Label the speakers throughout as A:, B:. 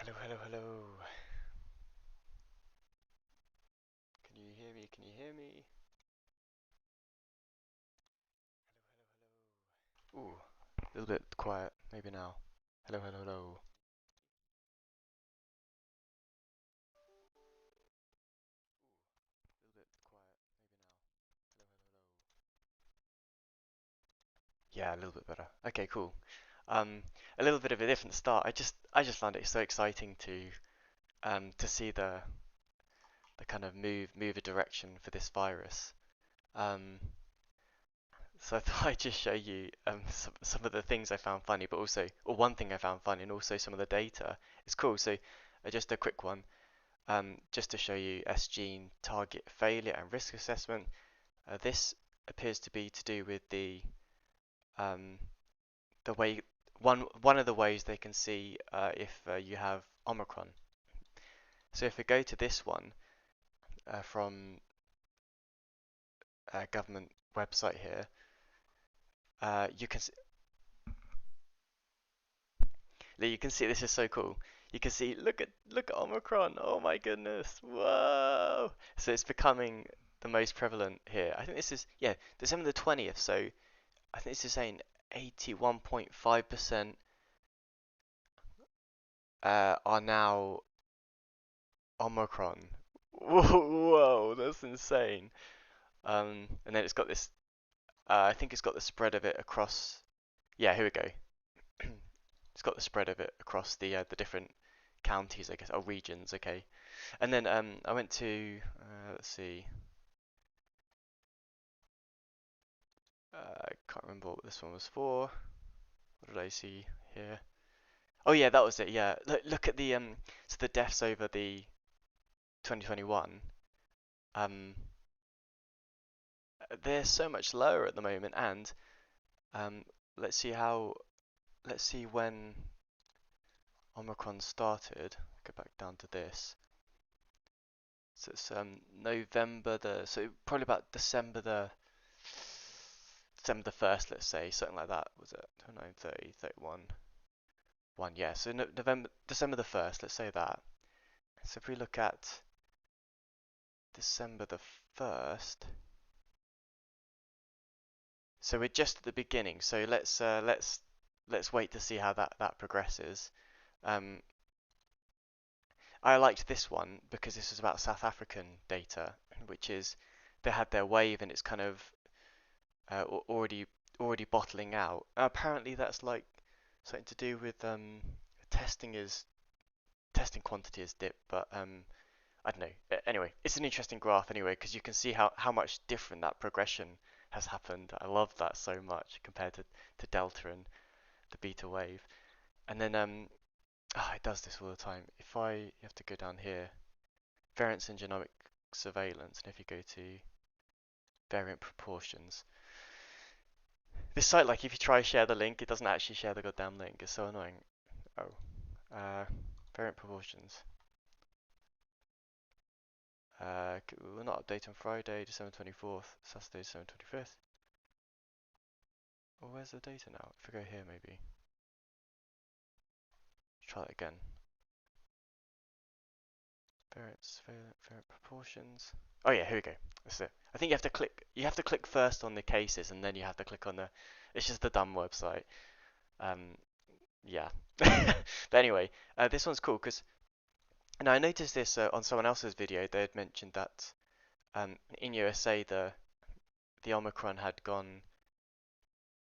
A: Hello, hello, hello. Can you hear me? Can you hear me? Ooh, a little bit quiet. Maybe now. Hello, hello, hello. A little bit quiet. Maybe now. Hello, hello, hello. Yeah, a little bit better. Okay, cool. Um, a little bit of a different start. I just found it so exciting to see the kind of move a direction for this virus. Um, so I thought I'd just show you some of the things I found funny, but also, or one thing I found funny, and also some of the data. It's cool. So just a quick one. Just to show you S-gene target failure and risk assessment. This appears to be to do with um, the way one of the ways they can see if you have Omicron. So if we go to this one from a government website here, you can see this is so cool. You can see look at Omicron. Oh my goodness! Whoa! So it's becoming the most prevalent here. I think this is December the 20th. So I think this is saying 81.5% are now Omicron. Whoa, that's insane. And then it's got this. I think it's got the spread of it across. Yeah, here we go. It's got the spread of it across the different counties, I guess, or regions. Okay. And then I went to let's see. I can't remember what this one was for. What did I see here? Oh yeah, that was it. Yeah. Look at the so the deaths over the 2021. Um, they're so much lower at the moment, and um, let's see how let's see when Omicron started. Go back down to this. So it's November so probably about December the 1st, let's say, something like that. Was it 29, 30, 31, 1? Yeah, so no, December the 1st, let's say that. So if we look at December the 1st, so we're just at the beginning. So let's wait to see how that progresses. Um, I liked this one because this was about South African data, which is they had their wave and it's kind of already bottling out. Apparently, that's like something to do with testing is testing quantity is dipped, but I don't know. Anyway, it's an interesting graph anyway because you can see how much different that progression has happened. I love that so much compared to Delta and the beta wave. And then it does this all the time. You have to go down here, variance and genomic surveillance, and if you go to variant proportions, this site, like if you try share the link, it doesn't actually share the goddamn link. It's so annoying. Oh, variant proportions. We're not update on Friday, December 24th, Saturday, December 25th. Well, where's the data now? If we go here, maybe. Try that again. Variant proportions. Oh yeah, here we go. That's it. I think you have to click first on the cases and then you have to click on the, it's just the dumb website. Um, yeah. But anyway, this one's cool because, and I noticed this on someone else's video. They had mentioned that in USA the Omicron had gone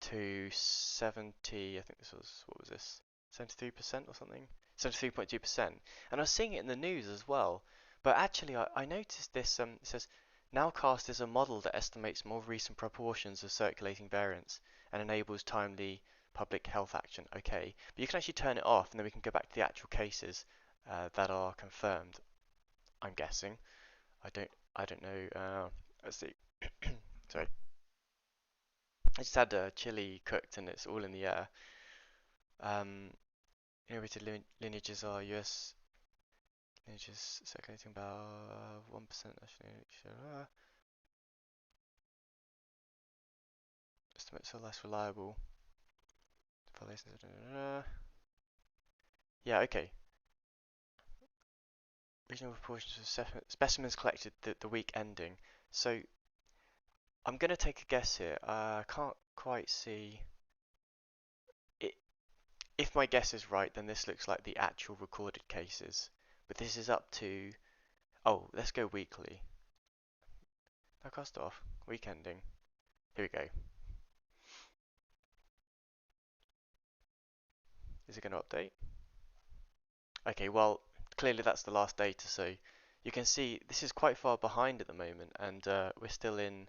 A: to 70. I think this was what was this 73% or something, 73.2%. And I was seeing it in the news as well. But actually, I noticed this. It says Nowcast is a model that estimates more recent proportions of circulating variants and enables timely public health action. Okay, but you can actually turn it off, and then we can go back to the actual cases that are confirmed. I'm guessing. I don't know. Let's see. Sorry. I just had chili cooked and it's all in the air. Um, Inherited lineages are US lineages circulating about 1% nationally. Estimates are less reliable. Yeah, okay. Reasonable proportions of specimens collected the week ending. So I'm gonna take a guess here. I can't quite see it. If my guess is right, then this looks like the actual recorded cases. But this is up to. Oh, let's go weekly. I crossed off. Week ending. Here we go. Is it going to update? Okay, well, clearly that's the last data, so you can see this is quite far behind at the moment, and we're still in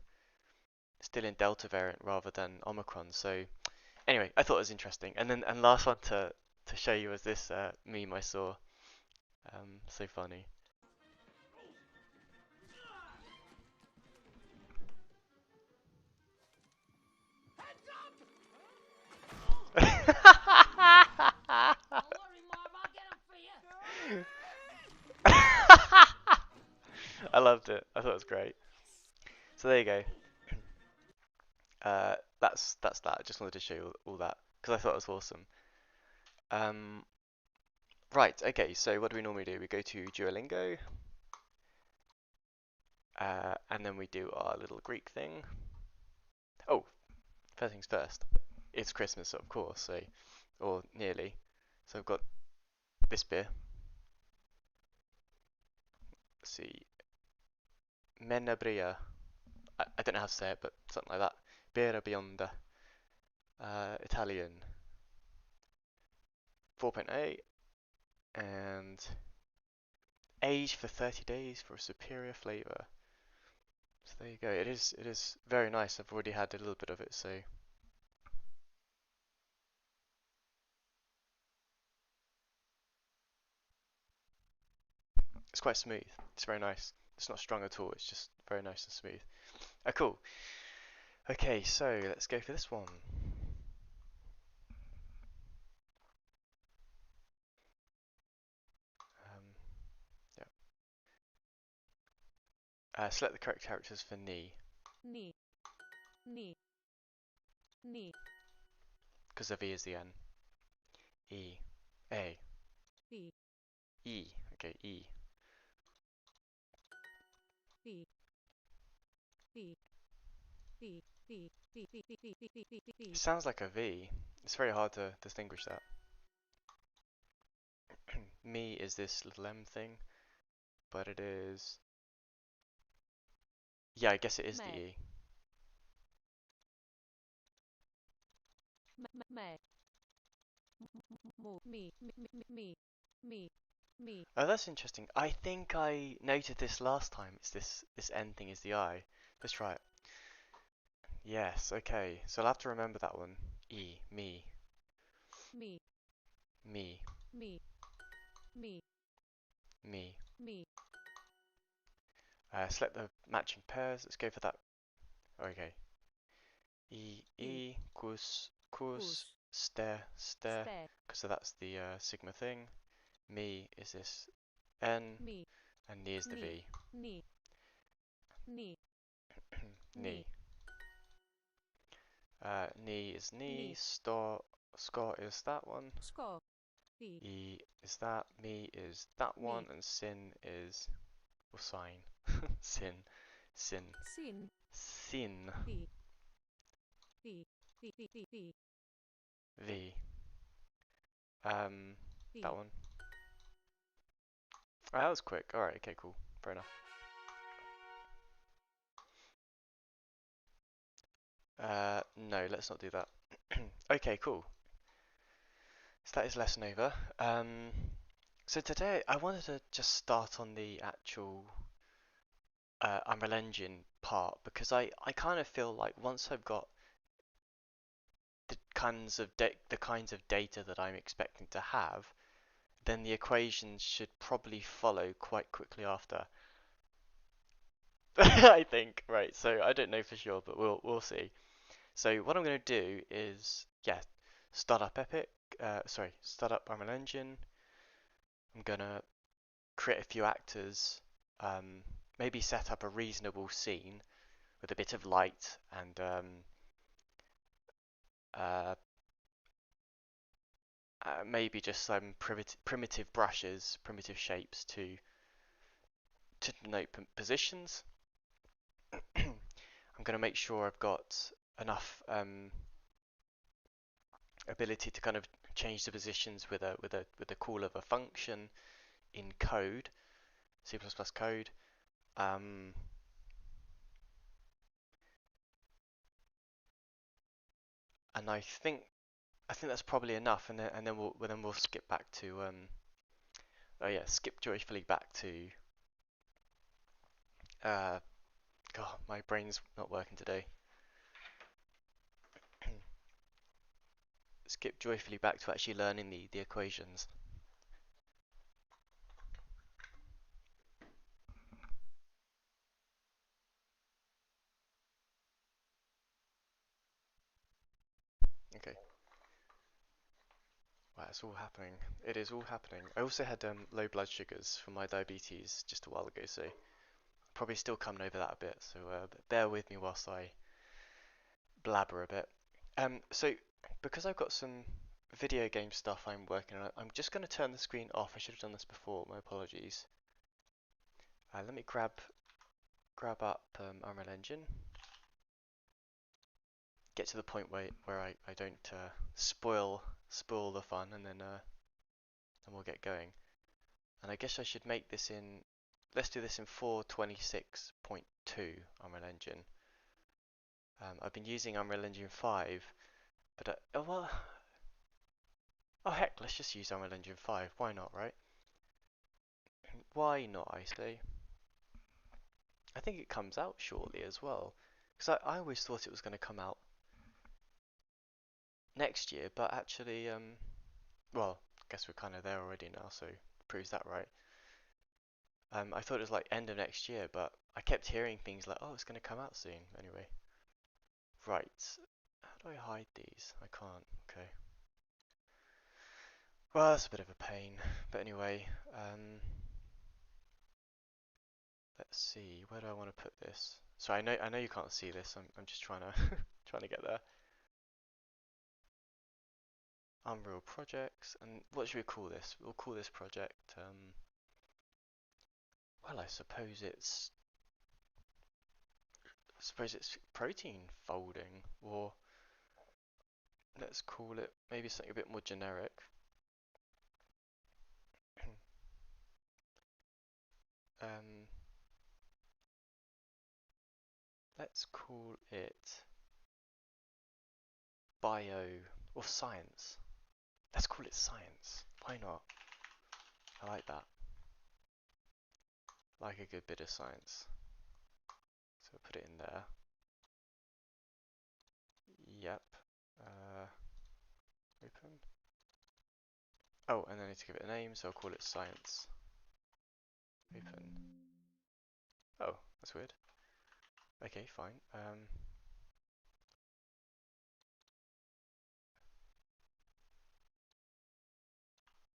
A: Delta variant rather than Omicron. So anyway, I thought it was interesting. And last one to show you was this meme I saw. So funny. I loved it. I thought it was great. So there you go. That's that. I just wanted to show you all that because I thought it was awesome. Um, right. Okay. So what do we normally do? We go to Duolingo, and then we do our little Greek thing. Oh, first things first. It's Christmas, of course. So, or nearly. So I've got this beer. Let's see, Menabria. I don't know how to say it, but something like that. Birra Bionda. Italian. 4.8 and aged for 30 days for a superior flavor. So there you go. It is very nice. I've already had a little bit of it, so it's quite smooth. It's very nice. It's not strong at all. It's just very nice and smooth. Oh, cool. Okay, so let's go for this one. Um, yeah. Select the correct characters for ni,
B: Ni. Ni. Ni.
A: because the V is the N. E. A.
B: Fi.
A: E. Okay, E.
B: Fi. Fi. Fi. Fi. Fi. Fi. Fi. Fi. Fi. Fi. Fi. Fi.
A: It sounds like a V. It's very hard to distinguish that. Me is this little M thing, but it is. Yeah, I guess it is the
B: Me.
A: E.
B: Me. Mu. Me. Me. Me. Me. Me.
A: Oh, that's interesting. I think I noted this last time. It's this N thing is the I. Let's try it. Yes, okay. So I'll have to remember that one. E, me,
B: Me.
A: me,
B: Me. Me.
A: me.
B: Me.
A: Select the matching pairs. Let's go for that. Okay. E,
B: E.
A: E, cus,
B: Cus.
A: ste,
B: Ste.
A: because that's the sigma thing. Me is this N,
B: Me.
A: and ni is the
B: Ni.
A: V.
B: Ni. Ni.
A: Ni.
B: Ni.
A: Ni is ni,
B: Ni.
A: Scott is that one.
B: Sko. Fi.
A: E is that, me is that one,
B: Me.
A: and sin is, or sign, sin, sin,
B: Sin.
A: sin,
B: Fi. Fi. Fi. Fi. Fi. Fi.
A: V.
B: Fi.
A: That one. Alright, that was quick. Alright, okay, cool. Fair enough. No, let's not do that. Okay, cool. So that is lesson over. So today I wanted to just start on the actual Unreal Engine part because I kind of feel like once I've got the kinds of data that I'm expecting to have, then the equations should probably follow quite quickly after. I think, right? So I don't know for sure, but we'll see. So what I'm going to do is, yeah, start up start up Unreal Engine. I'm going to create a few actors, maybe set up a reasonable scene with a bit of light and uh, maybe just some primitive brushes, primitive shapes to to denote positions. I'm going to make sure I've got enough ability to kind of change the positions with a call of a function in code, C++ code. And I think that's probably enough, and then we'll skip back to oh yeah, skip joyfully back to God, my brain's not working today. Skip joyfully back to actually learning the equations. Okay, wow, it's all happening. It is all happening. I also had low blood sugars for my diabetes just a while ago, so probably still coming over that a bit. So bear with me whilst I blabber a bit. So because I've got some video game stuff I'm working on, I'm just going to turn the screen off. I should have done this before. My apologies. Let me grab up Unreal Engine. Get to the point where I don't spoil the fun, and then we'll get going. And I guess I should make this in. Let's do this in 426.2 Unreal Engine. I've been using Unreal Engine 5, but oh well. Oh heck, let's just use Unreal Engine 5. Why not, right? Why not, I say. I think it comes out shortly as well, because I always thought it was going to come out next year, but actually, well, I guess we're kind of there already now, so proves that right. I thought it was like end of next year, but I kept hearing things like, oh, it's going to come out soon. Anyway, right. How do I hide these? I can't. Okay. Well, that's a bit of a pain. But anyway, let's see. Where do I want to put this? So I know you can't see this. I'm just trying to trying to get there. Unreal projects, and what should we call this? We'll call this project. Well, I suppose it's protein folding, or let's call it maybe something a bit more generic. um, let's call it bio or science. Let's call it science. Why not? I like that. Like a good bit of science. So put it in there. Yep. Uh, open. Oh, and then I need to give it a name, so I'll call it science. Open. Oh, that's weird. Okay, fine.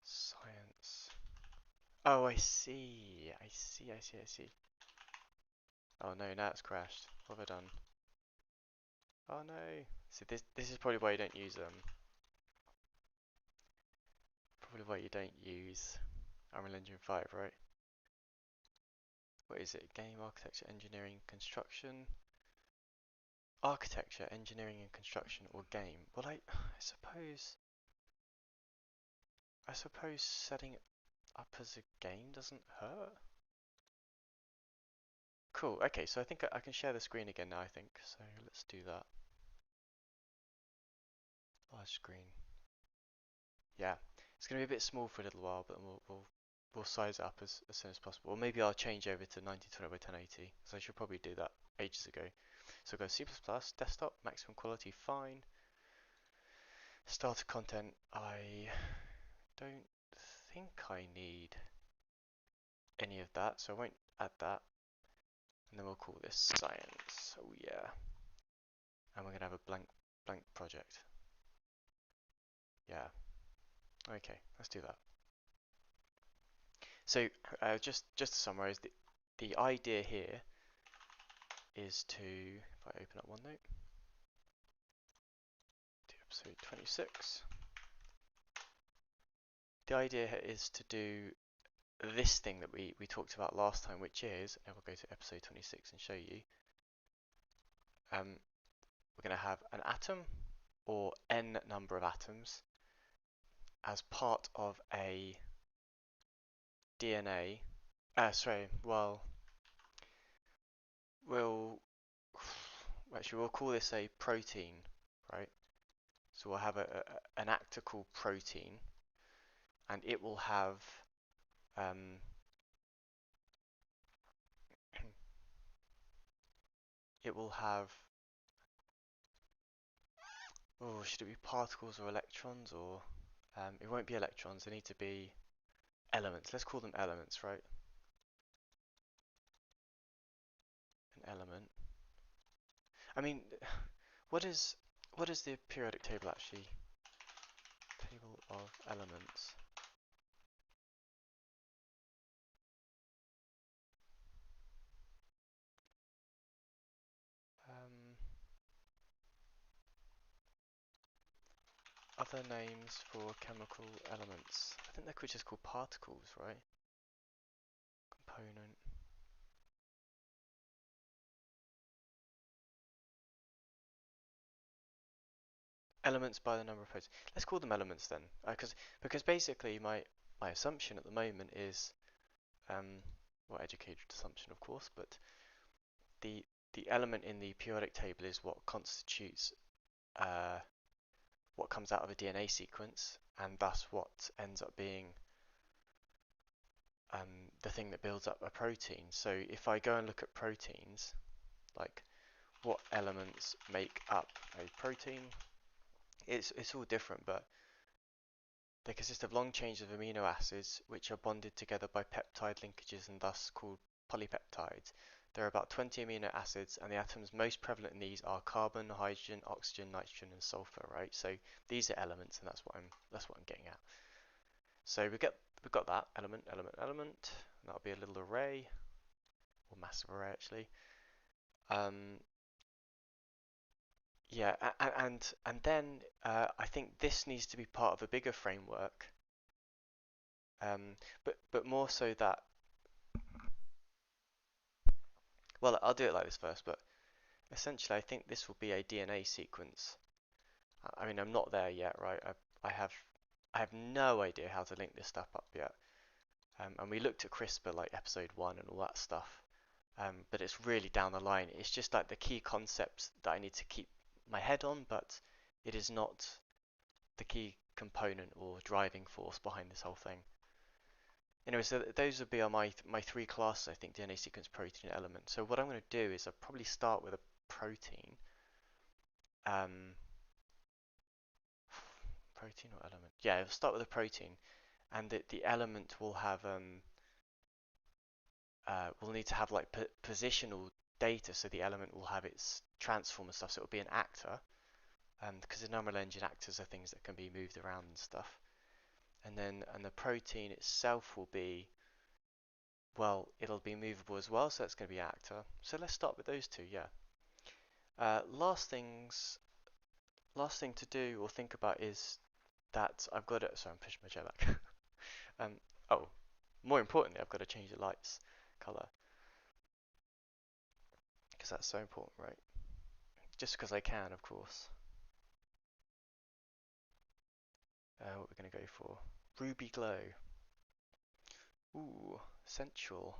A: Science. Oh, I see. I see. I see. I see. Oh no, now it's crashed. What have I done? Oh no. See, this is probably why you don't use probably why you don't use Unreal Engine 5, right? What is it? Game architecture, engineering, construction. Architecture, engineering and construction, or game. Well, I suppose setting it up as a game doesn't hurt. Cool. Okay, so I think I can share the screen again now, I think. So let's do that. Large screen. Yeah, it's going to be a bit small for a little while, but we'll size it up as soon as possible. Or maybe I'll change over to 1920 by 1080, so I should probably do that ages ago. So go C++, desktop, maximum quality, fine. Starter content, I don't think I need any of that, so I won't add that. And then we'll call this science. Oh yeah. And we're gonna have a blank project. Yeah. Okay, let's do that. So just to summarize, the idea here is to, if I open up OneNote, to episode 26. The idea here is to do this thing that we talked about last time, which is, and we'll go to episode 26 and show you, we're going to have an atom or n number of atoms as part of a DNA. Sorry, well, we'll actually we'll call this a protein, right? So we'll have an actor called protein, and it will have um, it will have oh, should it be particles or electrons, or it won't be electrons. They need to be elements. Let's call them elements, right? An element. I mean, what is the periodic table actually? Table of elements. Um, Other names for chemical elements. I think they're just called particles, right? Component. Elements by the number of protons. Let's call them elements then, because basically my assumption at the moment is, well, educated assumption of course, but the the element in the periodic table is what constitutes what comes out of a DNA sequence, and thus what ends up being the thing that builds up a protein. So if I go and look at proteins, like what elements make up a protein, it's all different, but they consist of long chains of amino acids which are bonded together by peptide linkages and thus called polypeptides. There are about 20 amino acids, and the atoms most prevalent in these are carbon, hydrogen, oxygen, nitrogen, and sulfur. Right, so these are elements, and that's what I'm getting at. So we've got that element, element, element. And that'll be a little array, or massive array actually. Um, yeah, and then I think this needs to be part of a bigger framework. But more so that, well, I'll do it like this first. But essentially, I think this will be a DNA sequence. I mean, I'm not there yet, right? I have no idea how to link this stuff up yet. And we looked at CRISPR like episode 1 and all that stuff. But it's really down the line. It's just like the key concepts that I need to keep my head on, but it is not the key component or driving force behind this whole thing. Anyway, so those would be my three classes, I think: DNA sequence, protein, element. So what I'm going to do is I'll probably start with a protein. Um, Protein or element? Yeah, I'll start with a protein, and the element will have will need to have like positional data, so the element will have its transform and stuff, so it will be an actor, because the numerical engine actors are things that can be moved around and stuff. And the protein itself will be, well, it'll be movable as well, so it's going to be actor. So let's start with those two, yeah. Last thing to do or think about is that I've got to, sorry, I'm pushing my chair back. um, oh, more importantly, I've got to change the lights color, because that's so important, right? Just because I can, of course. What we're going to go for? Ruby glow. Ooh, sensual.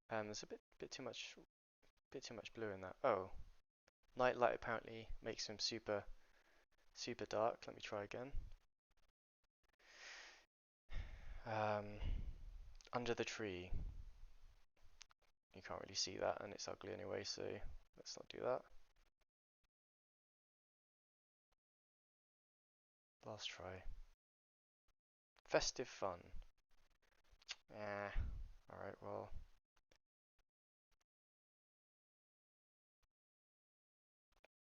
A: There's a bit too much blue in that. Oh, night light apparently makes them super dark. Let me try again. Um, Under the tree. You can't really see that, and it's ugly anyway, so let's not do that. Last try. Festive fun. Alright, well.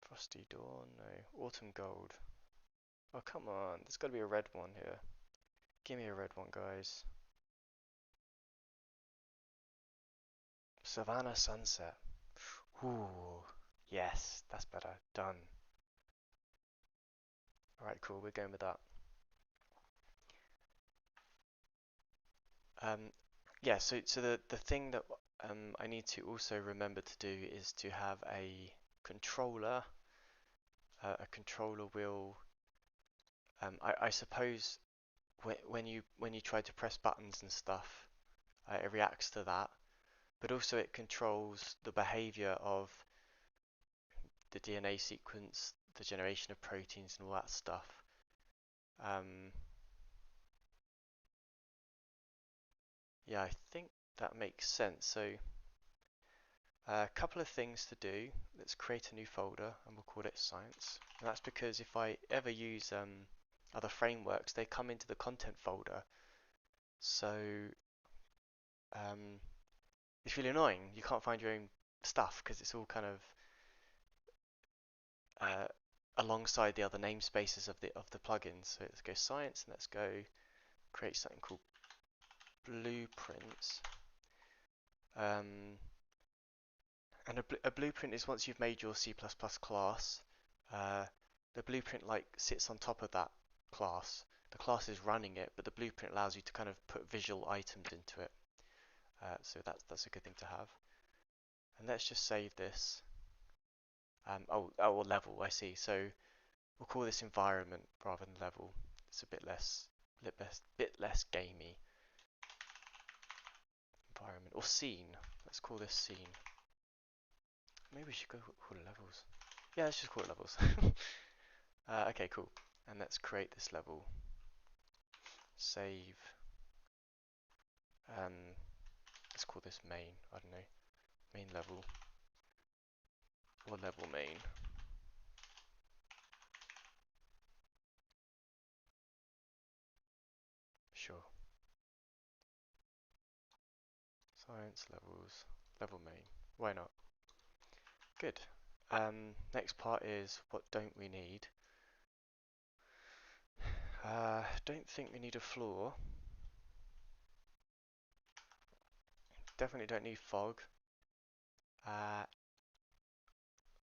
A: Frosty dawn, no. Autumn gold. Oh, come on. There's got to be a red one here. Give me a red one, guys. Savannah sunset. Ooh. Yes, that's better. Done. Alright, cool. We're going with that. Um, yeah, so the thing that I need to also remember to do is to have a controller. A controller will, I suppose, when you try to press buttons and stuff, it reacts to that. But also it controls the behavior of the DNA sequence, the generation of proteins, and all that stuff. Um, yeah, I think that makes sense. So a couple of things to do. Let's create a new folder and we'll call it science. And that's because if I ever use other frameworks, they come into the content folder. So um, it's really annoying. You can't find your own stuff because it's all kind of uh, alongside the other namespaces of the plugins. So let's go science and let's go create something called blueprints. Um, and a blueprint is once you've made your C++ class, uh, the blueprint like sits on top of that class. The class is running it, but the blueprint allows you to kind of put visual items into it. So that's a good thing to have. And let's just save this. Oh, level, I see. So we'll call this environment rather than level. It's a bit less gamey. Environment or scene. Let's call this scene. Maybe we should call it levels. Yeah, let's just call it levels. Okay, cool. And let's create this level. Save. Um, let's call this main. I don't know. Main level or level main. Sure. Science levels. Level main. Why not? Good. Next part is what don't we need? Don't think we need a floor. Definitely don't need fog.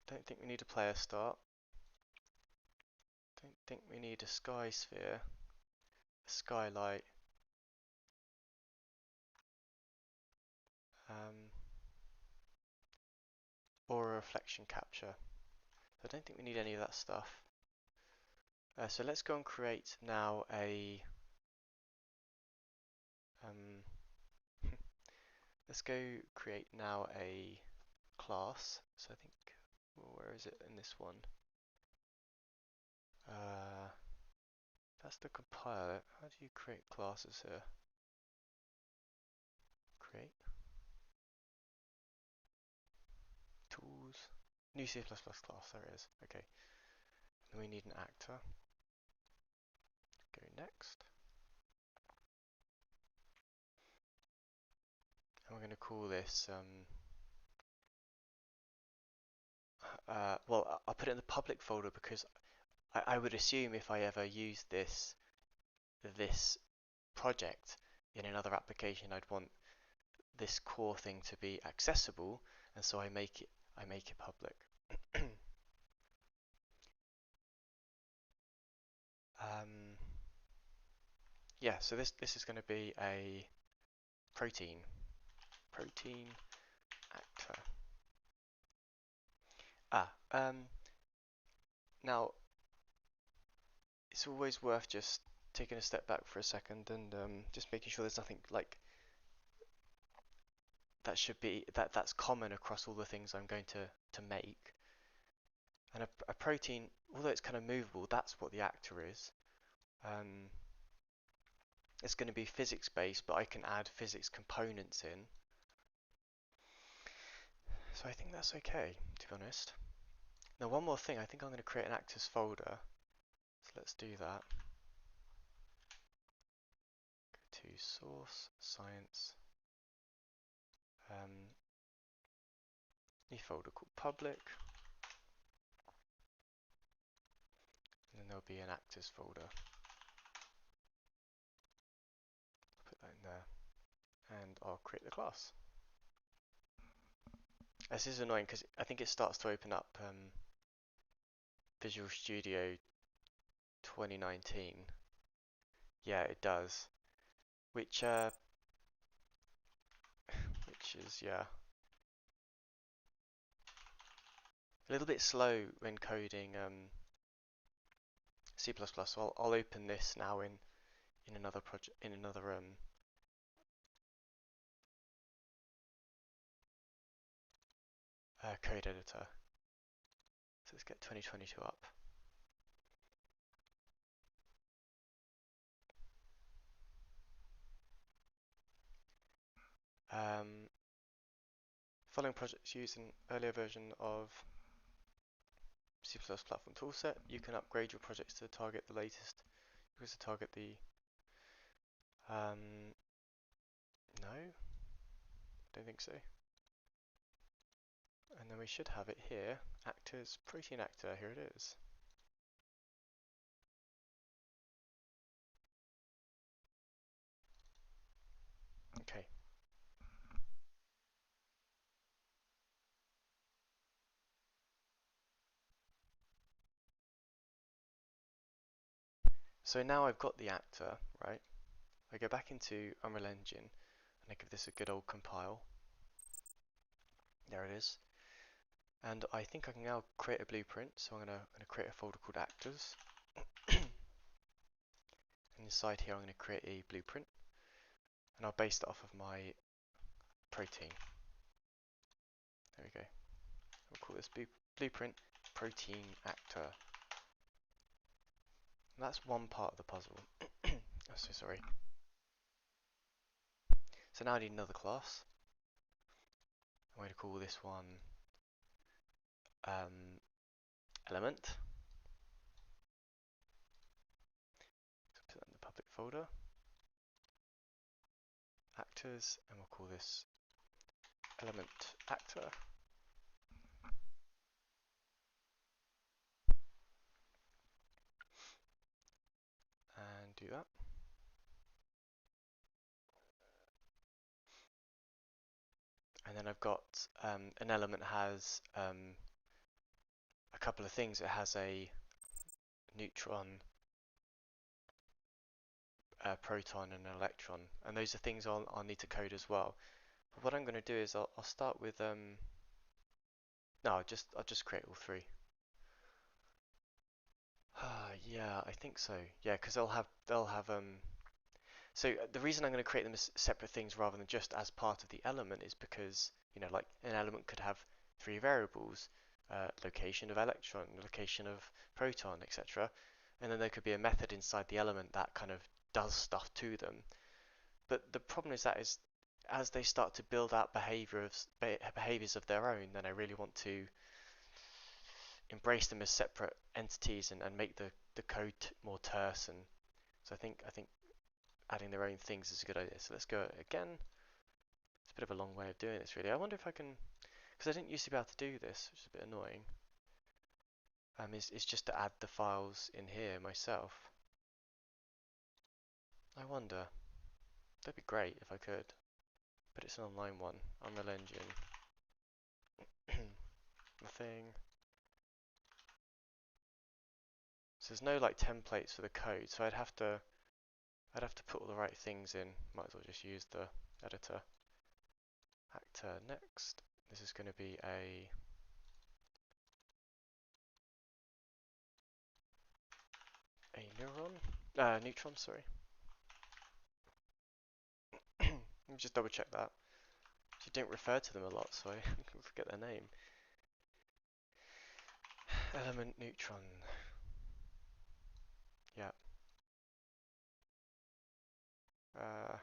A: Don't think we need a player start. Don't think we need a sky sphere, a skylight. Um, or a reflection capture. So I don't think we need any of that stuff. So let's go and create now um, let's go create now a class. So I think, well, where is it in this one? Uh, that's the compiler. How do you create classes here? Create tools, new C++ class. There it is. Okay. Then we need an actor. Go next. And we're going to call this, well, I'll put it in the public folder because I would assume if I ever use this project in another application, I'd want this core thing to be accessible, and so I make it public. um, yeah, so this is going to be a protein actor. Now it's always worth just taking a step back for a second and just making sure there's nothing like that's common across all the things I'm going to make. And a protein, although it's kind of movable, that's what the actor is. Um, it's going to be physics based, but I can add physics components in. So I think that's okay, to be honest. Now one more thing, I think I'm going to create an actors folder. So let's do that. Go to source, science, new folder called public. And then there'll be an actors folder. Put that in there. And I'll create the class. This is annoying because I think it starts to open up Visual Studio 2019. Yeah, it does. Which which is, yeah, a little bit slow when coding C++. So I'll open this now in another project, in another code editor. So let's get 2022 up. Following projects use an earlier version of C++ platform toolset. You can upgrade your projects to target the latest. Because to target the no, don't think so. And then we should have it here. Actors, protein actor. Here it is. Okay. So now I've got the actor, right? I go back into Unreal Engine and I give this a good old compile. There it is. And I think I can now create a blueprint. So I'm gonna create a folder called actors. And inside here I'm gonna create a blueprint. And I'll base that off of my protein. There we go. We'll call this blueprint protein actor. And that's one part of the puzzle. Oh, so sorry. So now I need another class. I'm going to call this one element. So put that in the public folder. Actors, and we'll call this element actor. And do that. And then I've got an element has a couple of things. It has a neutron, a proton, and an electron, and those are things I'll need to code as well. But what I'm going to do is I'll start with no, I'll just create all three. Yeah, I think so. Yeah, because they'll have So the reason I'm going to create them as separate things rather than just as part of the element is because, you know, like an element could have three variables, location of electron, location of proton, etc. And then there could be a method inside the element that kind of does stuff to them. But the problem is that is as they start to build out behaviors of their own, then I really want to embrace them as separate entities and make the code more terse. And so I think adding their own things is a good idea. So let's go again. It's a bit of a long way of doing this, really. I wonder if I can, because I didn't used to be able to do this, which is a bit annoying. Is just to add the files in here myself. I wonder. That'd be great if I could. But it's an online one. Unreal Engine. Nothing. So there's no like templates for the code, so I'd have to put all the right things in. Might as well just use the editor. Actor next. This is going to be a neutron, sorry. Let me just double check that. You don't refer to them a lot, so I forget their name. Element neutron. Yeah. Uh,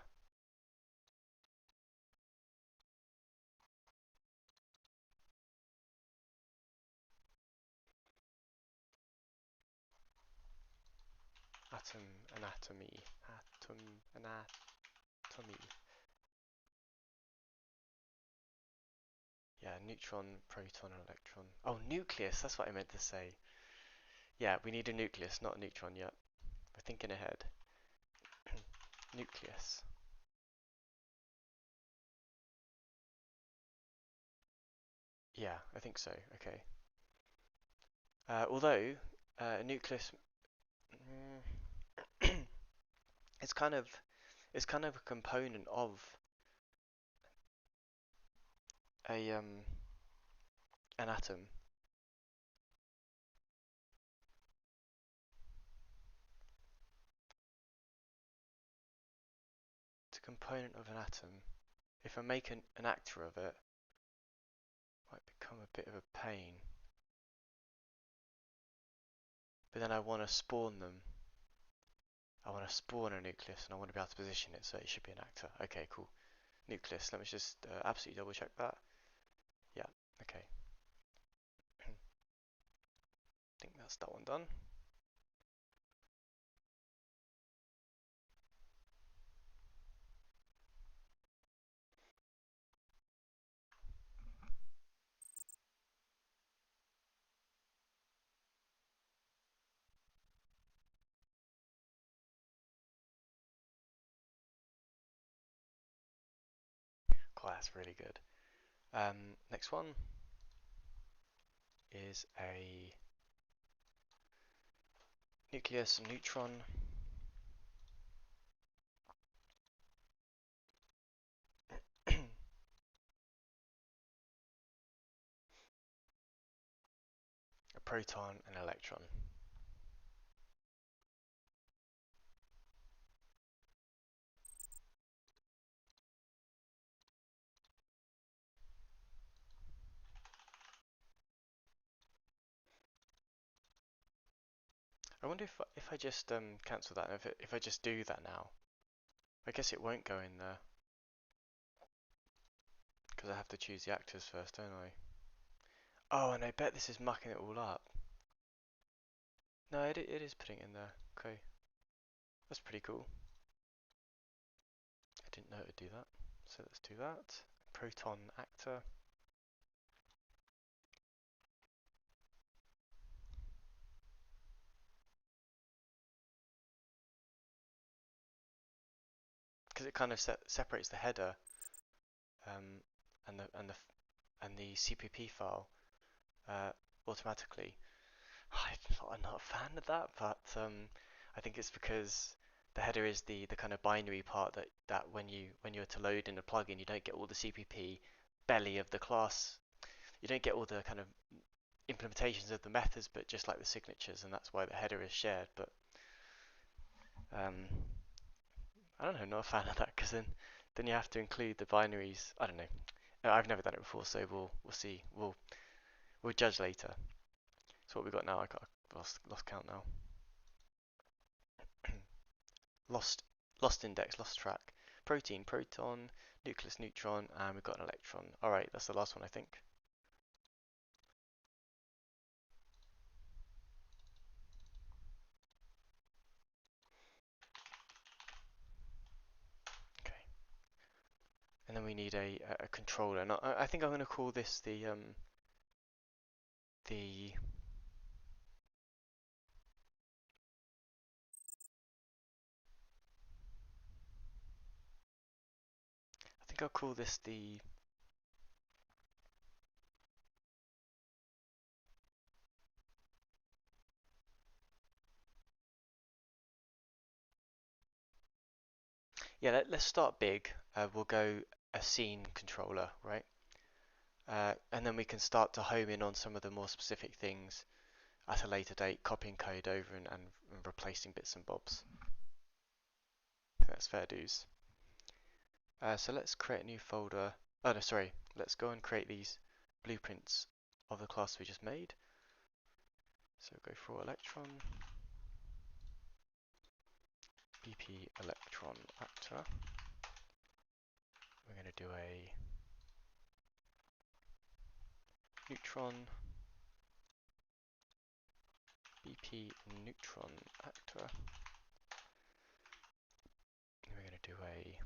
A: atom anatomy. Anatomy. Yeah, neutron, proton, and electron. Oh, nucleus. That's what I meant to say. Yeah, we need a nucleus, not a neutron yet. We're thinking ahead. Nucleus. Yeah, I think so. Okay. Although a nucleus, it's kind of a component of a an atom it's a component of an atom. If I make an actor of it, it might become a bit of a pain. But then I want to spawn them. I want to spawn a nucleus and I want to be able to position it so it should be an actor. Okay, cool. Nucleus, let me just absolutely double check that. Yeah, okay. I think that's that one done. Cool, that's really good. Next one is a nucleus, a neutron, a proton, and an electron. I wonder if I just cancel that, and if I just do that now, I guess it won't go in there because I have to choose the actors first, don't I? Oh, and I bet this is mucking it all up. No, it is putting it in there. Okay, that's pretty cool. I didn't know it would do that. So let's do that. Proton actor. Because it kind of separates the header um, and the CPP file automatically. I'm not a fan of that, but I think it's because the header is the kind of binary part that when you're to load in a plugin, you don't get all the CPP belly of the class. You don't get all the kind of implementations of the methods, but just like the signatures, and that's why the header is shared. But um, I don't know, not a fan of that because then you have to include the binaries. I don't know. I've never done it before, so we'll see. We'll judge later. So what we got now? I lost count now. lost lost index, lost track. Protein, proton, nucleus, neutron, and we've got an electron. All right, that's the last one, I think. Okay. And then we need a controller. And I think I'm going to call this the I think I'll call this the yeah. Let's start big. We'll go a scene controller, right? And then we can start to home in on some of the more specific things at a later date, copying code over and replacing bits and bobs. I think that's fair dues. So let's create a new folder. Oh no, sorry. Let's go and create these blueprints of the class we just made. So go for electron, BP electron actor. We're going to do a neutron, BP neutron actor. We're going to do a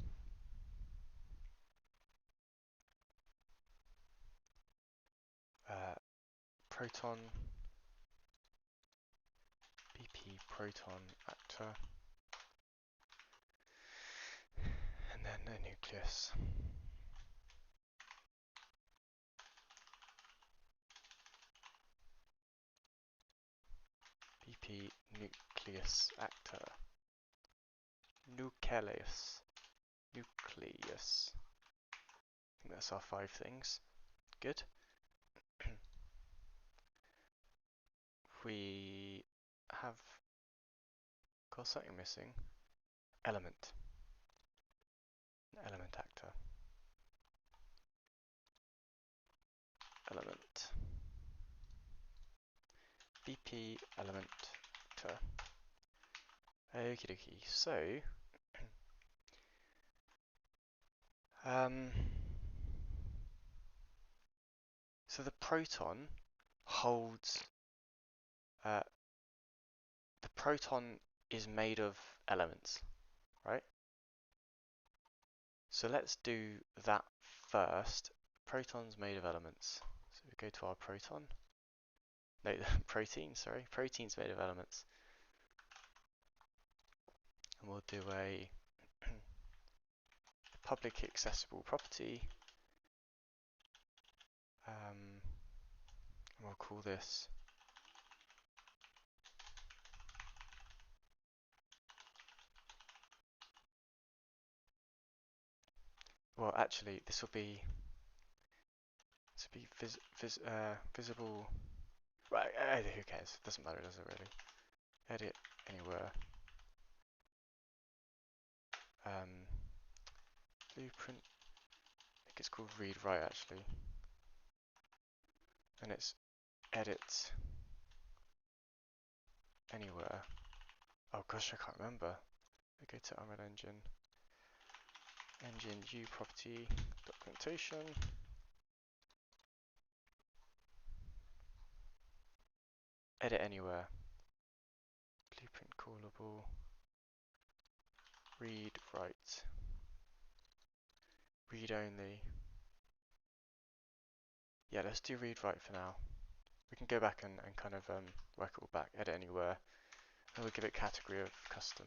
A: proton, BP proton actor, and then a nucleus. BP nucleus actor. Nucleus. Nucleus. I think that's our 5 things. Good. We have got something missing. Element. Element actor. Element. BP element actor. Okie dokie. Um, so the proton holds. Uh, the proton is made of elements, right? So let's do that first. Proton's made of elements. So we go to our proton. No, protein, sorry. Protein's made of elements. And we'll do a public accessible property. And we'll call this well actually this will be visible, right, who cares, doesn't matter, does it really? Edit anywhere. Blueprint, I think it's called read write actually, and it's edit anywhere. Oh gosh, I can't remember. We go to Unreal Engine U property documentation, edit anywhere, blueprint callable, read write, read only. Yeah, let's do read write for now. We can go back and kind of work it all back, edit anywhere, and we'll give it category of custom.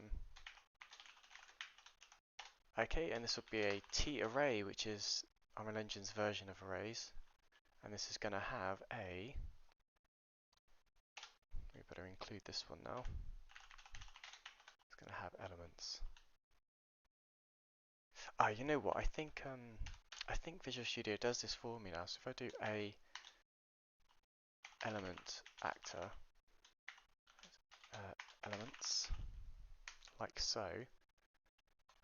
A: Okay, and this will be a T array, which is Unreal Engine's version of arrays, and this is going to have a, we better include this one now, it's going to have elements. Ah, you know what, I think Visual Studio does this for me now, so if I do a element actor, elements, like so,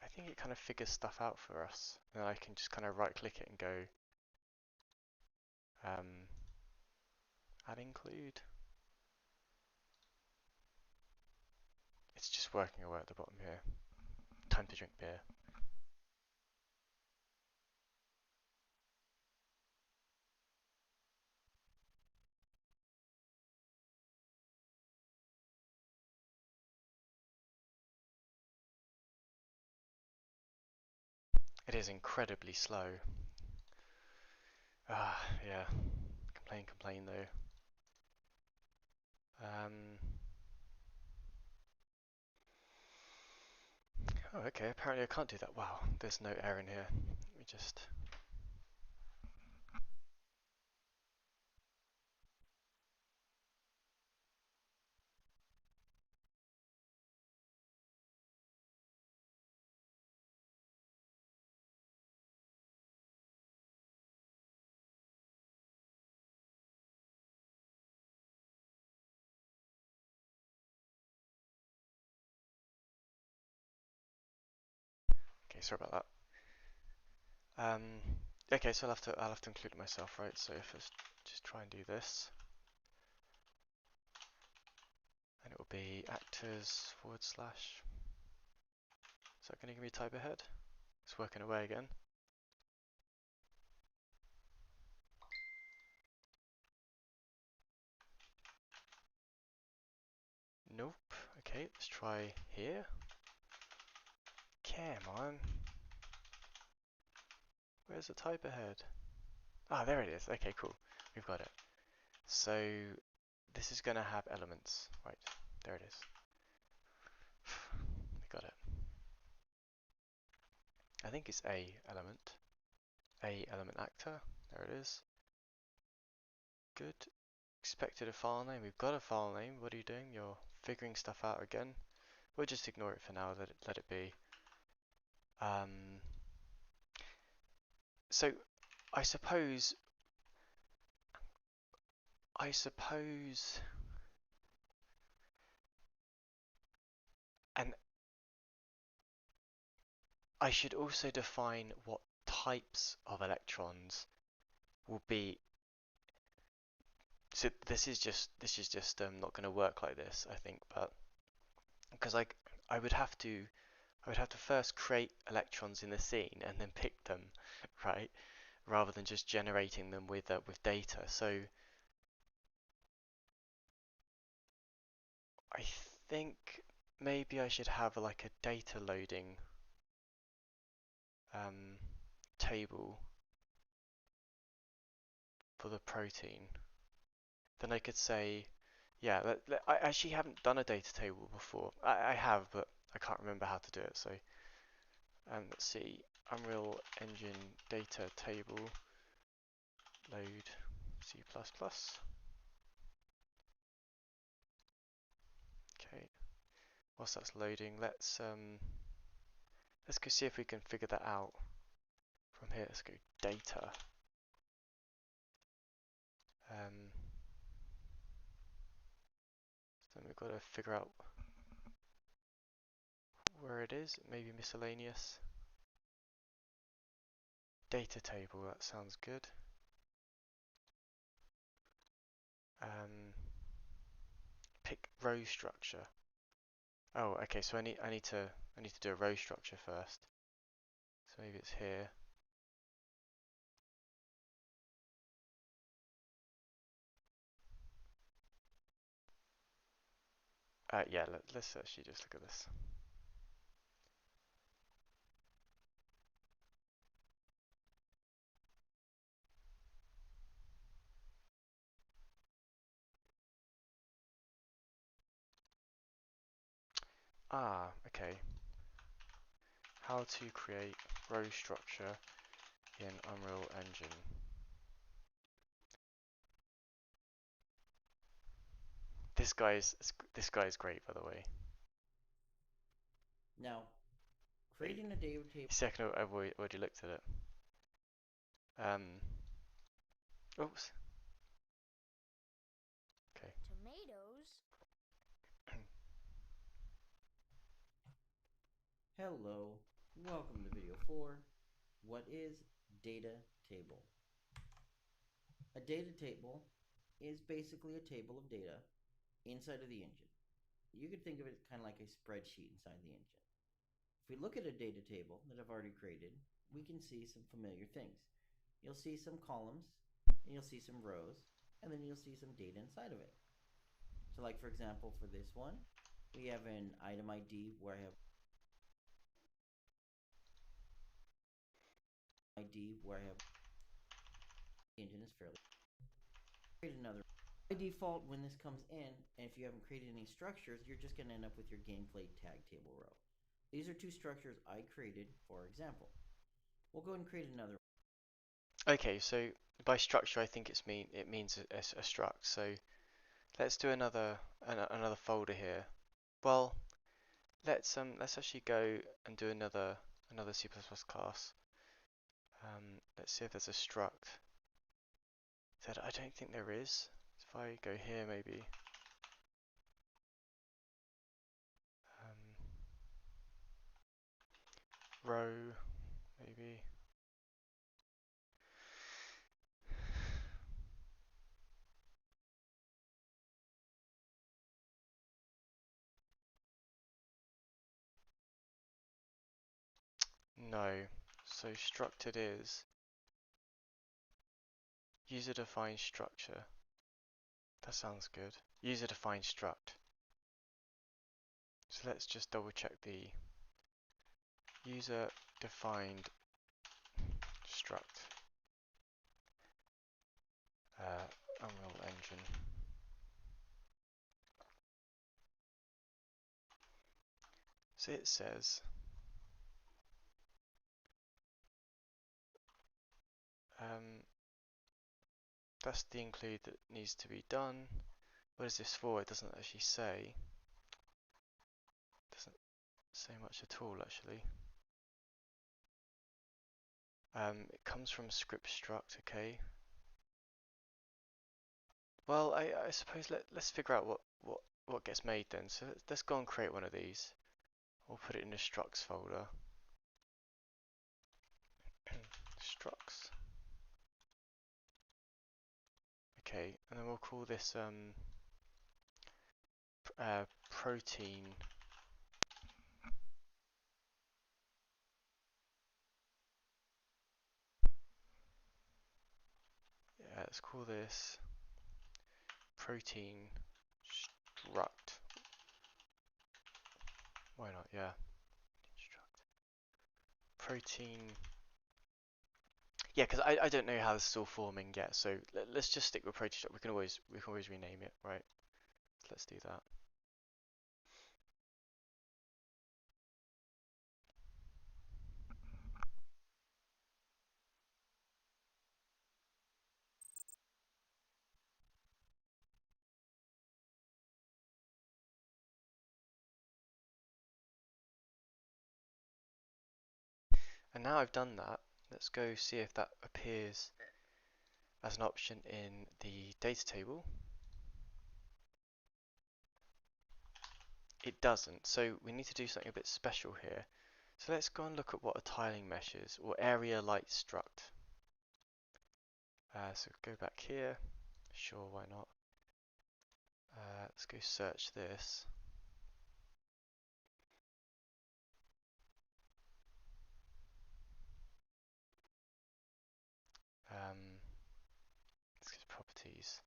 A: I think it kind of figures stuff out for us. And then I can just kind of right click it and go add include. It's just working away at the bottom here. Time to drink beer. It is incredibly slow. Ah, yeah. Complain though. Oh, okay. Apparently I can't do that. Wow, there's no error in here. Let me just. Okay, sorry about that. Okay, so I'll have to include it myself, right? So if I just try and do this, and it will be actors / Is that going to give me a type ahead? It's working away again. Nope. Okay, let's try here. Come on. Where's the type ahead? Ah, there it is. Okay, cool. We've got it. So this is going to have elements. Right, there it is. We got it. I think it's a element. A element actor. There it is. Good. Expected a file name. We've got a file name. What are you doing? You're figuring stuff out again. We'll just ignore it for now. Let it be. So I suppose I suppose, and I should also define what types of electrons will be. So this is just not going to work like this, I think, but because I would have to I would have to first create electrons in the scene and then pick them, right? Rather than just generating them with data. So I think maybe I should have like a data loading um, table for the protein. Then I could say, yeah, I actually haven't done a data table before. I have, but I can't remember how to do it. So let's see, Unreal Engine data table load C++. Okay, whilst that's loading, let's go see if we can figure that out from here. Let's go data. Um, so then we've got to figure out where it is. Maybe miscellaneous data table. That sounds good. Um, pick row structure. Oh, okay. So I need to do a row structure first. So maybe it's here. Yeah. Let's actually just look at this. Ah, okay. How to create row structure in Unreal Engine. This guy's great, by the way.
C: Now,
A: Wait,
C: creating a data table.
A: second, I've already looked at it. Oops. Okay.
B: Tomatoes?
C: Hello, welcome to video 4. What is data table? A data table is basically a table of data inside of the engine. You could think of it kind of like a spreadsheet inside the engine. If we look at a data table that I've already created, we can see some familiar things. You'll see some columns, and you'll see some rows, and then you'll see some data inside of it. So like for example, for this one, we have an item ID where I have the engine is fairly create another. By default, when this comes in, and if you haven't created any structures, you're just going to end up with your gameplay tag table row. These are two structures I created for example. We'll go ahead and create another.
A: Okay, so by structure, I think it means a struct. So let's do another folder here. Well, let's actually go and do another C++ class. Let's see if there's a struct. That I don't think there is. If I go here, maybe. Row, maybe. No. So struct it is. User defined structure. That sounds good. User defined struct. So let's just double check the user defined struct. Unreal Engine. So it says um, that's the include that needs to be done. What is this for? It doesn't actually say. Doesn't say much at all actually. It comes from script struct, okay. Well, I suppose let's figure out what gets made then. So let's go and create one of these. We'll put it in the structs folder. Structs. Okay, and then we'll call this protein. Yeah, let's call this protein struct. Why not? Yeah. Struct. Protein. Yeah, because I don't know how this is all forming yet, so let's just stick with protein struct. We can always rename it, right? So let's do that. And now I've done that, let's go see if that appears as an option in the data table. It doesn't, so we need to do something a bit special here. So let's go and look at what a tiling mesh is, or area light struct. So go back here, sure, why not. Let's go search this. Let's get properties.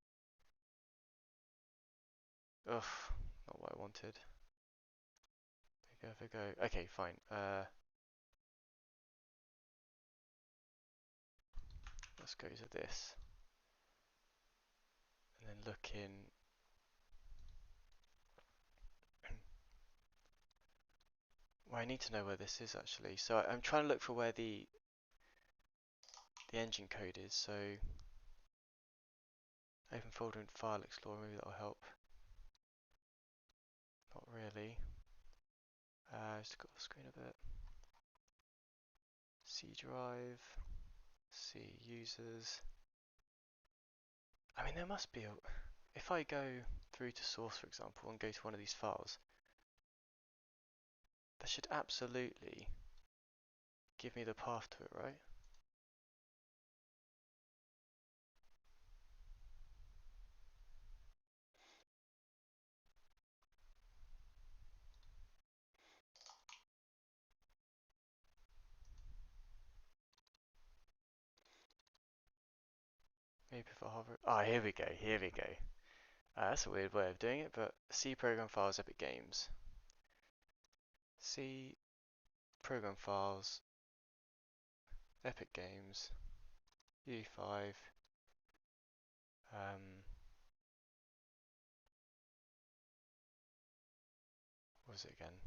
A: Ugh, not what I wanted. There we go. Okay, fine. Let's go to this, and then look in. Well, I need to know where this is actually. So I'm trying to look for where the engine code is. So open folder in File Explorer, maybe that'll help. Not really. Just got off screen a bit. C drive, C users. I mean, there must be a. If I go through to source, for example, and go to one of these files, that should absolutely give me the path to it, right? Maybe if I hover. Ah, here we go. Here we go. That's a weird way of doing it, but C program files, Epic Games. C program files, Epic Games, UE5. What was it again?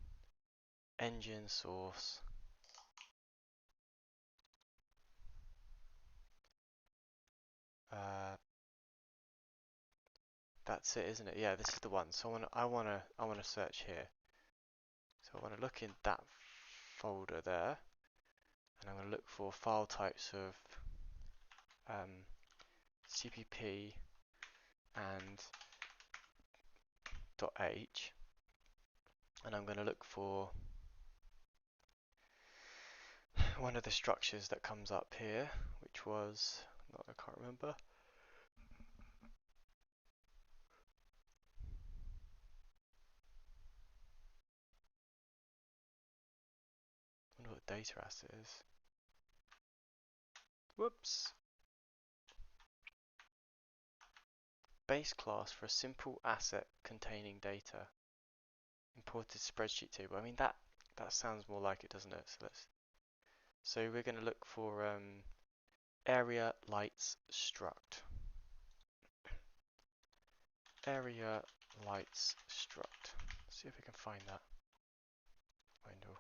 A: Engine source. Uh, that's it, isn't it? Yeah, this is the one. So I wanna search here. So I wanna look in that folder there, and I'm gonna look for file types of CPP and .h, and I'm gonna look for one of the structures that comes up here, which was, I can't remember. I wonder what data asset is. Whoops. Base class for a simple asset containing data. Imported spreadsheet table. I mean that sounds more like it, doesn't it? So we're going to look for area lights struct. Area lights struct. See if we can find that window.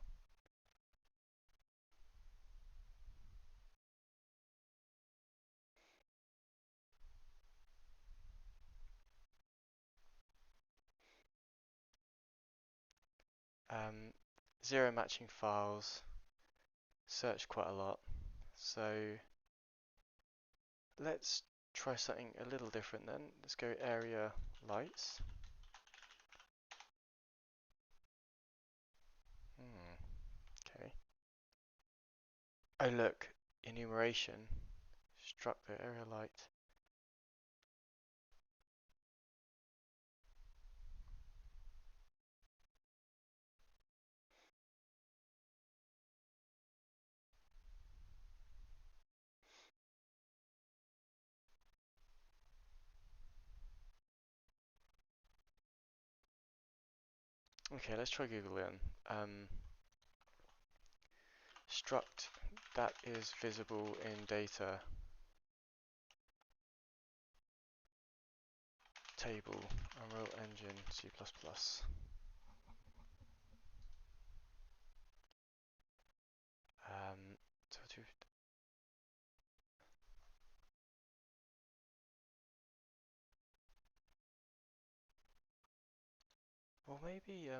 A: Zero matching files. Search quite a lot. So let's try something a little different then. Let's go area lights. Okay. Oh look, enumeration. Struct the area light. Okay, let's try Google again. Struct that is visible in data table, Unreal Engine, C++. So well, maybe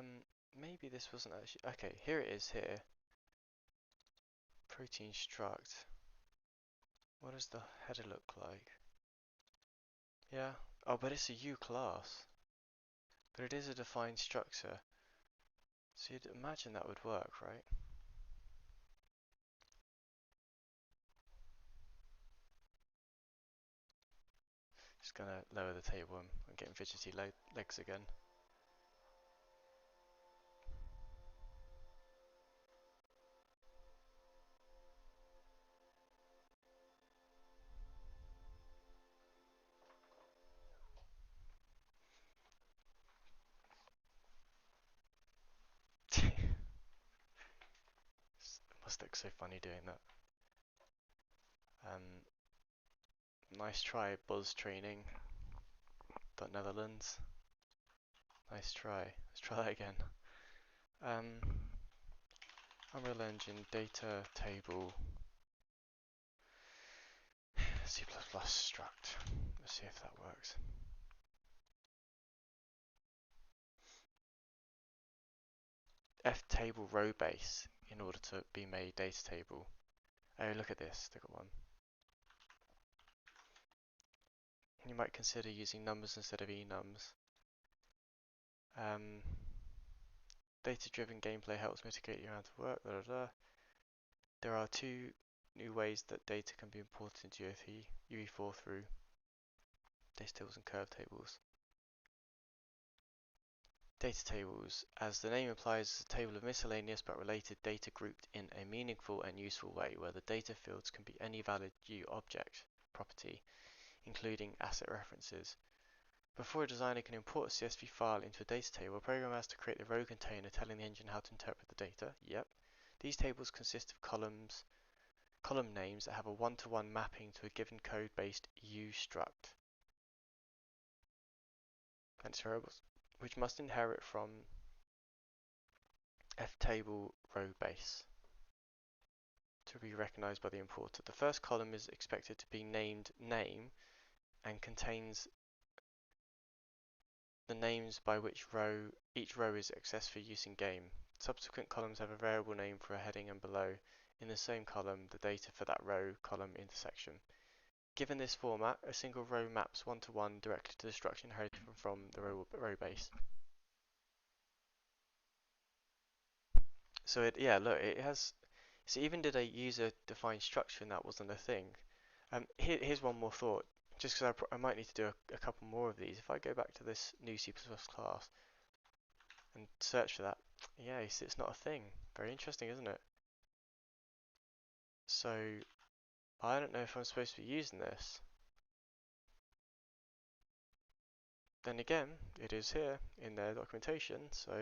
A: this wasn't actually okay. Here it is. Here, protein struct. What does the header look like? Yeah. Oh, but it's a U class. But it is a defined structure. So you'd imagine that would work, right? Just gonna lower the table. I'm getting fidgety legs again. It must look so funny doing that. Nice try, Buzz Training. Netherlands. Nice try. Let's try that again. Unreal Engine data table C++ struct. Let's see if that works. F table row base in order to be made data table. Oh, look at this. They got one. You might consider using numbers instead of enums. Data-driven gameplay helps mitigate the amount of work. Blah, blah, blah. There are two new ways that data can be imported into UE4 through data tables and curve tables. Data tables, as the name implies, is a table of miscellaneous but related data grouped in a meaningful and useful way, where the data fields can be any valid object, property, including asset references. Before a designer can import a CSV file into a data table, a programmer has to create the row container telling the engine how to interpret the data. Yep. These tables consist of column names that have a one-to-one mapping to a given code-based U struct and its variables, which must inherit from ftable row base to be recognized by the importer. The first column is expected to be named name and contains the names by which each row is accessed for use in game. Subsequent columns have a variable name for a heading and below, in the same column, the data for that row column intersection. Given this format, a single row maps one-to-one directly to the structure inherited from the row base. So yeah, look, it has. So even did a user-defined structure and that wasn't a thing. Here's one more thought, just because I might need to do a couple more of these. If I go back to this new C++ class and search for that, yeah, it's not a thing. Very interesting, isn't it? So I don't know if I'm supposed to be using this. Then again, it is here in their documentation, so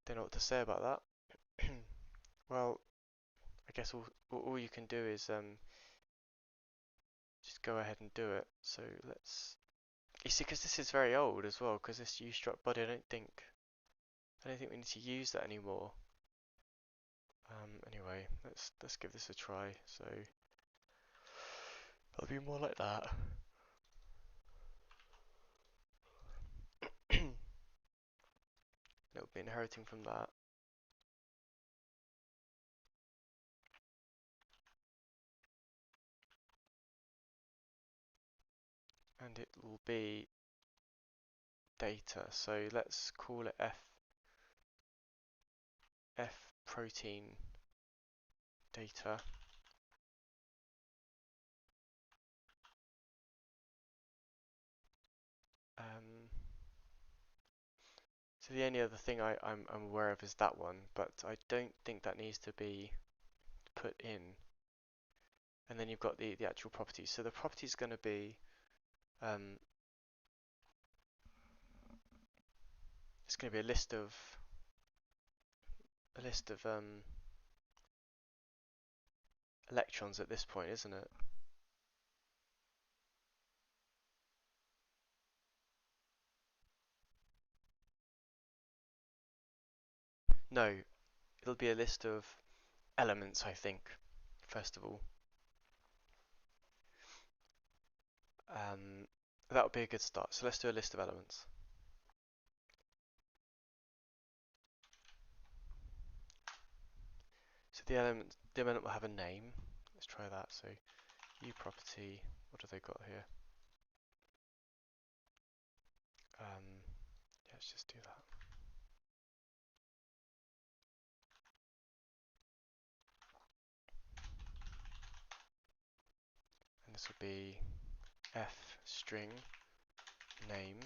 A: don't know what to say about that. Well, I guess all you can do is just go ahead and do it. So let's. You see, because this is very old as well, because this ustruct body, I don't think we need to use that anymore. Anyway, let's give this a try. So it'll be more like that. It'll be inheriting from that. and it will be data. So let's call it F protein data. So the only other thing I'm aware of is that one, but I don't think that needs to be put in. And then you've got the actual properties. So the property is going to be it's going to be a list of electrons at this point, isn't it? No, it'll be a list of elements, I think, first of all. That would be a good start. So let's do a list of elements. So the element will have a name. Let's try that. So uProperty, what have they got here? Yeah, let's just do that. And this will be F string name,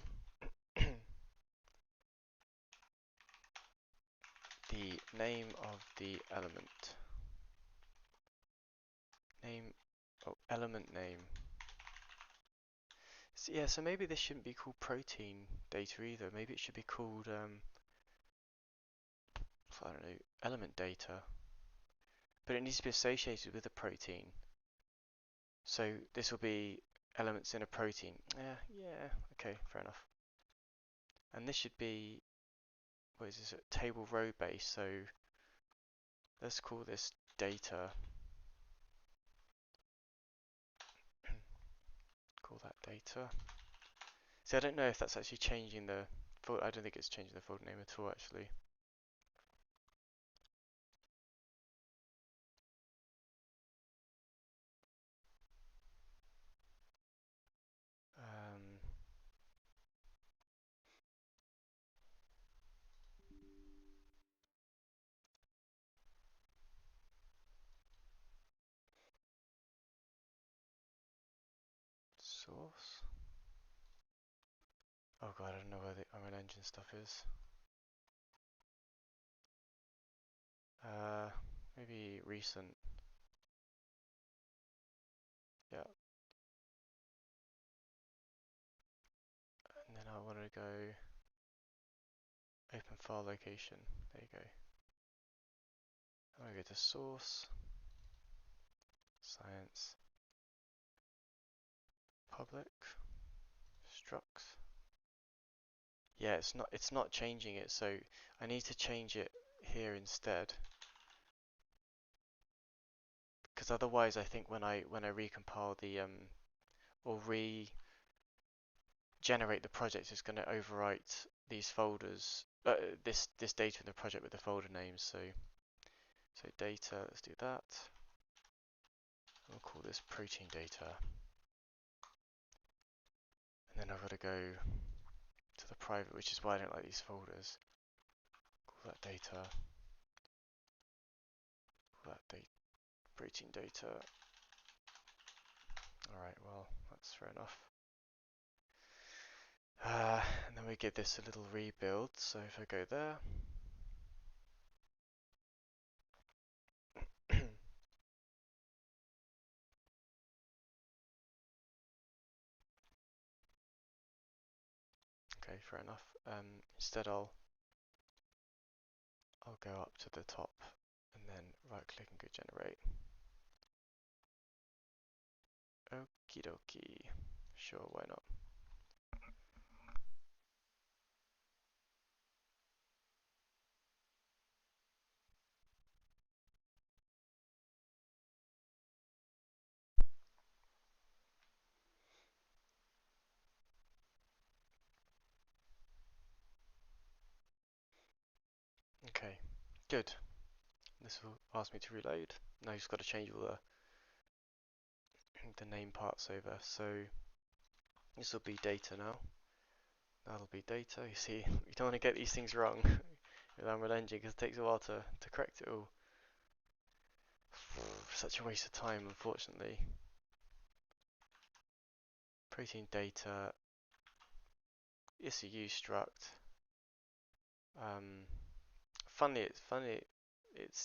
A: the name of the element. Name, oh, element name. So, yeah, so maybe this shouldn't be called protein data either. Maybe it should be called, I don't know, element data. But it needs to be associated with a protein. So this will be elements in a protein. Yeah, okay, fair enough. And this should be, what is this, a table row base. So let's call this data. Call that data. So I don't know if that's actually changing the folder. I don't think it's changing the folder name at all, actually. Um, source. Oh god, I don't know where the Unreal Engine stuff is. Maybe recent. Yeah. And then I want to go open file location. There you go. I want to go to source, science, public, structs. Yeah, it's not changing it, so I need to change it here instead. Because otherwise I think when I recompile the or regenerate the project, it's going to overwrite these folders, this data in the project with the folder names. So data, let's do that. We'll call this protein data. And then I've got to go to the private, which is why I don't like these folders. Call that data. Call that protein data. Alright, well, that's fair enough. And then we give this a little rebuild. So if I go there, okay, fair enough. Instead, I'll go up to the top and then right click and go generate. Okie dokie. Sure, why not? Okay, good. This will ask me to reload. Now you've got to change all the name parts over. So This will be data now. That'll be data. You see, you don't want to get these things wrong with Unreal Engine because it takes a while to correct it all. Such a waste of time, unfortunately. Protein data. It's a use struct. Funny, it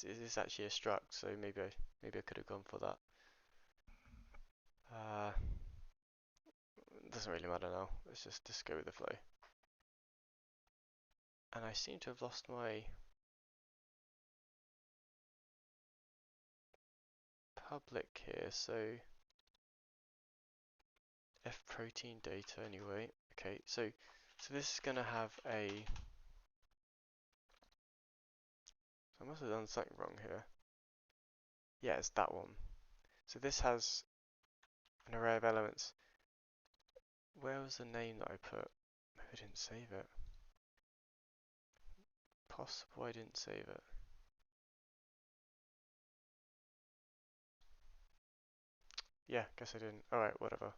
A: is actually a struct, so maybe I could have gone for that. Doesn't really matter now. Let's just go with the flow. And I seem to have lost my public here, so F protein data anyway. Okay, so this is gonna have a. I must have done something wrong here. Yeah, it's that one. So this has an array of elements. Where was the name that I put? Maybe I didn't save it. Possible I didn't save it. Yeah, guess I didn't. Alright, whatever.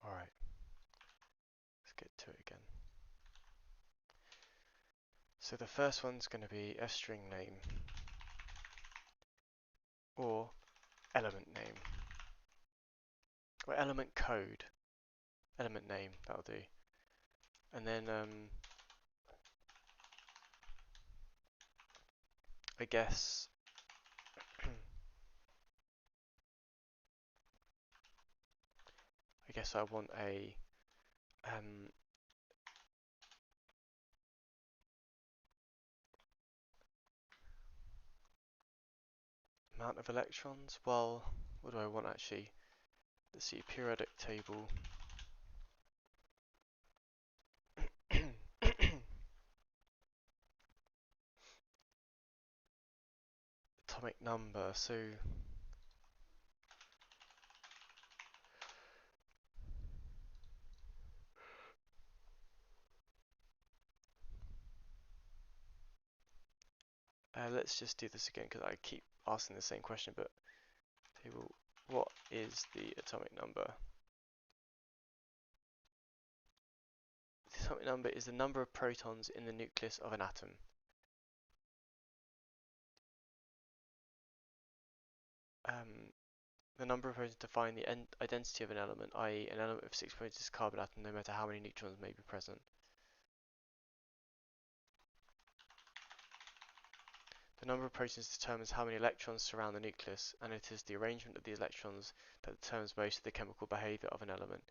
A: Alright, let's get to it again. So the first one's going to be a string name or element name or element code, element name, that'll do. And then I guess I want a amount of electrons. Well, what do I want actually? Let's see, periodic table. Atomic number. So let's just do this again because I keep asking the same question. But table, what is the atomic number? The atomic number is the number of protons in the nucleus of an atom. The number of protons define the identity of an element, i.e. an element of 6 protons is a carbon atom no matter how many neutrons may be present. The number of protons determines how many electrons surround the nucleus, and it is the arrangement of these electrons that determines most of the chemical behavior of an element.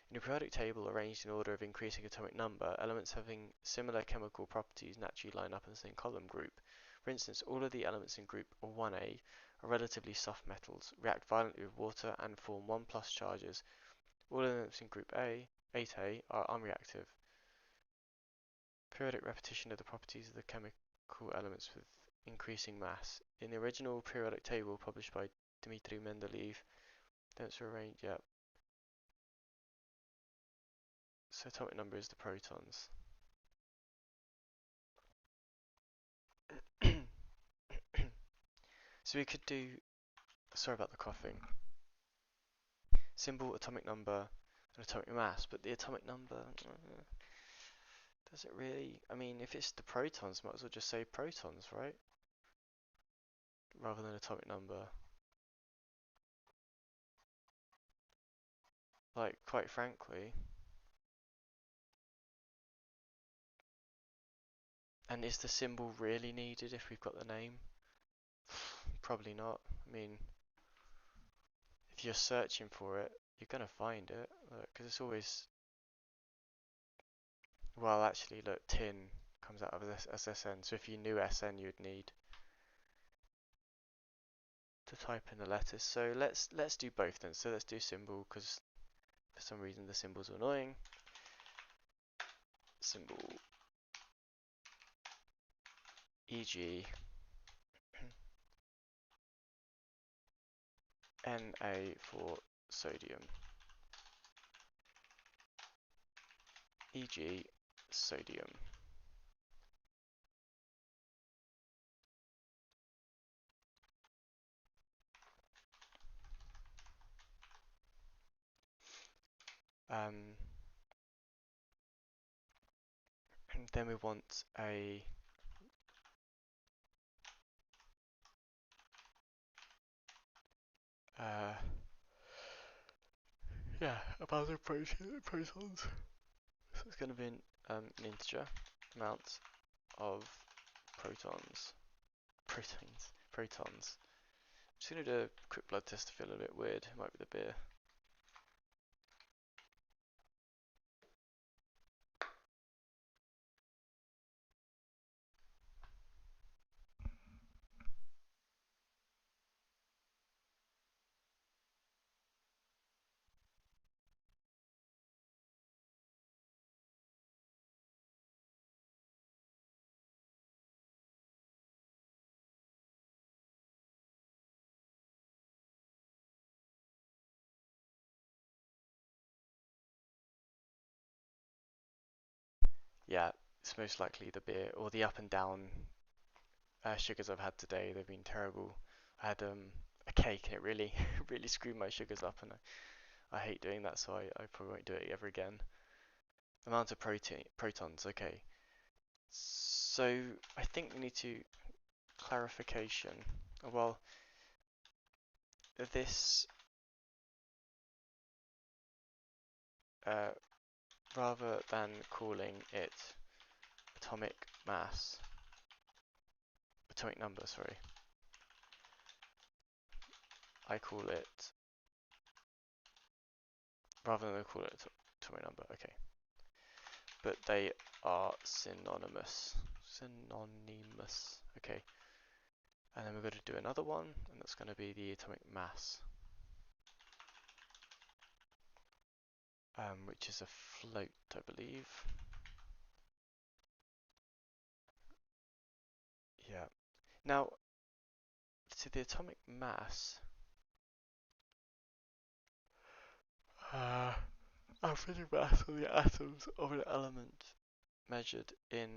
A: In a periodic table arranged in order of increasing atomic number, elements having similar chemical properties naturally line up in the same column group. For instance, all of the elements in group 1A are relatively soft metals, react violently with water and form 1+ charges. All elements in group 8A, are unreactive. Periodic repetition of the properties of the chemical elements with increasing mass. In the original periodic table published by Dmitry Mendeleev, elements are arranged, yep. So atomic number is the protons. So we could do, sorry about the coughing, symbol, atomic number, and atomic mass, but the atomic number, does it really, I mean, if it's the protons, might as well just say protons, right? Rather than atomic number. Like, quite frankly. And is the symbol really needed if we've got the name? Probably not. I mean, if you're searching for it, you're going to find it. Because it's always... Well, actually, look, tin comes out of SSN. So if you knew SN, you'd need to type in the letters. So let's do both then. So let's do symbol, because for some reason the symbols are annoying. Symbol, e.g. Na for sodium. e.g. sodium. And then we want a amount of protons. So it's going to be an integer amount of protons. Protons. I'm just going to do a quick blood test to feel a bit weird. It might be the beer. Yeah, it's most likely the beer or the up and down sugars I've had today. They've been terrible. I had a cake and it really really screwed my sugars up, and I hate doing that, so I probably won't do it ever again. Amount of protons. Okay, so I think we need to clarification. Well, this uh, rather than calling it atomic mass, atomic number, sorry, I call it, rather than call it atomic number, okay. But they are synonymous. Synonymous, okay. And then we're going to do another one, and that's going to be the atomic mass, which is a float, I believe. Yeah. Now, to the atomic mass, average mass of the atoms of an element measured in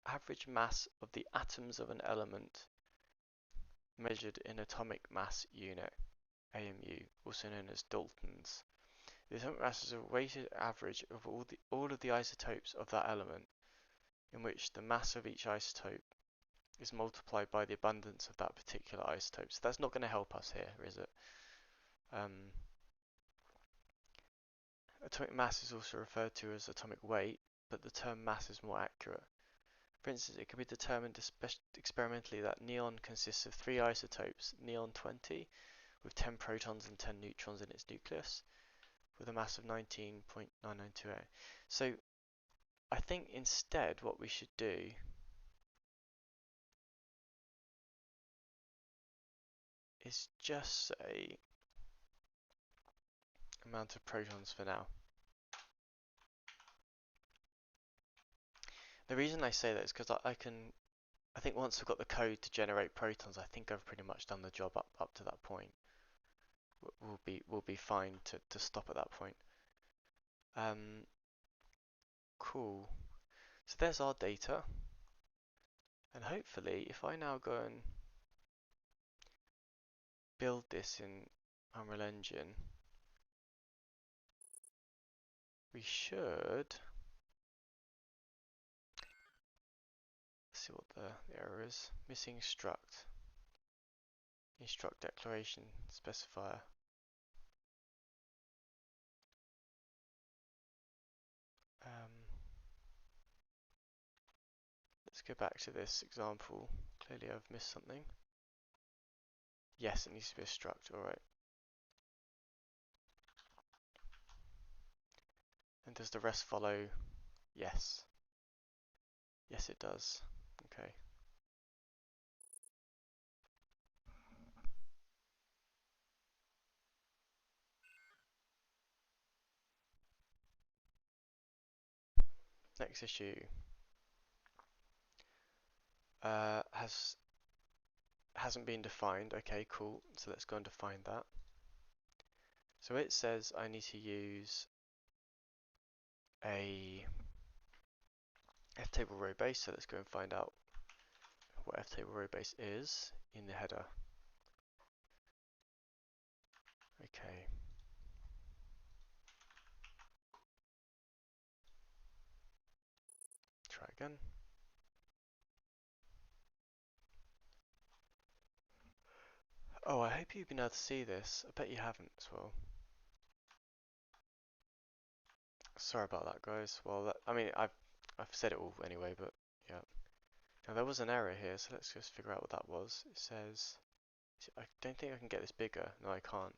A: average mass of the atoms of an element measured in atomic mass unit, AMU, also known as Daltons. The atomic mass is a weighted average of all of the isotopes of that element, in which the mass of each isotope is multiplied by the abundance of that particular isotope. So that's not going to help us here, is it? Atomic mass is also referred to as atomic weight, but the term mass is more accurate. For instance, it can be determined experimentally that neon consists of 3 isotopes, neon 20, with 10 protons and 10 neutrons in its nucleus, with a mass of 19.9928. So I think instead what we should do is just say amount of protons for now. The reason I say that is because I think once I've got the code to generate protons, I think I've pretty much done the job up to that point. We'll be fine to stop at that point. Cool. So there's our data, and hopefully, if I now go and build this in Unreal Engine, we should see what the error is. Missing struct. Struct declaration specifier. Let's go back to this example. Clearly I've missed something. Yes, it needs to be a struct, alright. And does the rest follow? Yes. Yes, it does. Okay. Next issue hasn't been defined. Okay, cool. So let's go and define that. So it says I need to use a ftable row base, so let's go and find out what ftable row base is in the header. Okay. Try again. Oh, I hope you've been able to see this. I bet you haven't as well. Sorry about that, guys. Well, I mean, I've said it all anyway, but yeah. Now there was an error here, so let's just figure out what that was. It says, I don't think I can get this bigger. No, I can't.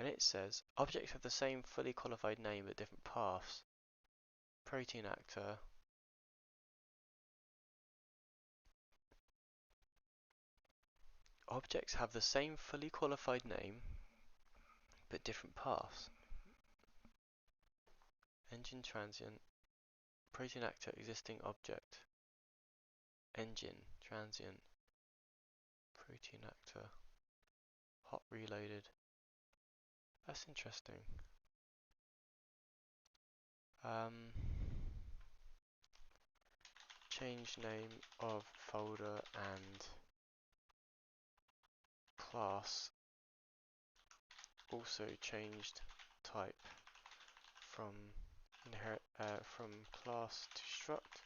A: And it says, objects have the same fully qualified name but different paths. Protein actor. Objects have the same fully qualified name but different paths. Engine transient. Protein actor existing object. Engine transient. Protein actor. Hot reloaded. That's interesting. Change name of folder and class. Also changed type from from class to struct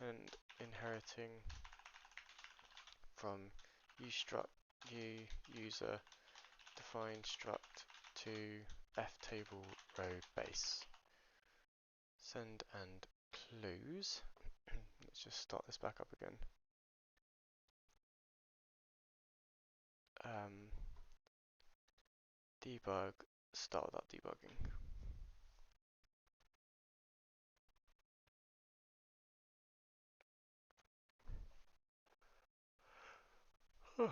A: and inheriting from user defined struct to ftable row base. Send and close. Let's just start this back up again. Debug, start without debugging. Okay.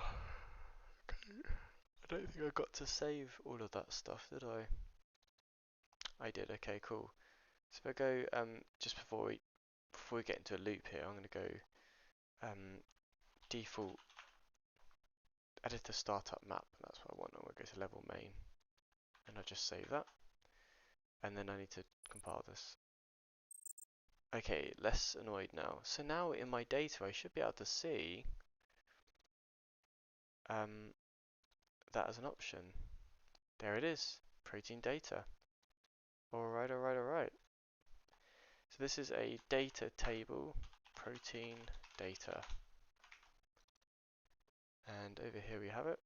A: I don't think I got to save all of that stuff, did I? I did. Okay, cool. So if I go just before we get into a loop here, I'm going to go default editor startup map. That's what I want. I'm going to go to level main, and I'll just save that. And then I need to compile this. Okay, less annoyed now. So now in my data, I should be able to see that as an option. There it is, protein data. Alright, alright, alright. So this is a data table, protein data. And over here we have it.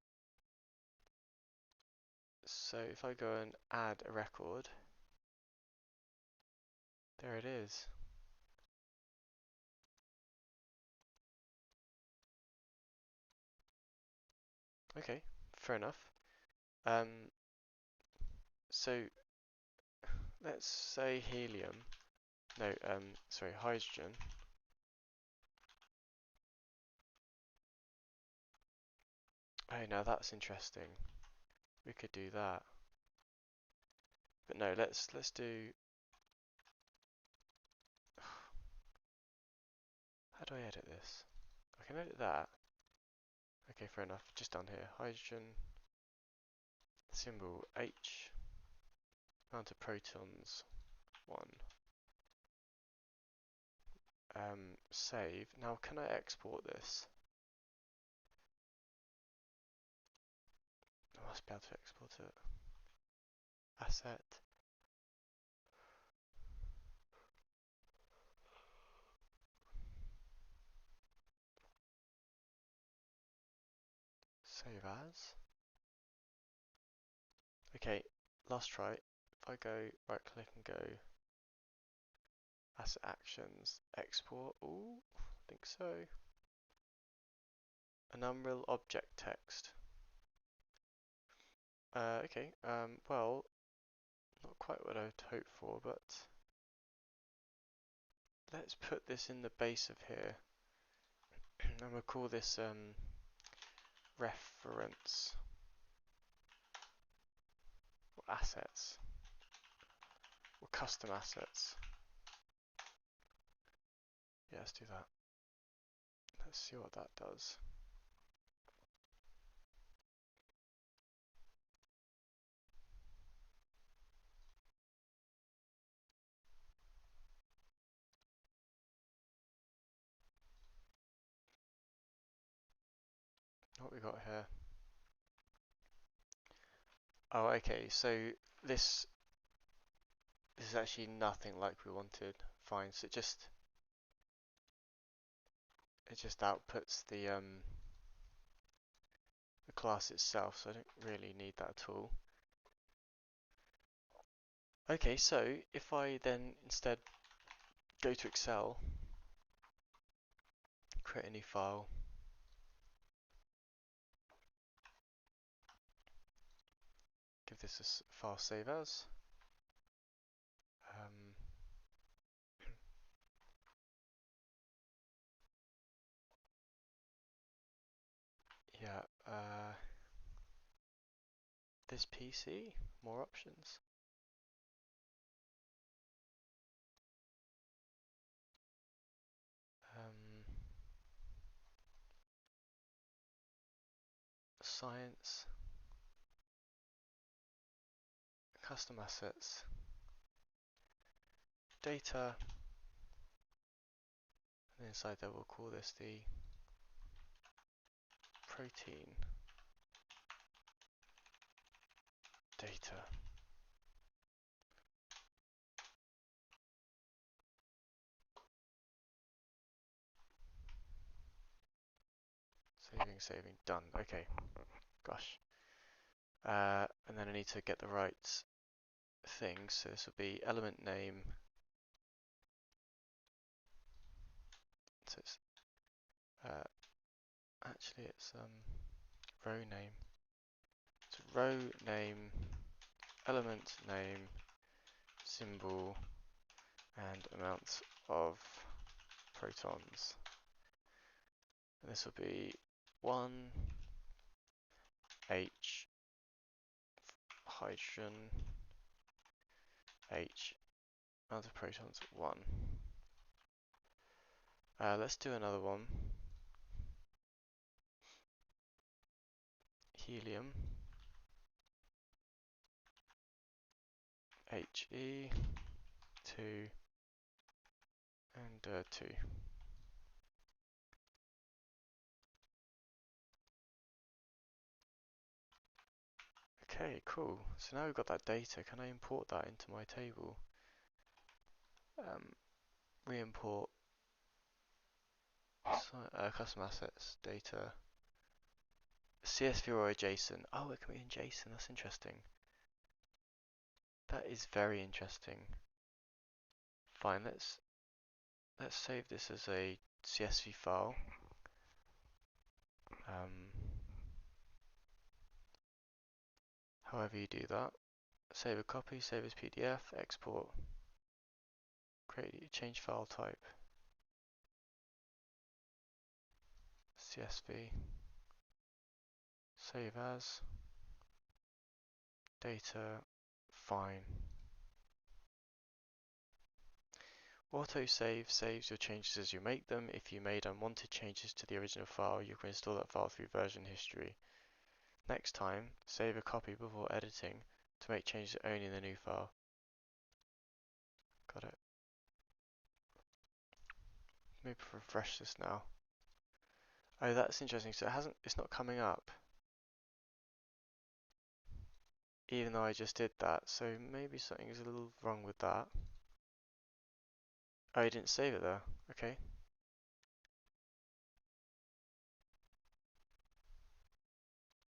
A: So if I go and add a record, there it is. Okay, fair enough. So let's say helium. No, sorry, hydrogen. Oh, now that's interesting. We could do that. But no, let's do. How do I edit this? I can edit that. Okay, fair enough. Just down here, hydrogen. Symbol H. Amount of protons 1. Save. Now, can I export this? I must be able to export it. Asset. Save as. Okay, last try. If I go right click and go asset actions, export. Ooh, I think so. An Unreal object text. Okay, well, not quite what I'd hoped for, but let's put this in the base of here. And we'll call this reference or assets or custom assets. Yeah, let's do that. Let's see what that does. what we got here? Oh, okay, so this is actually nothing like we wanted. Fine, so it just outputs the class itself, so I don't really need that at all. Okay, so if I then instead go to Excel, create a new file, give this a file save as. Um, yeah, this PC, more options. Um, Science, custom assets, data, and inside there we'll call this the protein data. Saving, done. Okay, gosh. And then I need to get the right thing, so this will be element name. So it's, actually it's row name. So row name, element name, symbol, and amount of protons. And this will be 1 H hydrogen H, amount of protons 1. Let's do another one. Helium He 2 and 2. Okay, cool. So now we've got that data. Can I import that into my table? Re-import custom assets data. CSV or a JSON. Oh, it can be in JSON. That's interesting. That is very interesting. Fine. Let's save this as a CSV file. However you do that. Save a copy. Save as PDF. Export. Change file type. CSV. Save as. Data. Fine. Autosave saves your changes as you make them. If you made unwanted changes to the original file, you can restore that file through version history. Next time, save a copy before editing to make changes only in the new file. Got it. Maybe refresh this now. Oh, that's interesting. So it's not coming up, even though I just did that. So maybe something is a little wrong with that. Oh, I didn't save it there. Okay.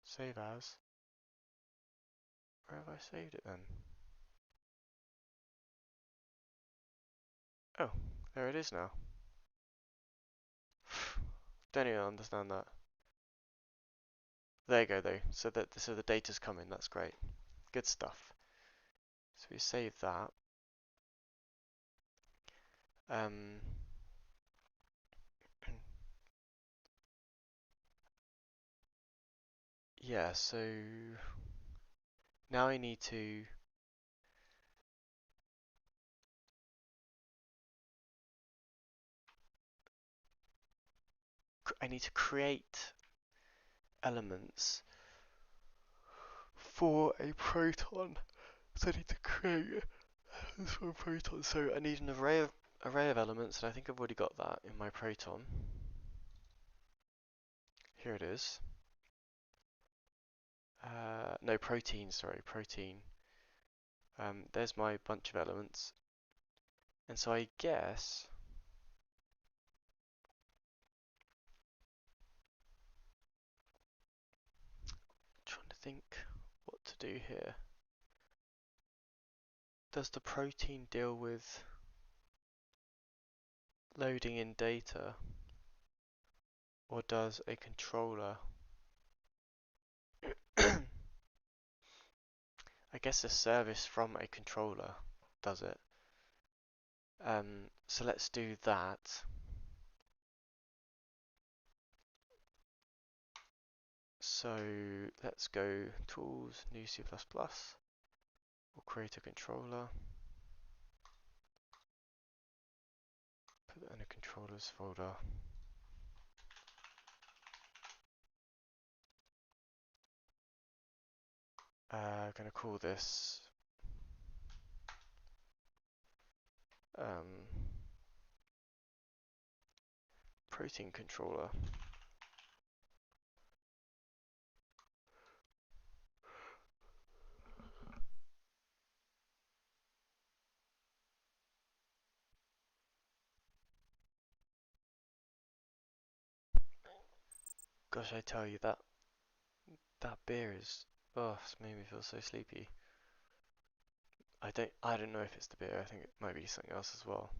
A: Save as. Where have I saved it then? Oh, there it is now. Don't even understand that. There you go though. So the data's coming. That's great. Good stuff. So we save that. Um, yeah. So now I need to create elements for a proton. So I need to create elements for a proton. So I need an array of elements, and I think I've already got that in my proton. Here it is. no, protein, sorry, protein. There's my bunch of elements. And so I guess trying to think what to do here. Does the protein deal with loading in data, or does a controller? I guess a service from a controller does it. So let's do that. So let's go Tools, New C++. We'll create a controller. Put it in a controllers folder. Gonna call this protein controller. Gosh, I tell you that beer is, oh, it's made me feel so sleepy. I don't know if it's the beer. I think it might be something else as well.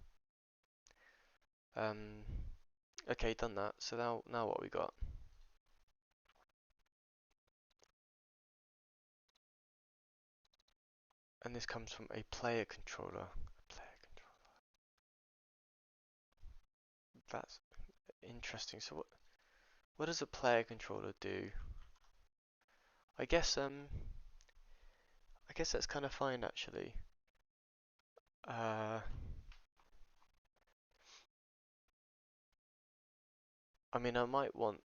A: Okay, done that. So now what we got? And this comes from a player controller. That's interesting. So what does a player controller do? I guess that's kind of fine actually. I mean, I might want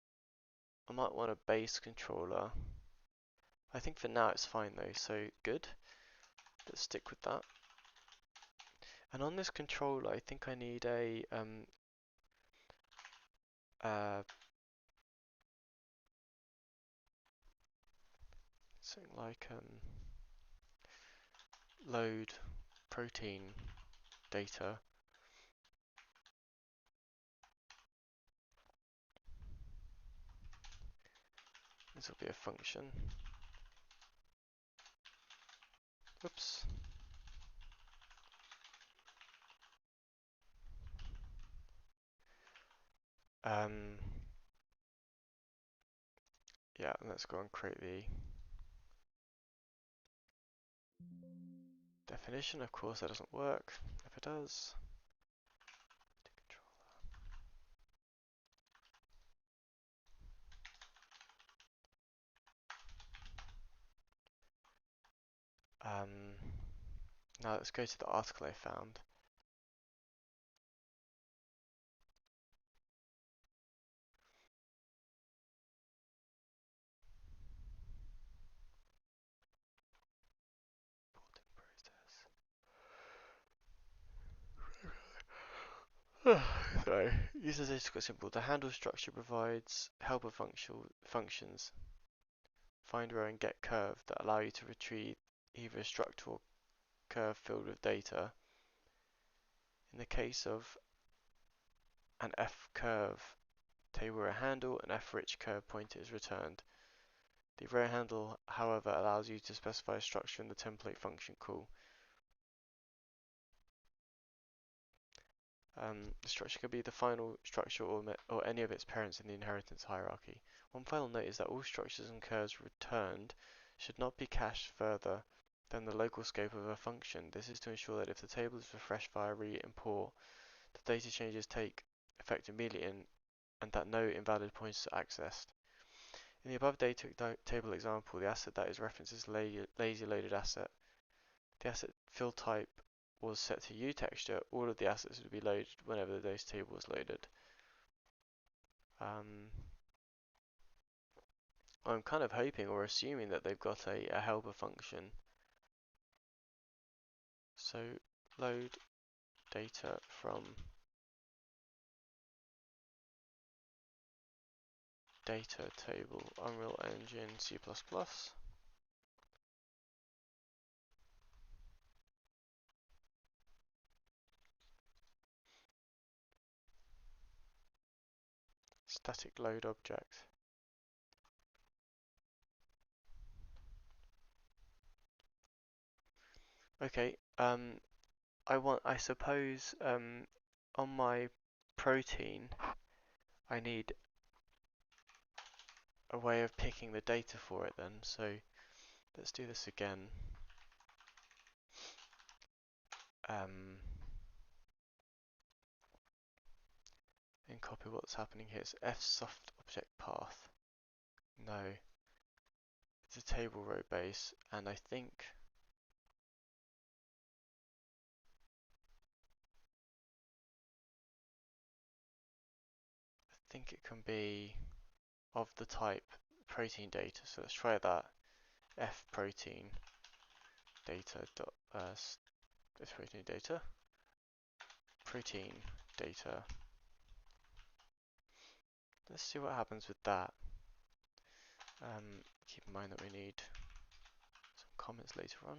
A: a base controller. I think for now it's fine though, so good. Let's stick with that. And on this controller, I think I need a something like load protein data. This will be a function. Oops. Yeah, let's go and create the definition. Of course, that doesn't work. If it does, now let's go to the article I found. Sorry. User data is quite simple. The handle structure provides helper functions, find row and get curve, that allow you to retrieve either a struct or curve filled with data. In the case of an F curve table array handle, an F rich curve pointer is returned. The array handle, however, allows you to specify a structure in the template function call. The structure could be the final structure or any of its parents in the inheritance hierarchy. One final note is that all structures and curves returned should not be cached further than the local scope of a function. This is to ensure that if the table is refreshed via re-import, the data changes take effect immediately and that no invalid pointers are accessed. In the above data table example, the asset that is referenced is lazy loaded asset. The asset field type was set to uTexture. All of the assets would be loaded whenever the data table was loaded. I'm kind of hoping or assuming that they've got a helper function. So load data from data table Unreal Engine C++. Static load object. Okay, I suppose, on my protein, I need a way of picking the data for it then. So let's do this again. And copy what's happening here. It's fsoft object path. No, it's a table row base, and I think it can be of the type protein data. So let's try that. F protein data dot this protein data. Protein data. Let's see what happens with that. Keep in mind that we need some comments later on.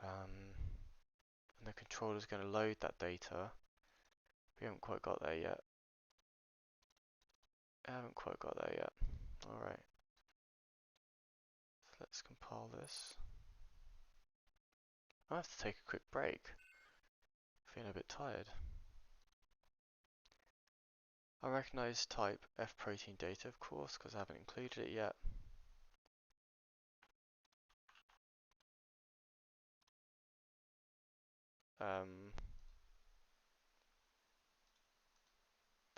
A: And the controller is going to load that data. We haven't quite got there yet. Alright. So let's compile this. I have to take a quick break. Feeling a bit tired. I recognize type F protein data, of course, because I haven't included it yet.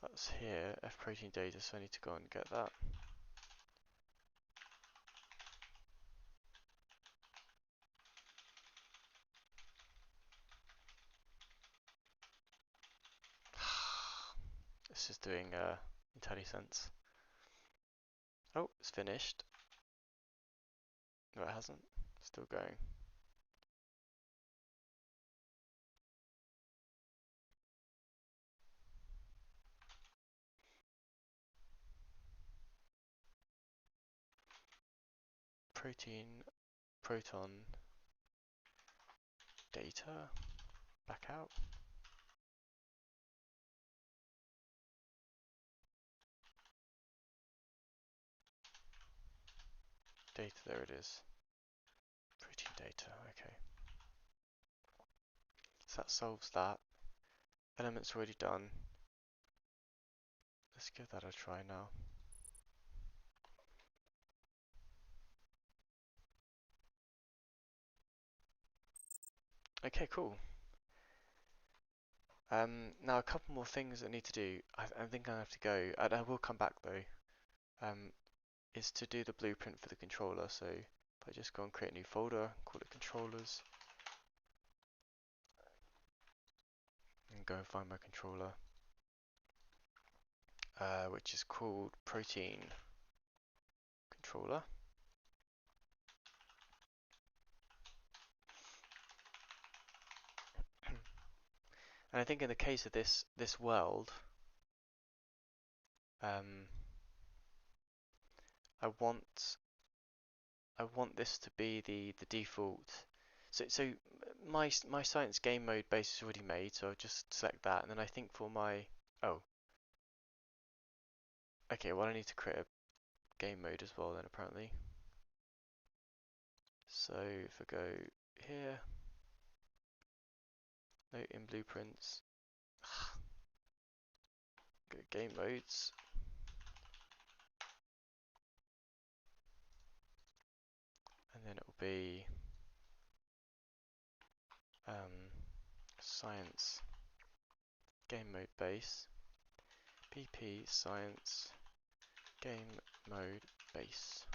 A: That's here, F protein data, so I need to go and get that. This is doing IntelliSense. Oh, it's finished. No, it hasn't. Still going. Proton data, back out. Data, there it is. Protein data, okay. So that solves that. Element's already done. Let's give that a try now. Okay, cool. Now a couple more things I need to do. I think I have to go, and I will come back though. Is to do the blueprint for the controller. So if I just go and create a new folder, call it controllers, and go and find my controller, which is called protein controller. And I think in the case of this world, I want this to be the default. So my science game mode base is already made, so I'll just select that, and then I think for my okay, well I need to create a game mode as well then apparently. So if I go here, note in blueprints, go game modes, and then it will be science game mode base, pp science game mode base,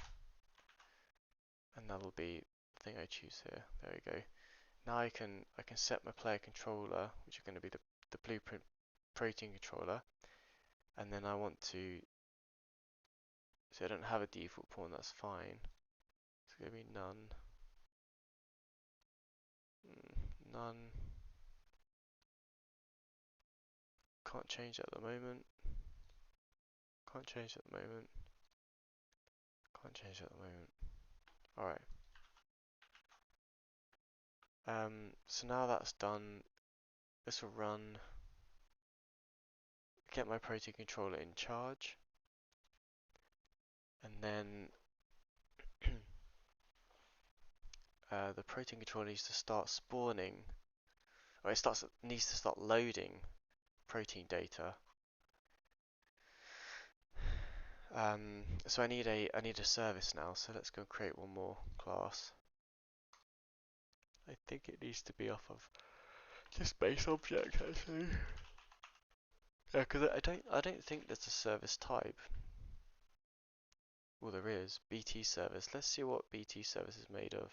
A: and that will be the thing I choose here. There we go. Now I can set my player controller, which is going to be the blueprint protein controller, and then I want to, so I don't have a default pawn, that's fine. It's going to be none, none. Can't change at the moment. Can't change at the moment. Can't change at the moment. Alright. So now that's done, this will run get my protein controller in charge, and then the protein controller needs to start spawning, or needs to start loading protein data. So I need a service now. So let's go create one more class. I think it needs to be off of this base object actually. Yeah, because I don't think there's a service type. Well, there is BT service. Let's see what BT service is made of.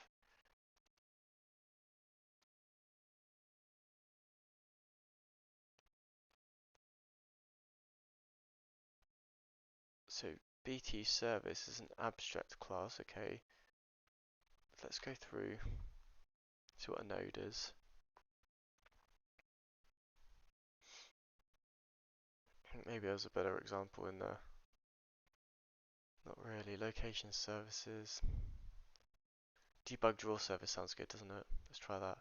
A: So BT service is an abstract class. Okay, let's go through, see what a node is. Maybe there's a better example in there. Not really. Location services. Debug draw service sounds good, doesn't it? Let's try that.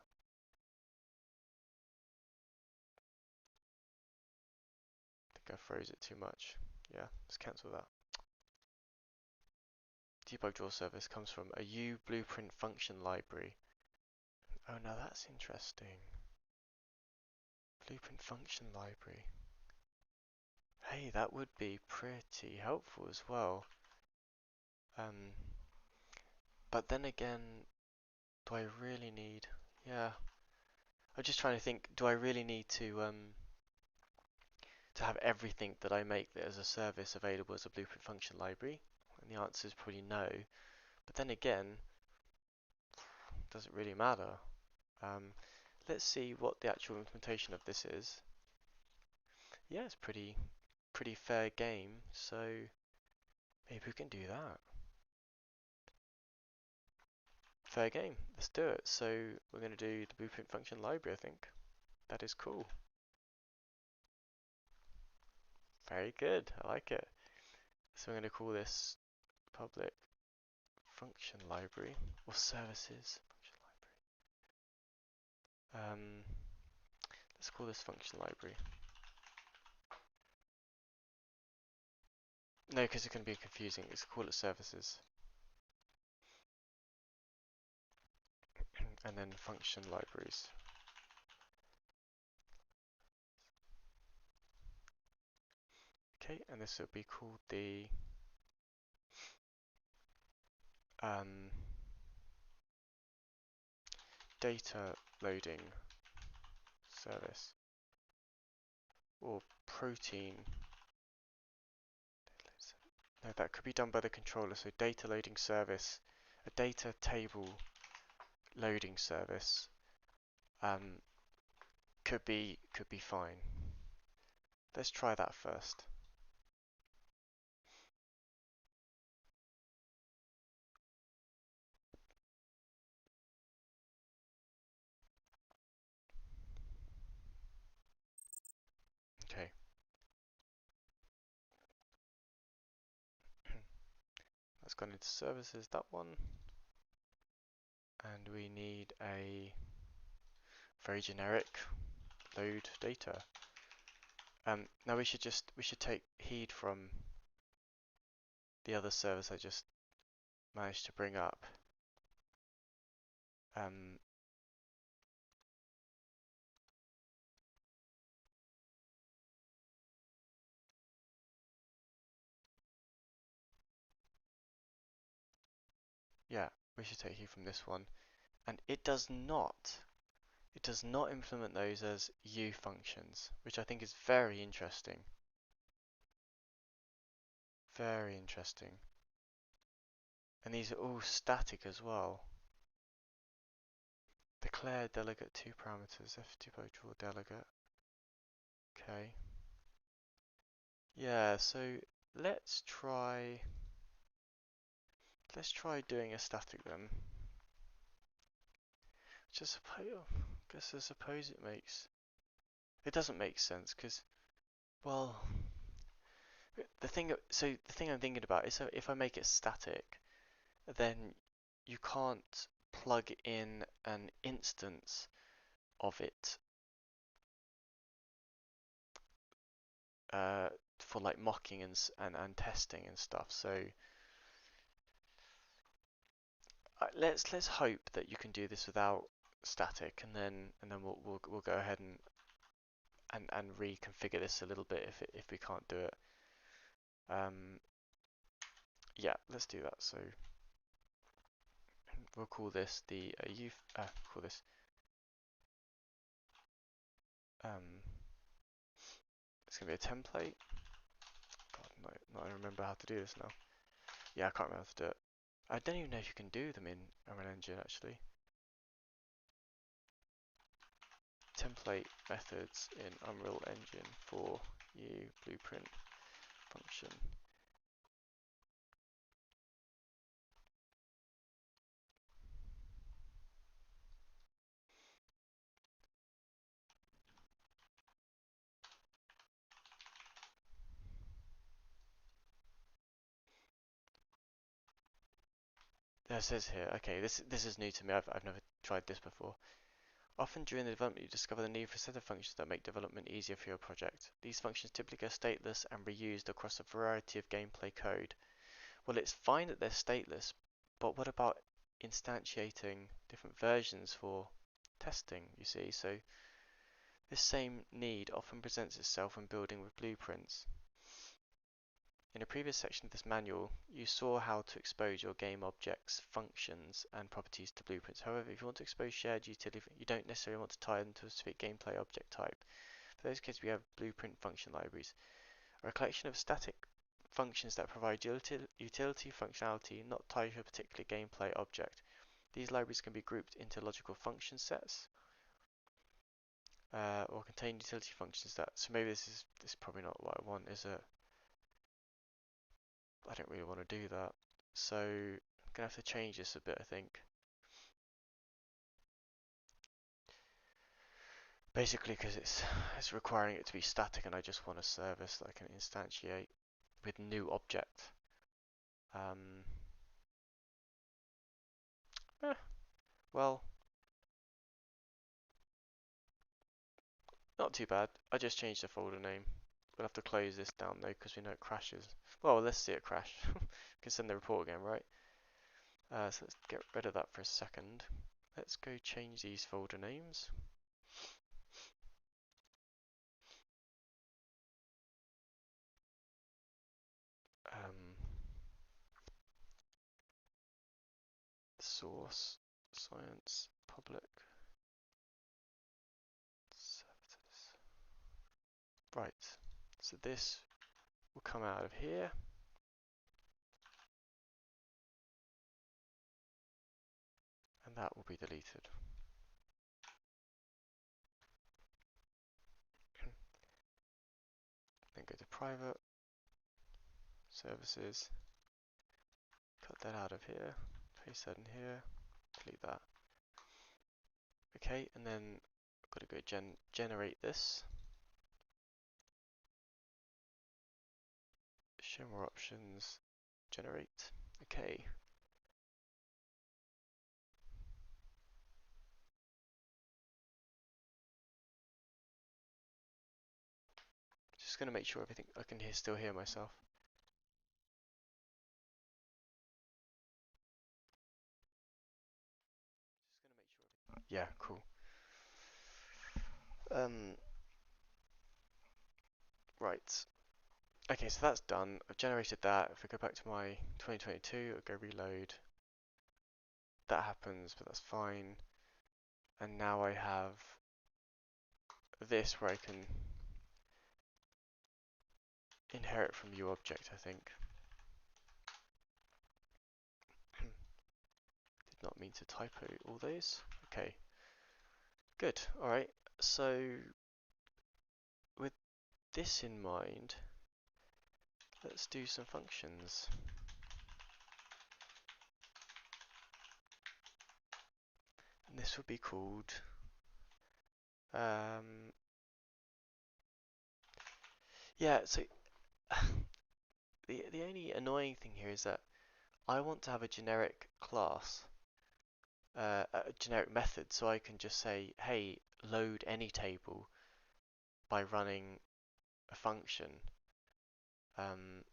A: I think I froze it too much. Yeah, let's cancel that. Debug draw service comes from a U blueprint function library. Oh, now that's interesting. Blueprint function library. Hey, that would be pretty helpful as well. But then again, do I really need? Yeah, I'm just trying to think. Do I really need to have everything that I make that as a service available as a blueprint function library? And the answer is probably no. But then again, does it really matter? Let's see what the actual implementation of this is. Yeah, it's pretty fair game. So maybe we can do that. Fair game. Let's do it. So we're going to do the blueprint function library, I think. That is cool. Very good. I like it. So we're going to call this public function library or services function library. Let's call this function library. No, because it's going to be confusing. Let's call it services. And then function libraries. Okay, and this will be called the data loading service or protein. No, that could be done by the controller. So data loading service, a data table loading service could be fine. Let's try that first. Okay. That's gone into services, that one. And we need a very generic load data. Now we should take heed from the other service I just managed to bring up. Yeah, we should take heed from this one. And it does not implement those as U functions, which I think is very interesting. Very interesting. And these are all static as well. Declare delegate 2 parameters, f2 draw delegate. Okay. Yeah, so let's try doing a static then. Just guess I suppose it doesn't make sense because, well, the thing I'm thinking about is if I make it static, then you can't plug in an instance of it uh, for like mocking and testing and stuff. So let's hope that you can do this without static, and then we'll go ahead and reconfigure this a little bit if we can't do it. Yeah, let's do that. So we'll call this the call this um, it's gonna be a template. God, no, not I remember how to do this now. Yeah, I can't remember how to do it. I don't even know if you can do them in Unreal Engine actually. Template methods in Unreal Engine for you blueprint function. There it says here. Okay, this is new to me. I've never tried this before. Often during the development, you discover the need for a set of functions that make development easier for your project. These functions typically are stateless and reused across a variety of gameplay code. Well, it's fine that they're stateless, but what about instantiating different versions for testing, you see? So this same need often presents itself when building with blueprints. In a previous section of this manual, you saw how to expose your game objects, functions, and properties to blueprints. However, if you want to expose shared utility, you don't necessarily want to tie them to a specific gameplay object type. For those cases, we have blueprint function libraries, are a collection of static functions that provide utility functionality not tied to a particular gameplay object. These libraries can be grouped into logical function sets, or contain utility functions that. So maybe this is probably not what I want, is it? I don't really want to do that. So I'm gonna have to change this a bit, I think. Basically, because it's requiring it to be static, and I just want a service that I can instantiate with new object. Um, eh, well, not too bad. I just changed the folder name. We'll have to close this down though, because we know it crashes. Well, let's see it crash. We can send the report again, right? So let's get rid of that for a second. Let's go change these folder names. Um, source, science, public, services. Right, so this will come out of here. And that will be deleted. Then go to private, services, cut that out of here, paste that in here, delete that. Okay, and then I've got to go generate this. Show more options, generate. Okay. Just going to make sure everything I can still hear myself. Yeah, cool. Right. Okay, so that's done. I've generated that. If I go back to my 2022, I'll go reload. That happens, but that's fine. And now I have this where I can inherit from view object, I think. Did not mean to typo all those. Okay, good. All right, so with this in mind, let's do some functions. And this would be called yeah, so the only annoying thing here is that I want to have a generic class, a generic method, so I can just say, hey, load any table by running a function, um,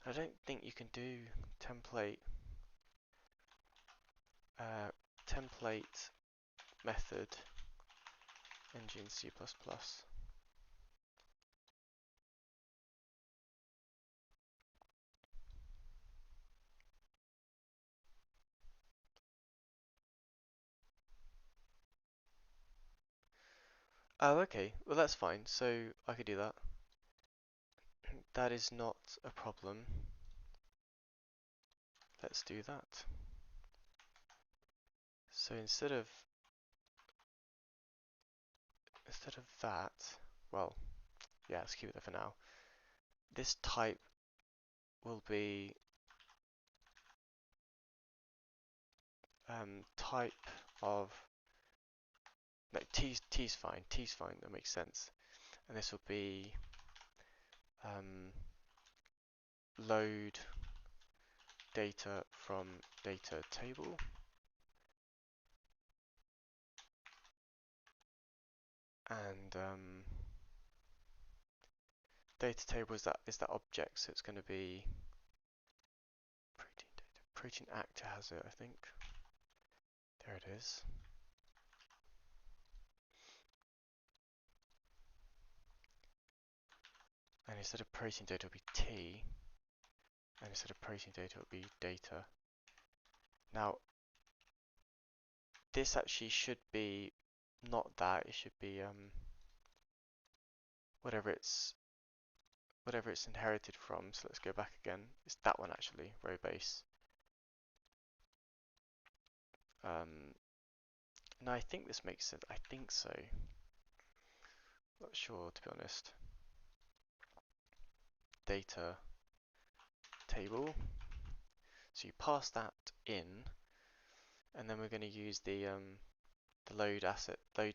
A: I don't think you can do template template method ng C++. Oh, okay. Well, that's fine. So I could do that. That is not a problem. Let's do that. So instead of that, well, yeah, let's keep it there for now. This type will be type of no, t's fine. T's fine. That makes sense. And this will be load data from data table, and data table is that object, so it's going to be protein data. Protein actor has it, I think. There it is. And instead of protein data, it'll be T, and instead of protein data, it'll be data. Now, this actually should be not that. It should be whatever it's inherited from. So let's go back again. It's that one actually, row base. No, I think this makes sense. I think so. Not sure, to be honest. Data table. So you pass that in, and then we're going to use the load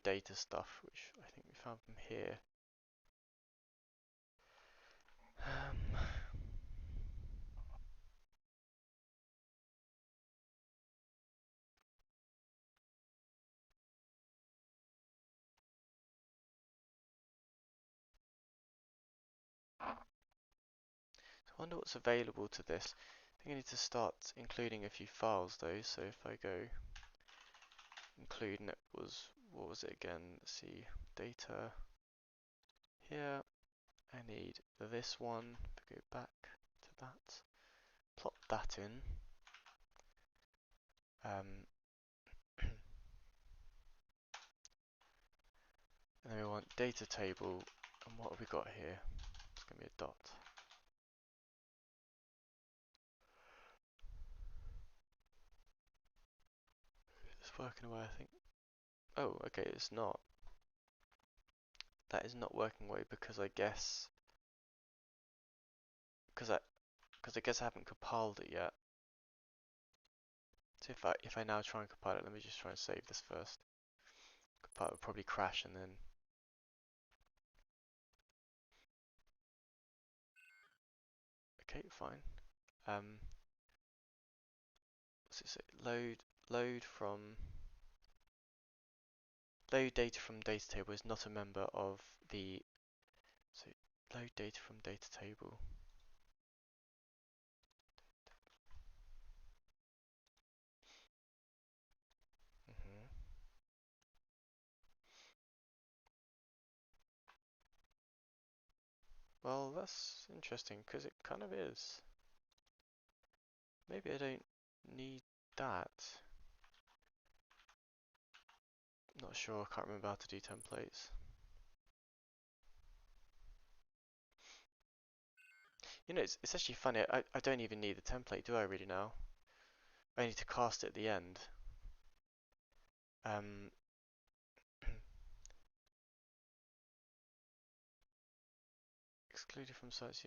A: data stuff, which I think we found from here. I wonder what's available to this. I think I need to start including a few files though. So if I go include, and it was, what was it again? Let's see, data here. I need this one. If we go back to that, plop that in. And then we want data table, and what have we got here? It's going to be a dot. It's working away, I think. Oh, okay, it's not. That is not working away because I guess because I guess I haven't compiled it yet. So if I now try and compile it, let me just try and save this first. Compile will probably crash and then. Okay, fine. What's it say? Load from load data from data table is not a member of the. So load data from data table. Mhm. Well, that's interesting because it kind of is. Maybe I don't need that. Not sure, I can't remember how to do templates. You know, it's actually funny, I don't even need the template, do I really now? I need to cast it at the end. Excluded from sites.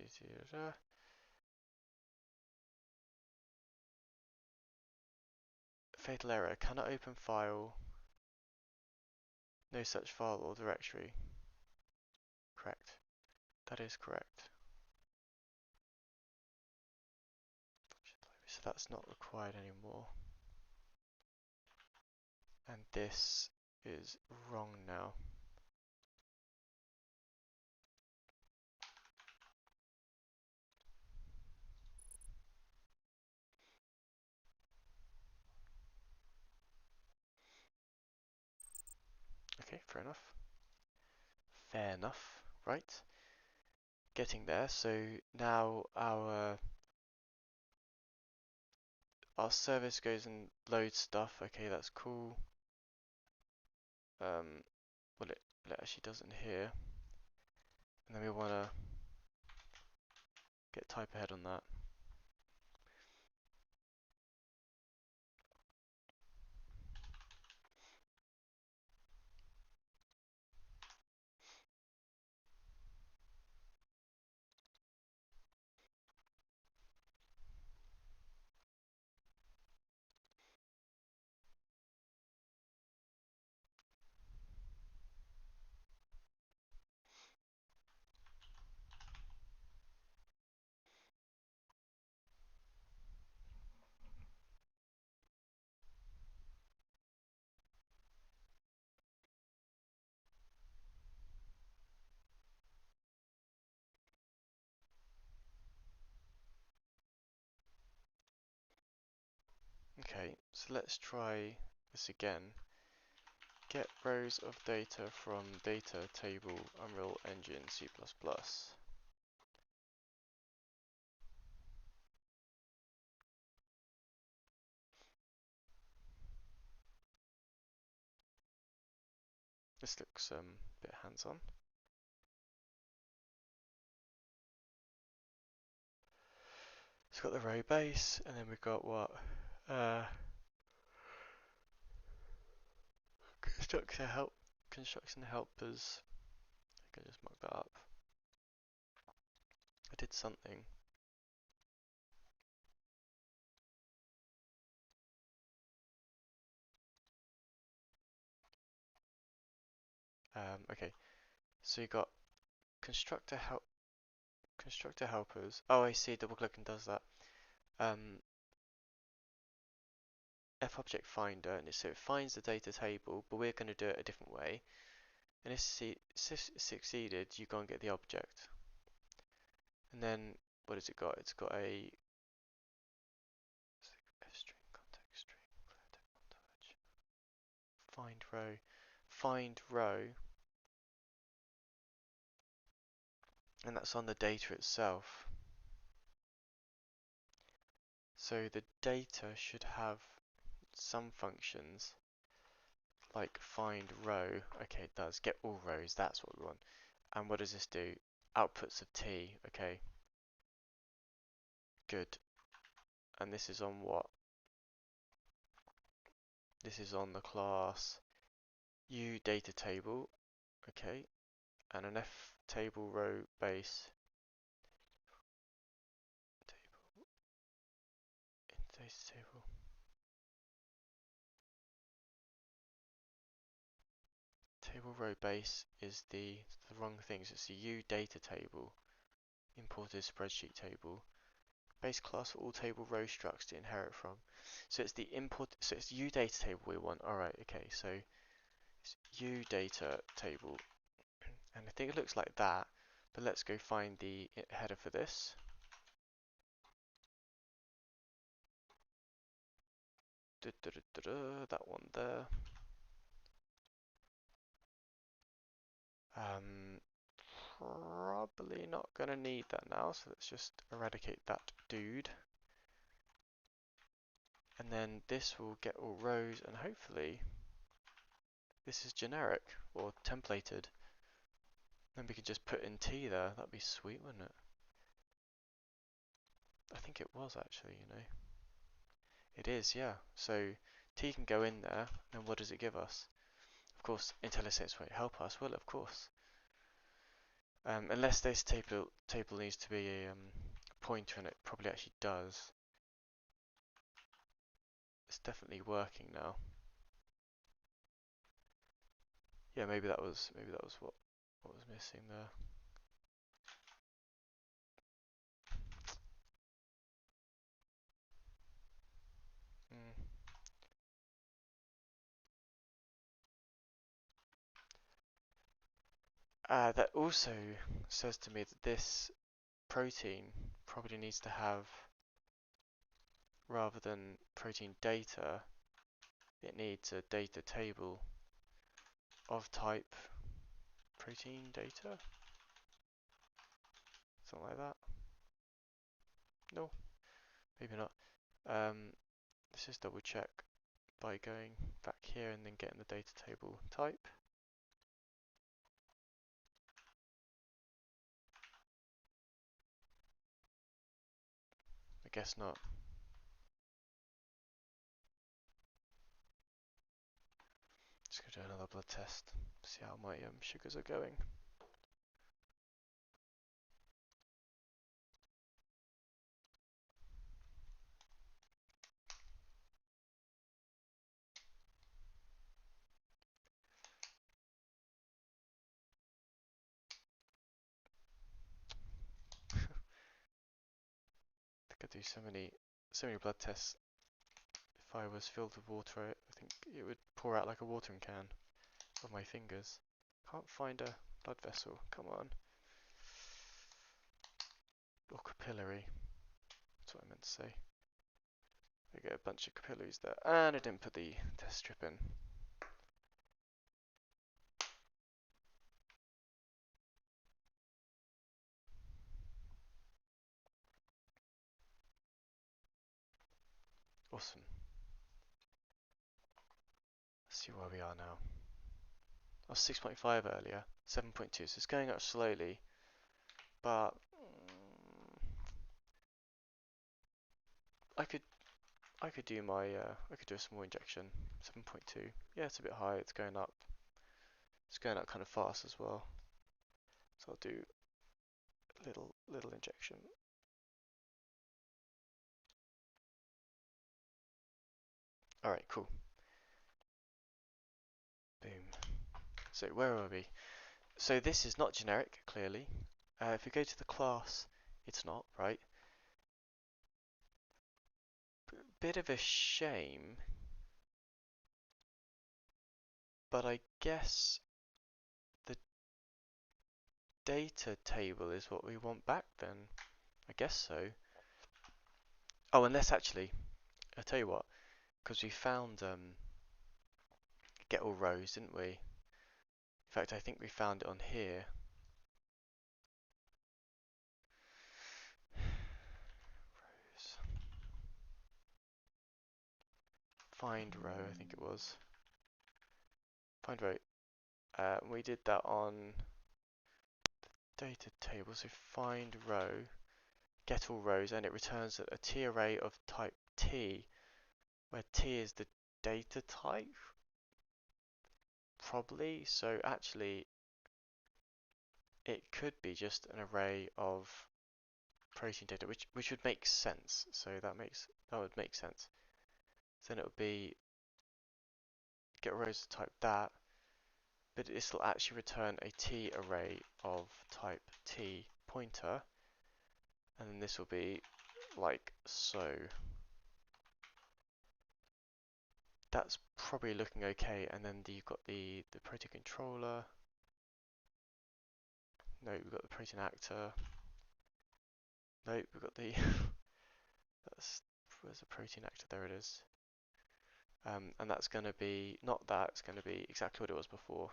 A: Fatal error, cannot open file, no such file or directory. Correct. That is correct. So that's not required anymore. And this is wrong now. fair enough. Fair enough, right? Getting there. So now our service goes and loads stuff. Okay, that's cool. Well, it actually does in here, and then we want to get type ahead on that. Okay, so let's try this again. Get rows of data from data table Unreal Engine C++. This looks a bit hands-on. It's got the row base, and then we've got what? Construction helpers. I can just mark that up. I did something. Okay, so you got constructor helpers. Oh, I see. Double clicking does that. F object finder, and so it finds the data table, but we're going to do it a different way. And if succeeded, you go and get the object. And then what has it got? It's got a F string, context string, find row, and that's on the data itself. So the data should have some functions like find row. Okay, it does. Get all rows, that's what we want. And what does this do? Outputs of T. Okay, good. And this is on what? This is on the class uDataTable. Okay, and an F table row base table in data table. Table row base is the wrong thing. So it's the uDataTable imported spreadsheet table. Base class for all table row structs to inherit from. So it's the import. So it's uDataTable we want. All right. Okay. So it's uDataTable, and I think it looks like that. But let's go find the header for this. That one there. Probably not going to need that now, so let's just eradicate that dude. And then this will get all rows, and hopefully this is generic or templated. Then we could just put in T there. That'd be sweet, wouldn't it? I think it was actually, you know. It is, yeah. So T can go in there, and what does it give us? Of course, IntelliSense won't help us, will it? Of course. Unless this table needs to be a pointer, and it probably actually does. It's definitely working now. Yeah, maybe that was what was missing there. Mm. That also says to me that this protein probably needs to have, rather than protein data, it needs a data table. of type protein data, something like that. No, maybe not. Let's just double check by going back here and then getting the data table type. I guess not. Just gonna do another blood test, see how my sugars are going. I could do so many blood tests. If I was filled with water, I think it would pour out like a watering can of my fingers. Can't find a blood vessel. Come on. Or capillary. That's what I meant to say. I get a bunch of capillaries there, and I didn't put the test strip in. Awesome. Let's see where we are now. I was 6.5 earlier, 7.2, so it's going up slowly, but I could do I could do a small injection. 7.2. Yeah, it's a bit high. It's going up. It's going up kind of fast as well. So I'll do a little injection. All right, cool. Boom. So where are we? So this is not generic, clearly. If we go to the class, it's not, right? Bit of a shame, but I guess the data table is what we want back then. I guess so. Oh, unless actually, I'll tell you what, because we found get all rows, didn't we? In fact, I think we found it on here. Rows. Find row, I think it was. Find row. We did that on data table, so find row, get all rows, and it returns a T array of type T, where T is the data type, probably. So actually, it could be just an array of protein data, which would make sense. So that would make sense. So then it would be get rows of type that, but this will actually return a T array of type T pointer, and then this will be like so. That's probably looking okay, and then you've got the protein controller. No, we've got the protein actor. No, we've got the where's the protein actor? There it is. And that's going to be not that. It's going to be exactly what it was before.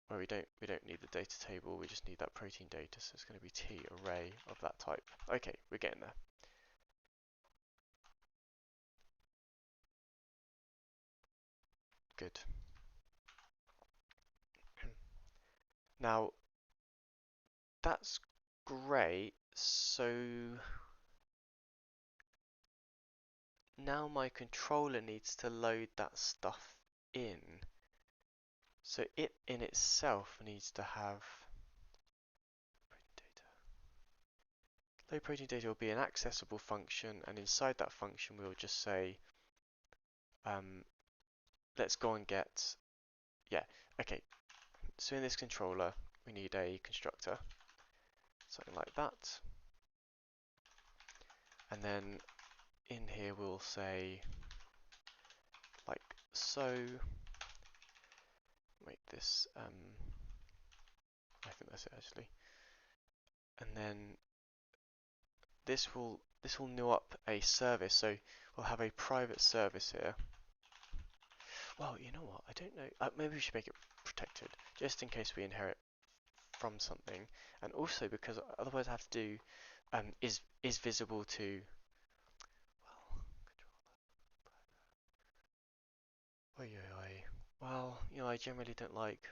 A: Where we don't need the data table. We just need that protein data. So it's going to be T array of that type. Okay, we're getting there. Good. Now that's great. So now my controller needs to load that stuff in. So it in itself needs to have protein data. Load protein data will be an accessible function, and inside that function we'll just say, let's go and get, yeah, okay. So in this controller we need a constructor, something like that, and then in here we'll say like so. Make this I think that's it actually, and then this will new up a service. So we'll have a private service here. Well, you know what? I don't know. Maybe we should make it protected, just in case we inherit from something, and also because otherwise I have to do is visible to. Well, oi, oi, oi. Well, I generally don't like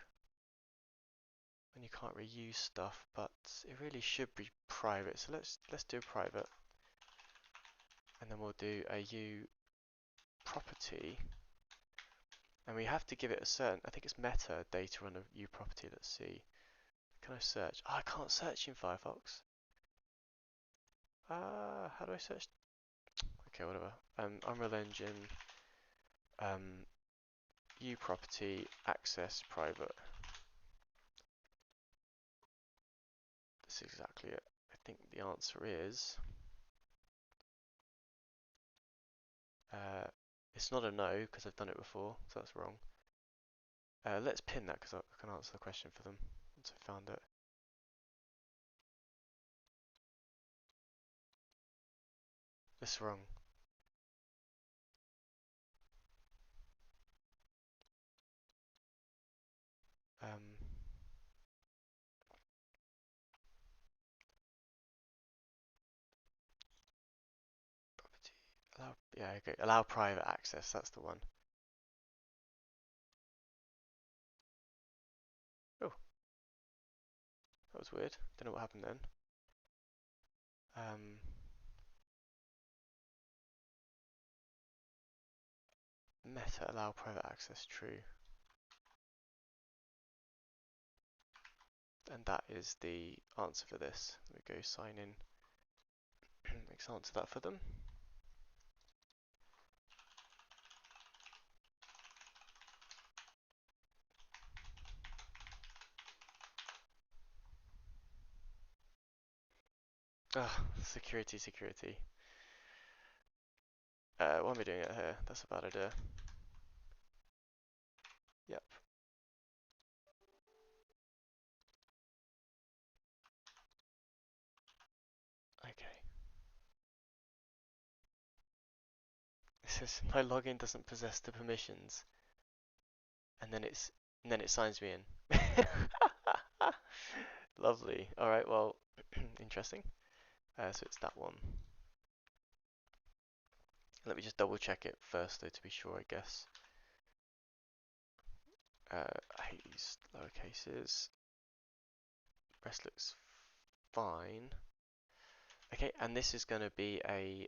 A: when you can't reuse stuff, but it really should be private. So let's do private, and then we'll do a u property, and we have to give it a certain. I think it's metadata on a u property. Let's see. Can I search? Oh, I can't search in Firefox. How do I search? Okay, whatever. Unreal Engine, um, u property access private. That's exactly it. I think the answer is it's not a no because I've done it before, so that's wrong. Let's pin that because I can answer the question for them once I found it. This is wrong. Um, property allow. Yeah, okay. Allow private access. That's the one. Oh, that was weird. Don't know what happened then. Meta allow private access true, and that is the answer for this. Let me go sign in. Let's answer that for them. Ah, security, security. Why am I doing it here? That's a bad idea. Yep. Okay. It says my login doesn't possess the permissions, and then it signs me in. Lovely. All right. Well, interesting. So it's that one. Let me just double check it first, though, to be sure. I guess. I hate these lower cases. Rest looks fine. Okay, and this is going to be a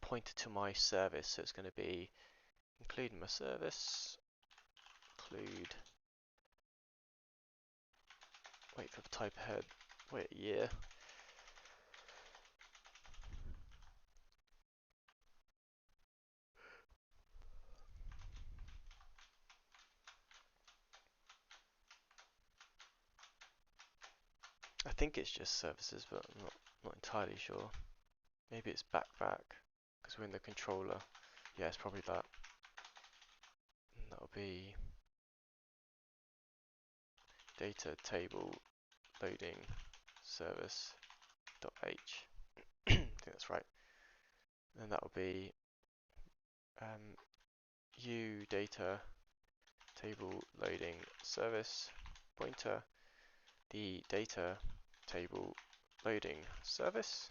A: pointer to my service, so it's going to be including my service. Include. Wait for the type ahead. Wait a year. I think it's just services, but I'm not entirely sure. Maybe it's back because we're in the controller. Yeah, it's probably that. And that'll be data table loading service dot h. I think that's right. And that'll be u data table loading service pointer the data table loading service,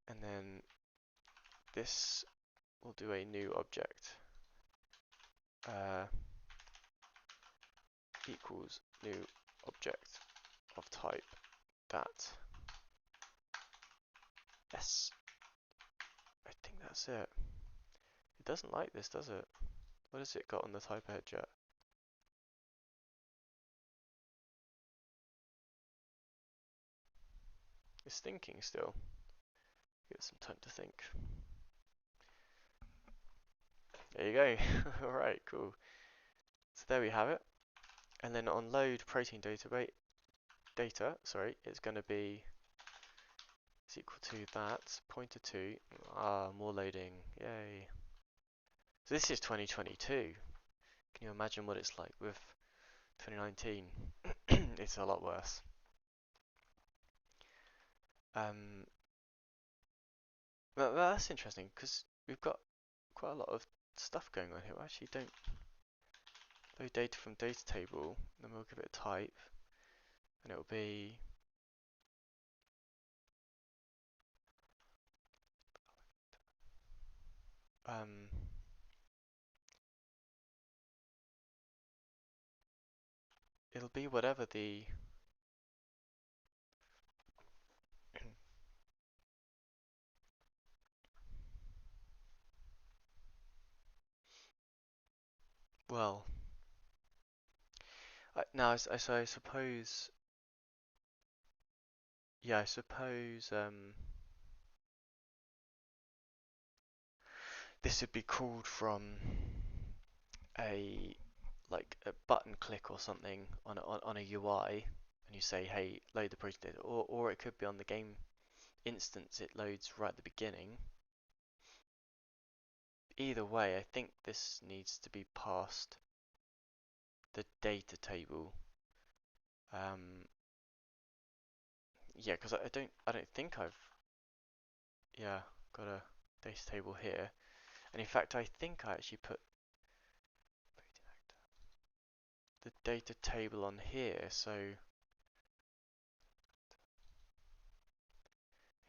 A: and then this will do a new object equals new object of type that s. I think that's it. It doesn't like this, does it? What has it got on the type ahead yet? It's thinking still. Get some time to think. There you go. Alright, cool. So there we have it. And then on load protein data, it's going to be is equal to that pointer to more loading. Yay. So this is 2022. Can you imagine what it's like with 2019? It's a lot worse. But that's interesting because we've got quite a lot of stuff going on here. We actually don't load data from data table. Then we'll give it a type, and it'll be um, it'll be whatever the well. So I suppose, yeah, I suppose this would be called from a like a button click or something on a UI, and you say, hey, load the protein data, or it could be on the game instance. It loads right at the beginning. Either way, I think this needs to be past the data table. Yeah, because I don't think I've yeah got a data table here, and in fact I think I actually put the data table on here. So in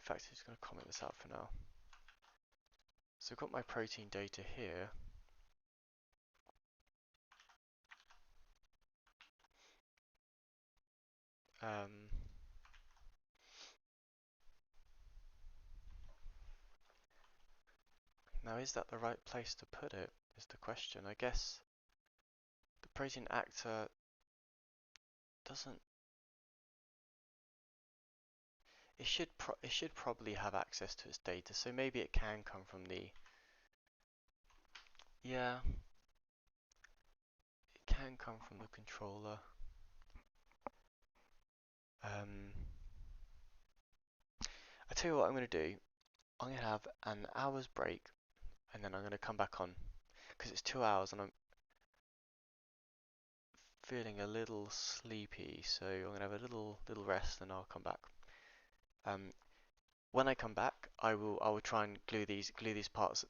A: fact, I'm just going to comment this out for now. So I've got my protein data here. Um, Now, is that the right place to put it, is the question. I guess the protein actor doesn't. It should probably have access to its data, so maybe it can come from the. Yeah, it can come from the controller. I tell you what I'm going to do. I'm going to have an hour's break, and then I'm going to come back on, because it's 2 hours and I'm feeling a little sleepy. So I'm going to have a little rest, and I'll come back. Um, when I come back, I will try and glue these parts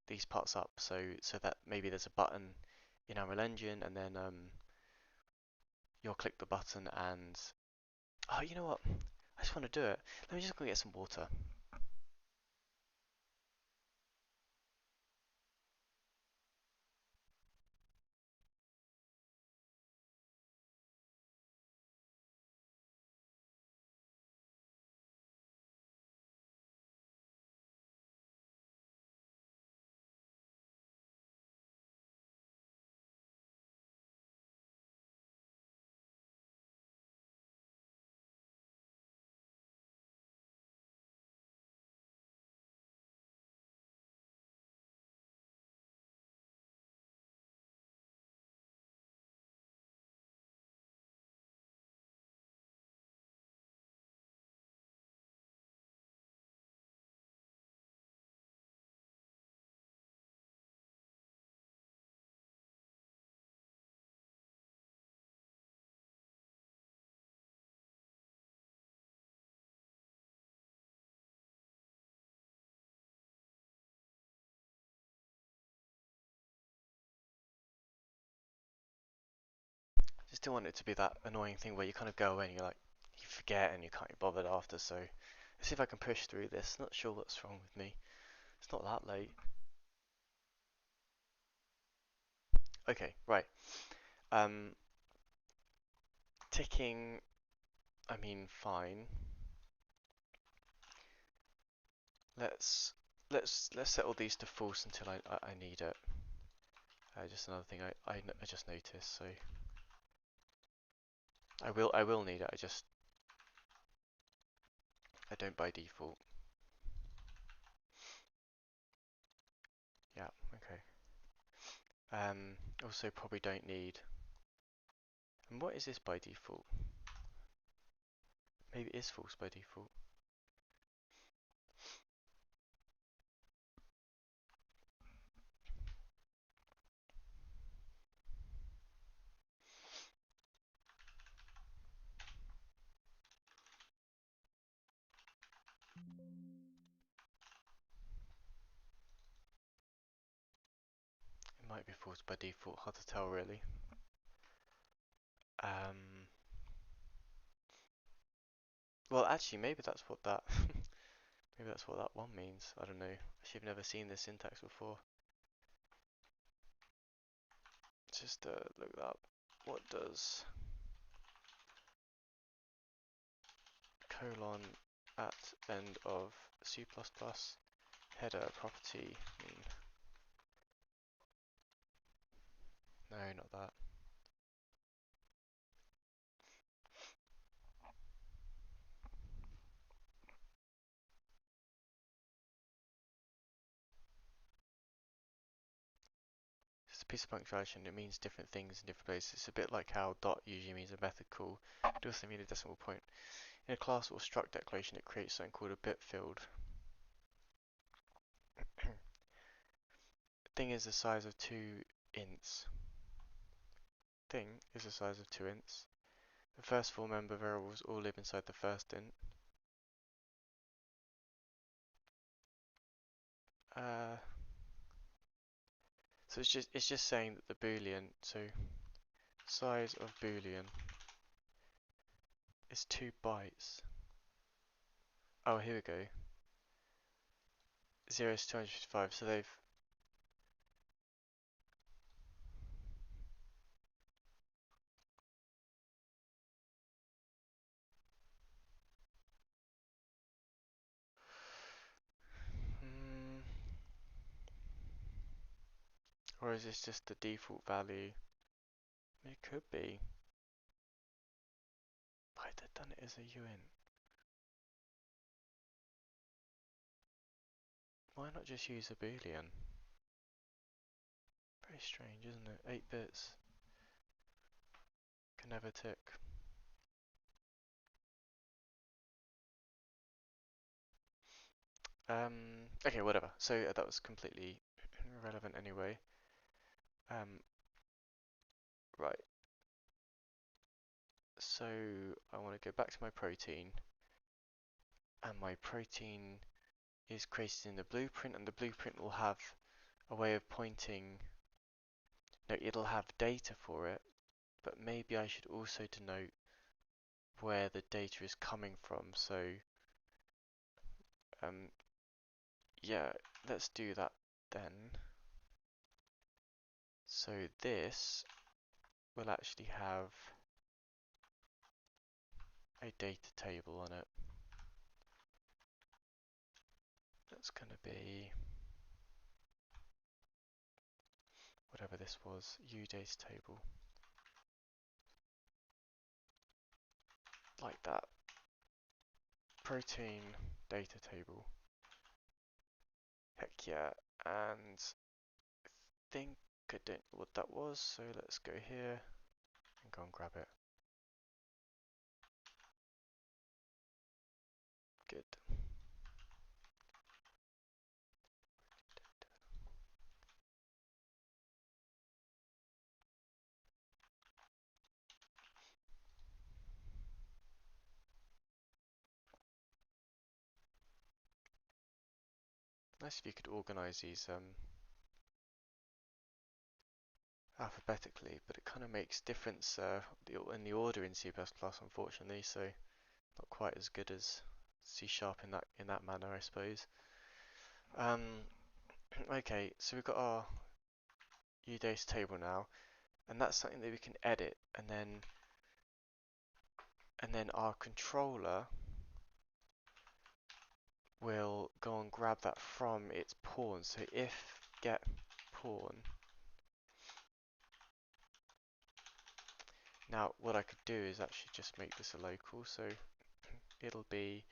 A: up, so that maybe there's a button in Unreal Engine, and then you'll click the button, and oh, you know what? I just want to do it. Let me just go get some water. Just don't want it to be that annoying thing where you kind of go away and you're like, you forget and you can't be bothered after. So let's see if I can push through this. Not sure what's wrong with me. It's not that late. Okay, right. Um, ticking. I mean, fine. Let's let's set all these to false until I need it. Just another thing I just noticed. So I will need it. I don't by default. Yeah. Okay. Also probably don't need. And what is this by default? Maybe it is false by default. It might be false by default, hard to tell really. Well, actually, maybe that's what that maybe that's what that one means. I don't know. Actually, I've never seen this syntax before. Just look that up. What does colon at end of C++ header property mean? No, not that. It's a piece of punctuation. It means different things in different places. It's a bit like how dot usually means a method call. It also means a decimal point. In a class or struct declaration, it creates something called a bit field. Thing is the size of 2 ints. Thing is the size of 2 ints. The first 4 member variables all live inside the first int. So it's just saying that the boolean, so size of boolean is 2 bytes. Oh, here we go. 0 is 255. So they've or is this just the default value? It could be. Why they've done it as a uint? Why not just use a boolean? Very strange, isn't it? 8 bits. Can never tick. Okay, whatever. So that was completely irrelevant anyway. Right. So I want to go back to my protein, and my protein is created in the blueprint, and the blueprint will have a way of pointing. No, it'll have data for it, but maybe I should also denote where the data is coming from. So yeah, let's do that then. So this will actually have a data table on it. That's going to be whatever this was, udata table. Like that. Protein data table. Heck yeah. And I think I don't know what that was, so let's go here and go and grab it. Good. Nice if you could organize these alphabetically, but it kind of makes difference in the order in C++, unfortunately, so not quite as good as C# in that manner, I suppose. Okay, so we've got our udata table now, and that's something that we can edit, and then our controller will go and grab that from its pawn. So if get pawn. Now what I could do is actually just make this a local, so it'll be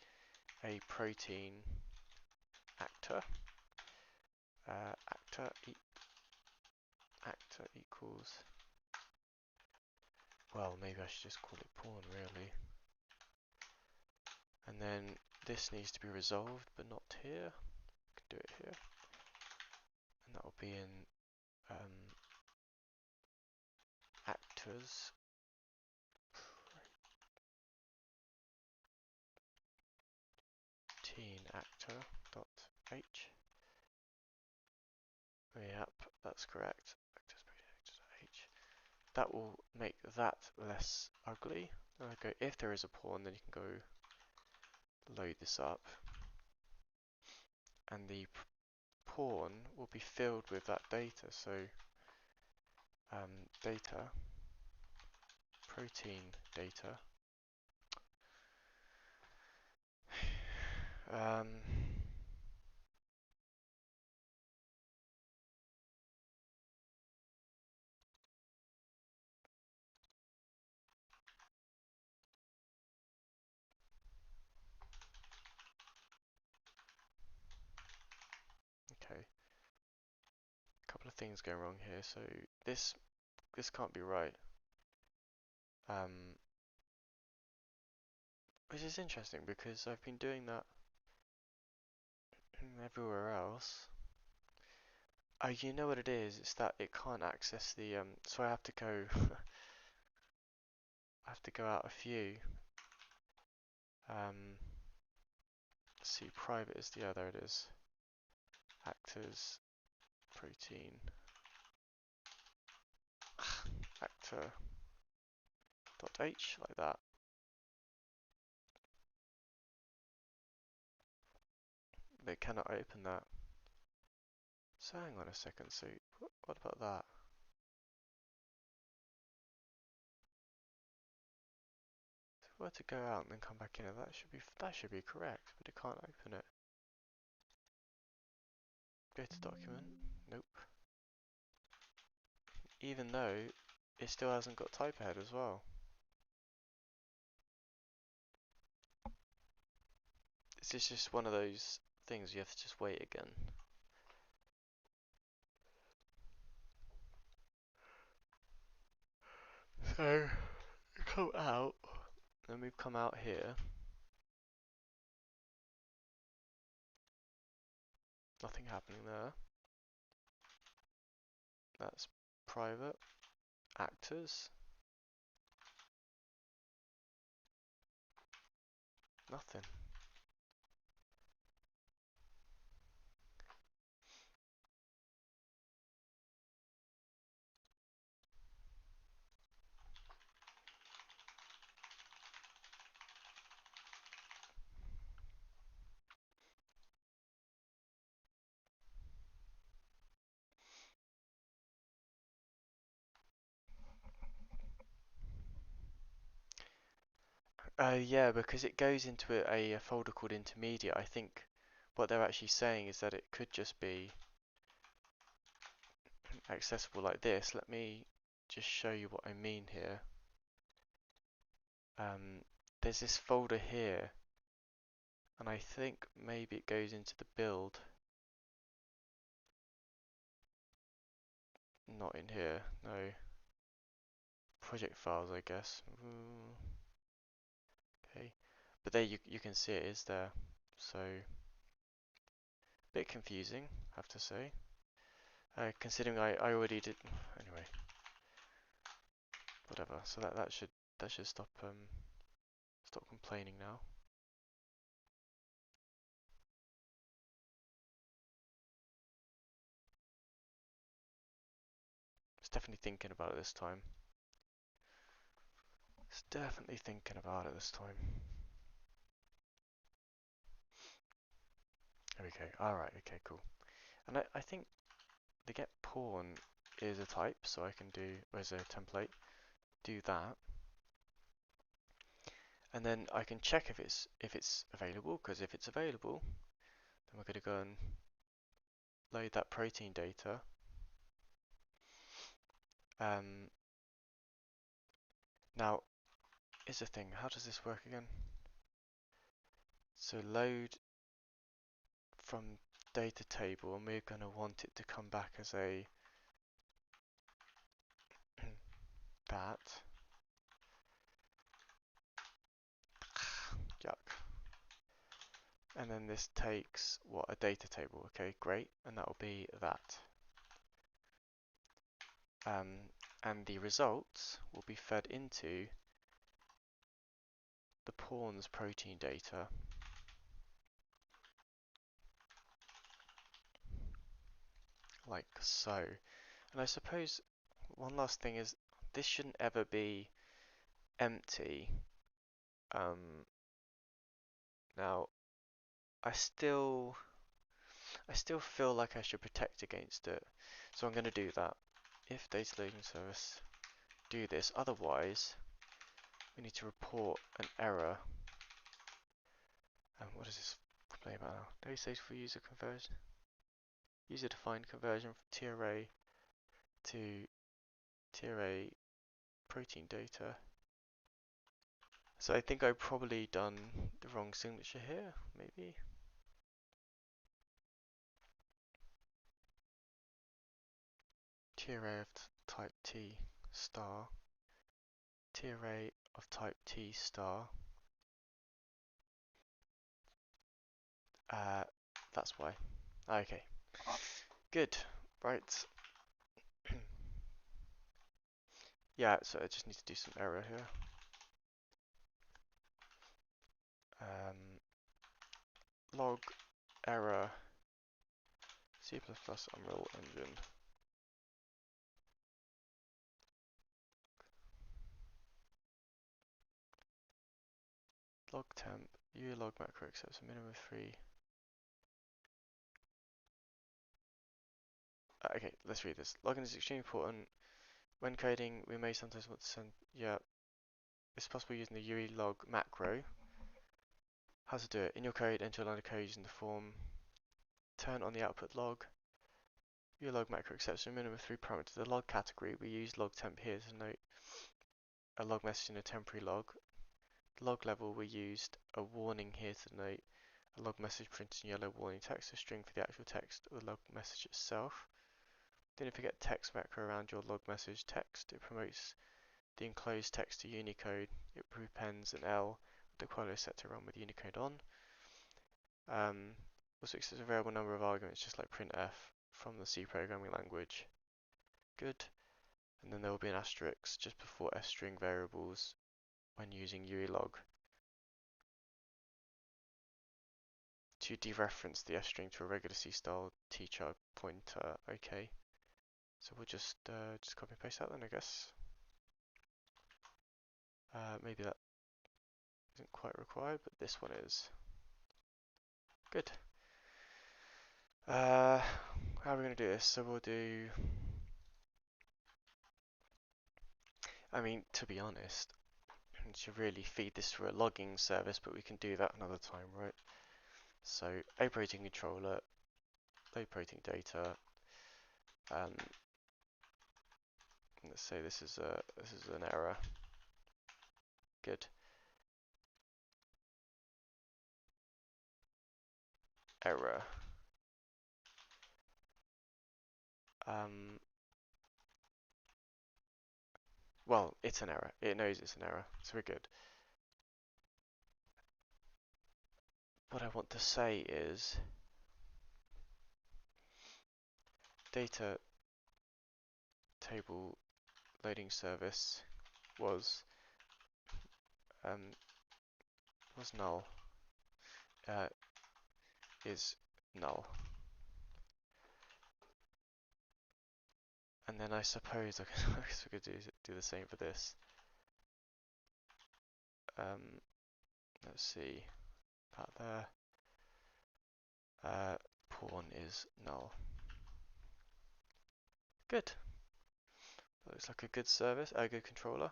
A: a protein actor. Actor equals, well, maybe I should just call it pawn really. And then this needs to be resolved, but not here. I can do it here. And that will be in actors teen actor.h. Yep, that's correct. that will make that less ugly. Then I go, if there is a pawn, then you can go load this up, and the pawn will be filled with that data. So data, protein data. Um, okay, a couple of things going wrong here. So this can't be right. Which is interesting because I've been doing that everywhere else. Oh, you know what it is? It's that it can't access the so I have to go I have to go out a few. Let's see, private is the other, it is. Actors, protein, actor dot h, like that. They cannot open that. So hang on a second, so what about that? So if I were to go out and then come back in, that should be correct, but it can't open it. Go to document. Nope. Even though it still hasn't got type ahead as well. This is just one of those things you have to just wait again. So, come out, then we've come out here. Nothing happening there. That's private. Actors. Nothing. Yeah, because it goes into a folder called intermediate. I think what they're actually saying is that it could just be accessible like this. Let me just show you what I mean here. There's this folder here, and I think maybe it goes into the build. Not in here, no. Project files, I guess. Okay, but there you can see it is there. So, bit confusing, I have to say. Considering I already did. Anyway, whatever. So that should stop complaining now. It's definitely thinking about it this time. It's definitely thinking about it this time. There we go. Alright, okay, cool. And I think the get pawn is a type, so I can do, as a template, do that. And then I can check if it's available, because if it's available, then we're going to go and load that protein data. Now, is the thing, how does this work again? So load from data table, and we're going to want it to come back as a that. Yuck. And then this takes, what, a data table. Okay, great. And that will be that. And the results will be fed into the pawns protein data. Like so. And I suppose one last thing is this shouldn't ever be empty. Now I still feel like I should protect against it, so I'm going to do that. If data loading service do this, otherwise we need to report an error. What does this complain about now? Data stage for user conversion, user defined conversion from TRA to TRA protein data. So I think I've probably done the wrong signature here, maybe. TRA of type T star, TRA of type T star. That's why. Okay, good. Right. Yeah, so I just need to do some error here. Log error C++ Unreal Engine. Log temp, log macro accepts a minimum of 3. Okay, let's read this. Logging is extremely important. When coding, we may sometimes want to send, yeah, it's possible using the log macro. How to do it? In your code, enter a line of code using the form. Turn on the output log. Log macro accepts a minimum of 3 parameters. The log category, we use log temp here to note a log message in a temporary log. The log level, we used a warning here to note a log message printed in yellow warning text, a string for the actual text of the log message itself. Don't forget text macro around your log message text. It promotes the enclosed text to Unicode. It prepends an L with the quality set to run with Unicode on. Also accepts a variable number of arguments just like printf from the C programming language. Good. And then there will be an asterisk just before string variables when using uilog to dereference the string to a regular C style tchar pointer. Okay. So we'll just copy and paste that then, I guess. Maybe that isn't quite required, but this one is. Good. How are we going to do this? So we'll do, I mean, to be honest, we should really feed this through a logging service, but we can do that another time, right? So a protein controller, load protein data. Let's say this is an error. Good. Error. Well, it's an error. It knows it's an error, so we're good. What I want to say is data table loading service was null, is null. And then I suppose I guess we could do the same for this. Let's see, that there. Pawn is null. Good. That looks like a good service, a good controller.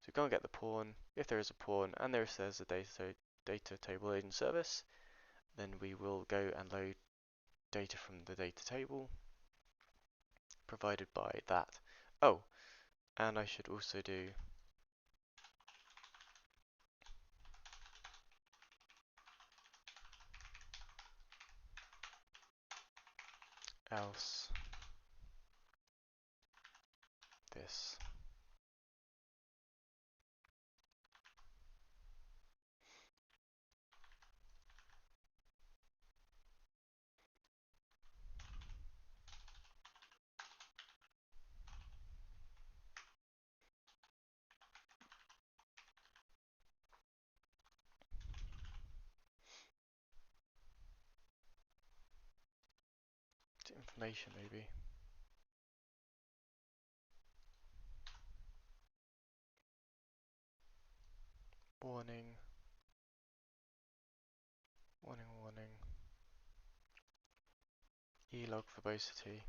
A: So go and get the pawn. If there is a pawn and there's a data table loading service, then we will go and load data from the data table provided by that. Oh, and I should also do else this. Information maybe. warning, warning, warning, e-log verbosity.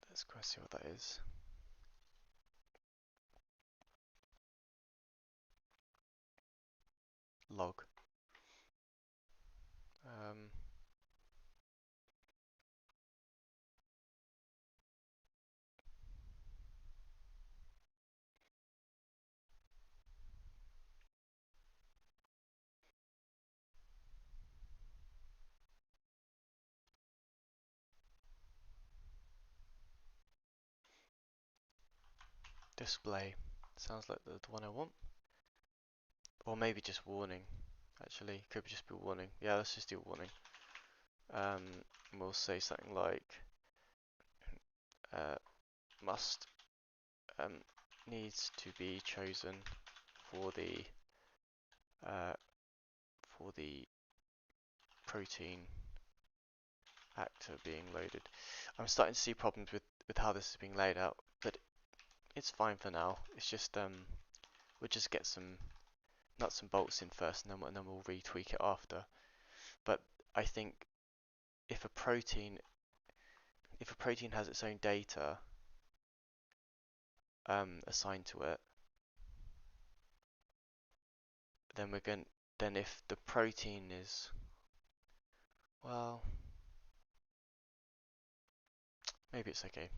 A: Let's go see what that is. Log. Um, display. Sounds like the one I want. Or maybe just warning. Actually, could just be warning. Yeah, let's just do warning. We'll say something like must needs to be chosen for the uh, for the protein actor being loaded. I'm starting to see problems with how this is being laid out, but it's fine for now. It's just we'll just get some nuts and bolts in first, and then we'll retweak it after. But I think if a protein has its own data assigned to it, then then if the protein is, well, maybe it's okay.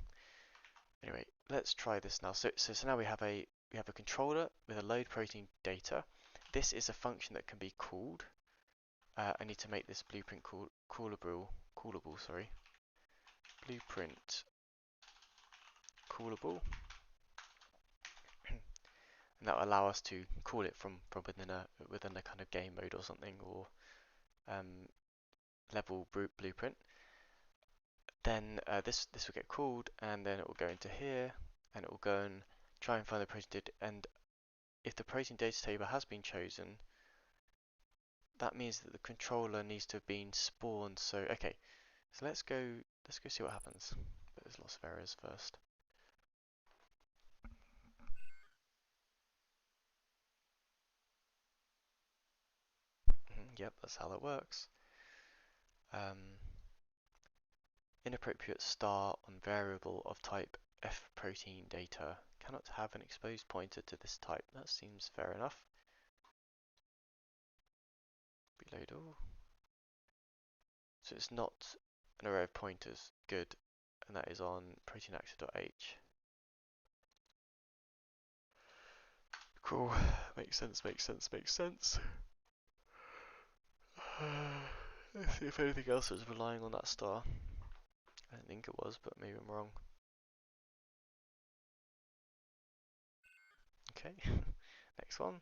A: Anyway, let's try this now. So now we have a controller with a load protein data. This is a function that can be called. I need to make this blueprint callable, sorry. Blueprint callable, and that will allow us to call it from within a kind of game mode or something, or level blueprint. Then this will get called, and then it will go into here, and it will go and try and find the protein data. And if the protein data table has been chosen, that means that the controller needs to have been spawned. So okay, so let's go see what happens. But there's lots of errors first. Yep, that's how that works. Inappropriate star on variable of type F protein data cannot have an exposed pointer to this type. That seems fair enough. Reload all. So it's not an array of pointers. Good. And that is on proteinactor.h. Cool. Makes sense, makes sense, makes sense. Let's see if anything else is relying on that star. I don't think it was, but maybe I'm wrong. Okay, next one.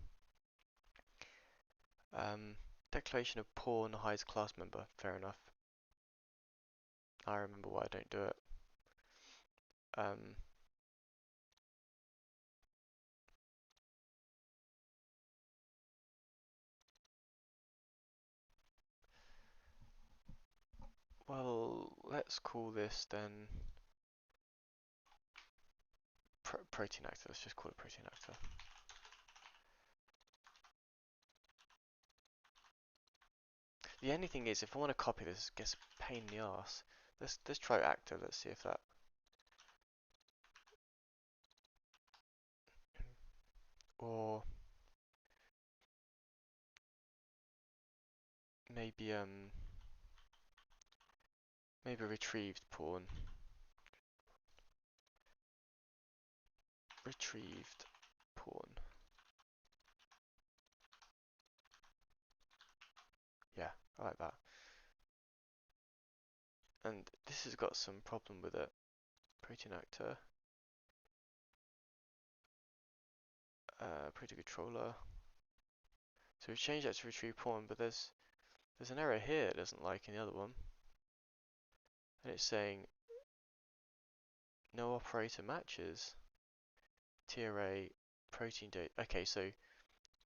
A: Declaration of pawn hides class member. Fair enough. I remember why I don't do it. Well, let's call this then protein actor. Let's just call it protein actor. The only thing is, if I want to copy this, it gets a pain in the ass. Let's try actor. Let's see if that. Or maybe maybe retrieved pawn. Retrieved pawn. Yeah, I like that. And this has got some problem with it. Protein actor. Protein controller. So we've changed that to retrieve pawn, but there's an error here it doesn't like in the other one. And it's saying no operator matches. TRA protein date. Okay, so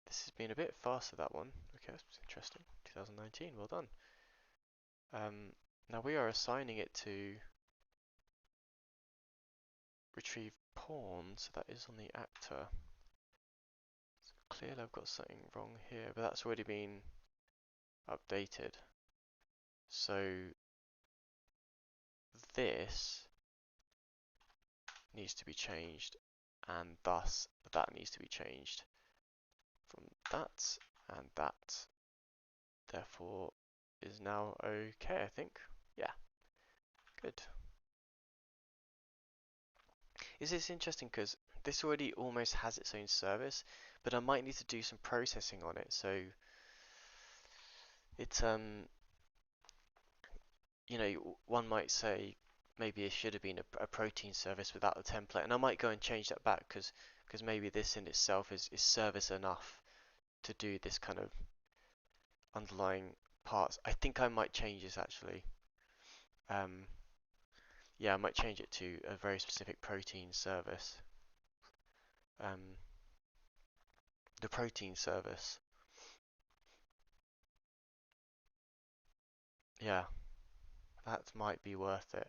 A: this has been a bit faster, that one. Okay, that's interesting. 2019, well done. Now we are assigning it to retrieve pawn, so that is on the actor. clearly I've got something wrong here, but that's already been updated. So this needs to be changed, and thus that needs to be changed from that, and that therefore is now okay, I think. Yeah, good. Is this interesting because this already almost has its own service, but I might need to do some processing on it. So it's you know, one might say maybe it should have been a protein service without the template, and I might go and change that back because maybe this in itself is service enough to do this kind of underlying parts. I think I might change this actually. Um, yeah, I might change it to a very specific protein service. Um, the protein service. Yeah, that might be worth it.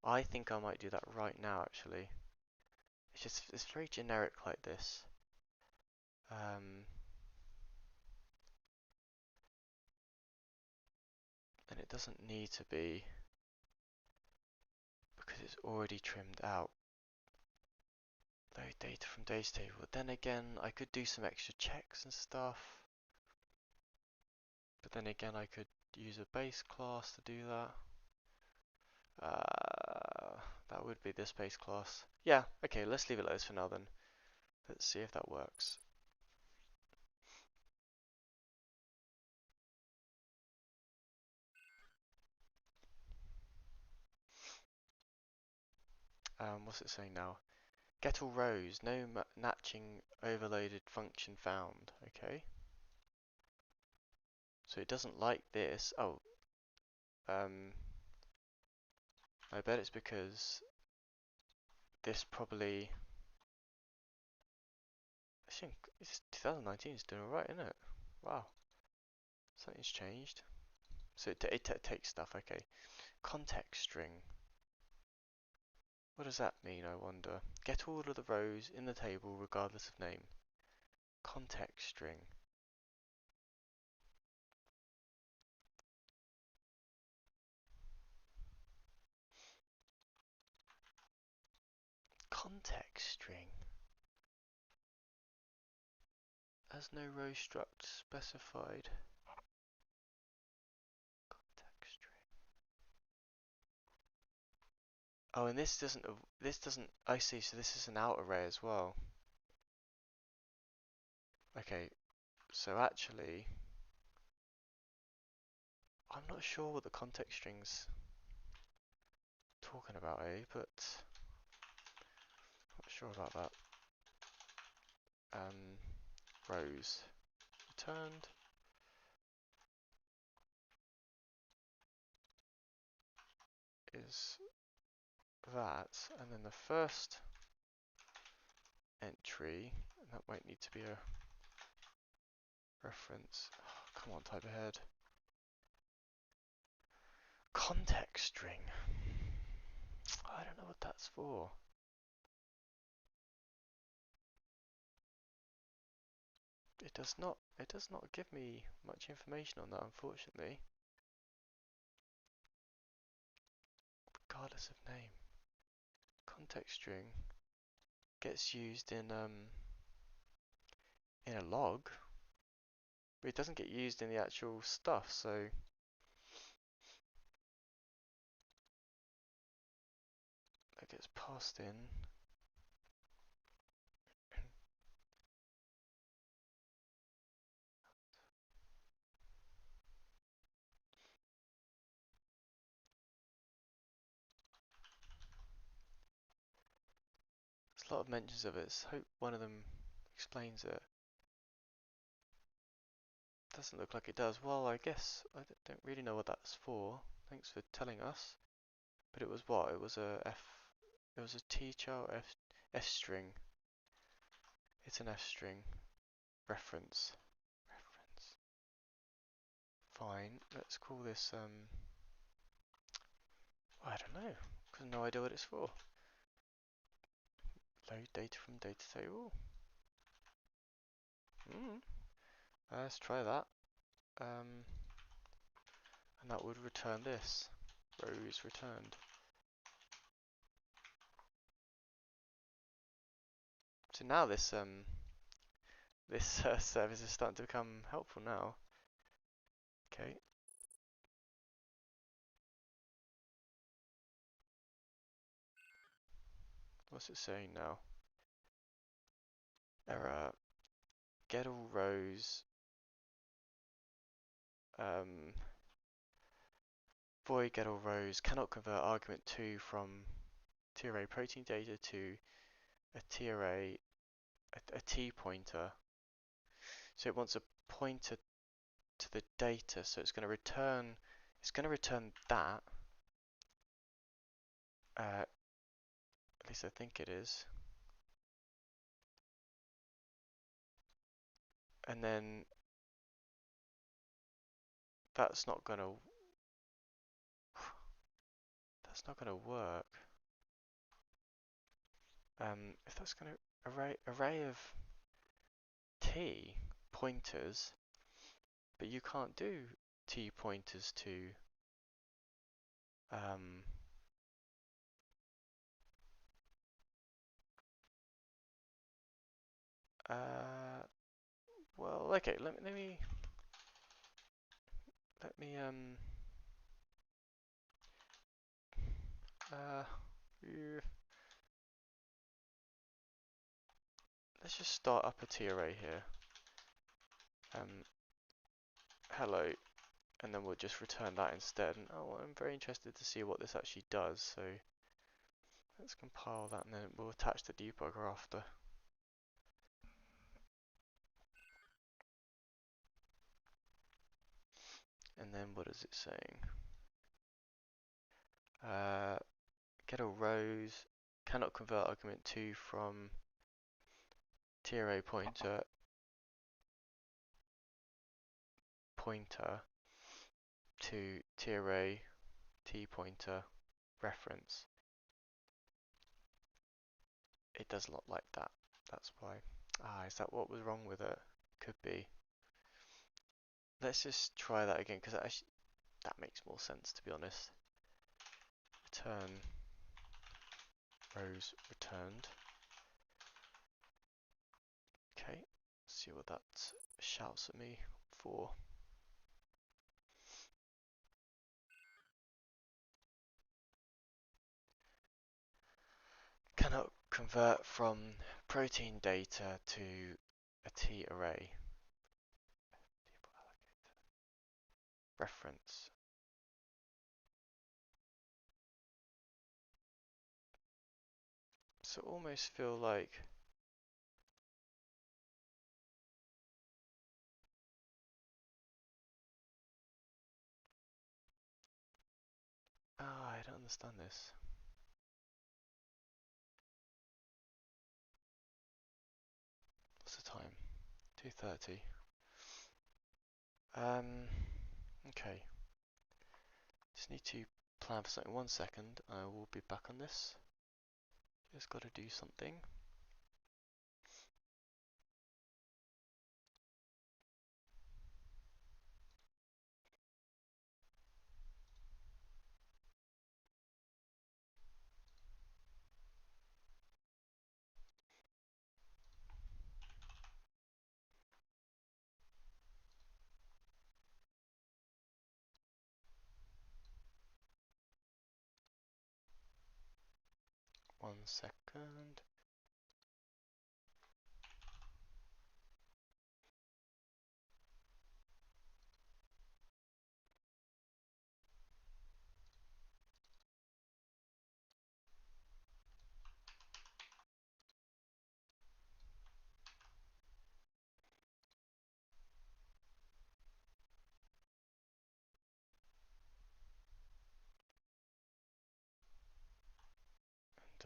A: I think I might do that right now actually. It's very generic like this. And it doesn't need to be because it's already trimmed out. Load data from data table. But then again, I could do some extra checks and stuff. But then again, I could use a base class to do that. That would be this base class. Yeah, okay, let's leave it like this for now then. Let's see if that works. What's it saying now? Get all rows, no matching overloaded function found. Okay. So it doesn't like this. Oh, I bet it's because this probably. I think it's 2019 is doing alright, isn't it? Wow, something's changed. So it takes stuff. Okay. Context string. What does that mean, I wonder? Get all of the rows in the table regardless of name. Context string. Context string. As no row struct specified. Context string. Oh, and this doesn't, I see, so this is an out array as well. Okay, so actually, I'm not sure what the context string's talking about, but not sure about that. Rows returned. Is that, and then the first entry, and that might need to be a reference. Oh, come on, type ahead. Context string. I don't know what that's for. It does not give me much information on that, unfortunately. Regardless of name. Context string gets used in a log, but it doesn't get used in the actual stuff, so it gets passed in. There's a lot of mentions of it, so hope one of them explains it. Doesn't look like it does. Well, I guess I don't really know what that's for. Thanks for telling us. But it was what? It was a F. It was a teacher F string. It's an F string reference. Reference. Fine. Let's call this I don't know. Cause no idea what it's for. Load data from data table. Mm, let's try that. And that would return this. Rows returned. So now this service is starting to become helpful now. Okay. What's it saying now? Error. Get all rows. Void get all rows cannot convert argument 2 from TRA protein data to a TRA, a T pointer. So it wants a pointer to the data, so it's going to return that. At least I think it is. And then that's not going to work. If that's going to array of T pointers, but you can't do T pointers to um, well, okay, let me uh, yeah, let's just start up a T array here. Hello, and then we'll just return that instead. And oh, I'm very interested to see what this actually does. So let's compile that, and then we'll attach the debugger after. And then what is it saying? Get all rows cannot convert argument 2 from TRA pointer to TRA T pointer reference. It does not like that. That's why. Is that what was wrong with it? Could be. Let's just try that again, because that makes more sense, to be honest. Return rows returned. Okay, see what that shouts at me for. Cannot convert from protein data to a T array. Reference. So almost feel like I don't understand this. What's the time? 2:30. Okay. Just need to plan for something. 1 second. I will be back on this. Just got to do something. One second.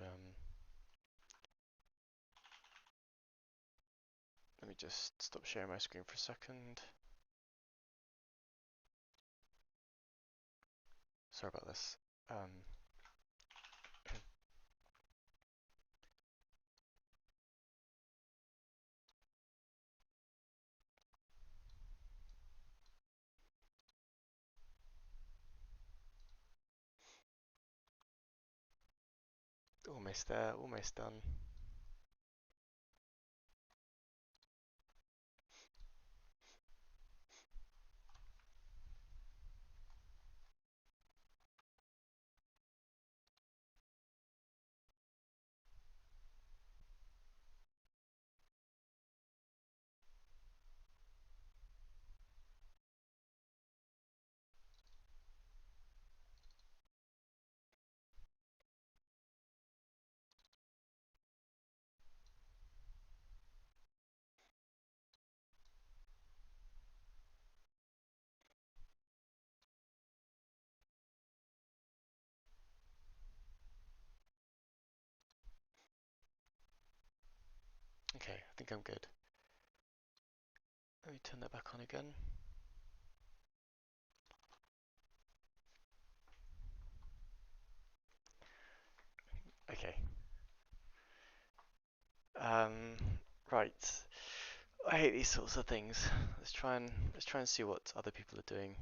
A: And let me just stop sharing my screen for a second. Sorry about this. Almost there, almost done. Okay, I think I'm good. Let me turn that back on again. Okay. Um, right. I hate these sorts of things. Let's try and see what other people are doing.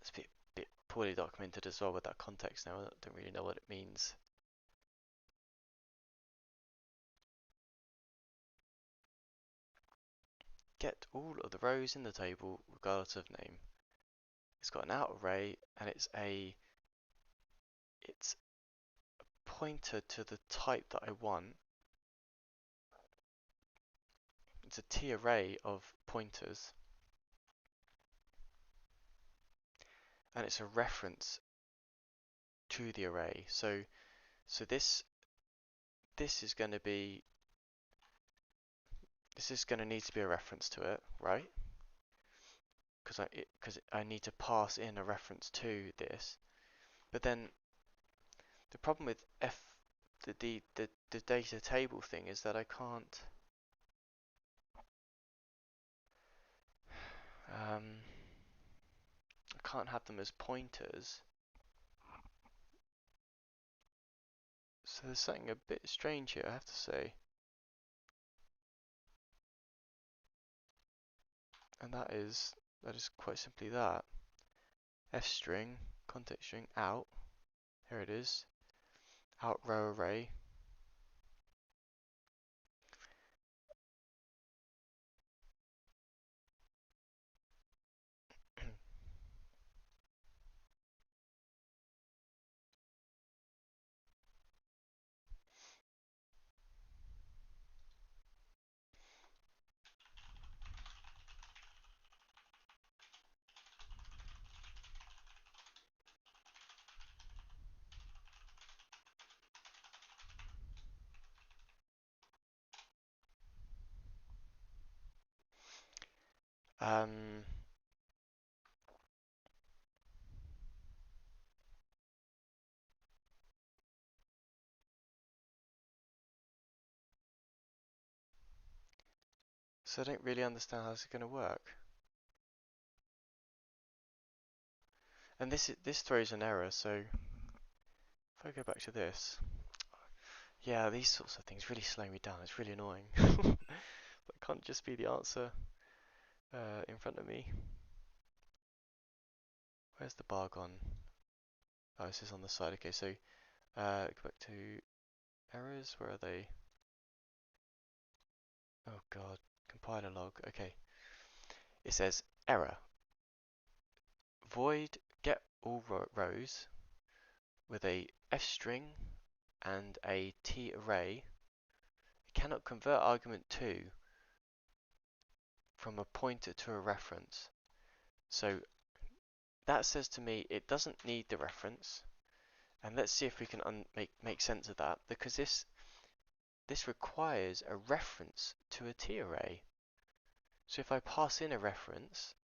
A: It's a bit poorly documented as well with that context now. I don't really know what it means. Get all of the rows in the table regardless of name. It's got an out array and it's a pointer to the type that I want. It's a T array of pointers and it's a reference to the array. So this is going to be need to be a reference to it, right? Because I need to pass in a reference to this. But then the problem with the data table thing is that I can't have them as pointers. So there's something a bit strange here, I have to say. And that is quite simply that. F string, context string, out. Here it is. Out row array. Um, so I don't really understand how this is going to work. And this throws an error, so if I go back to this, yeah, these sorts of things really slow me down. It's really annoying. That can't just be the answer in front of me. Where's the bar gone? Oh, this is on the side. Okay, so go back to errors. Where are they? Oh god, compiler log. Okay, it says error. Void get all rows with a f string and a t array. It cannot convert argument 2 from a pointer to a reference. So that says to me it doesn't need the reference. And let's see if we can make sense of that, because this requires a reference to a T array. So if I pass in a reference,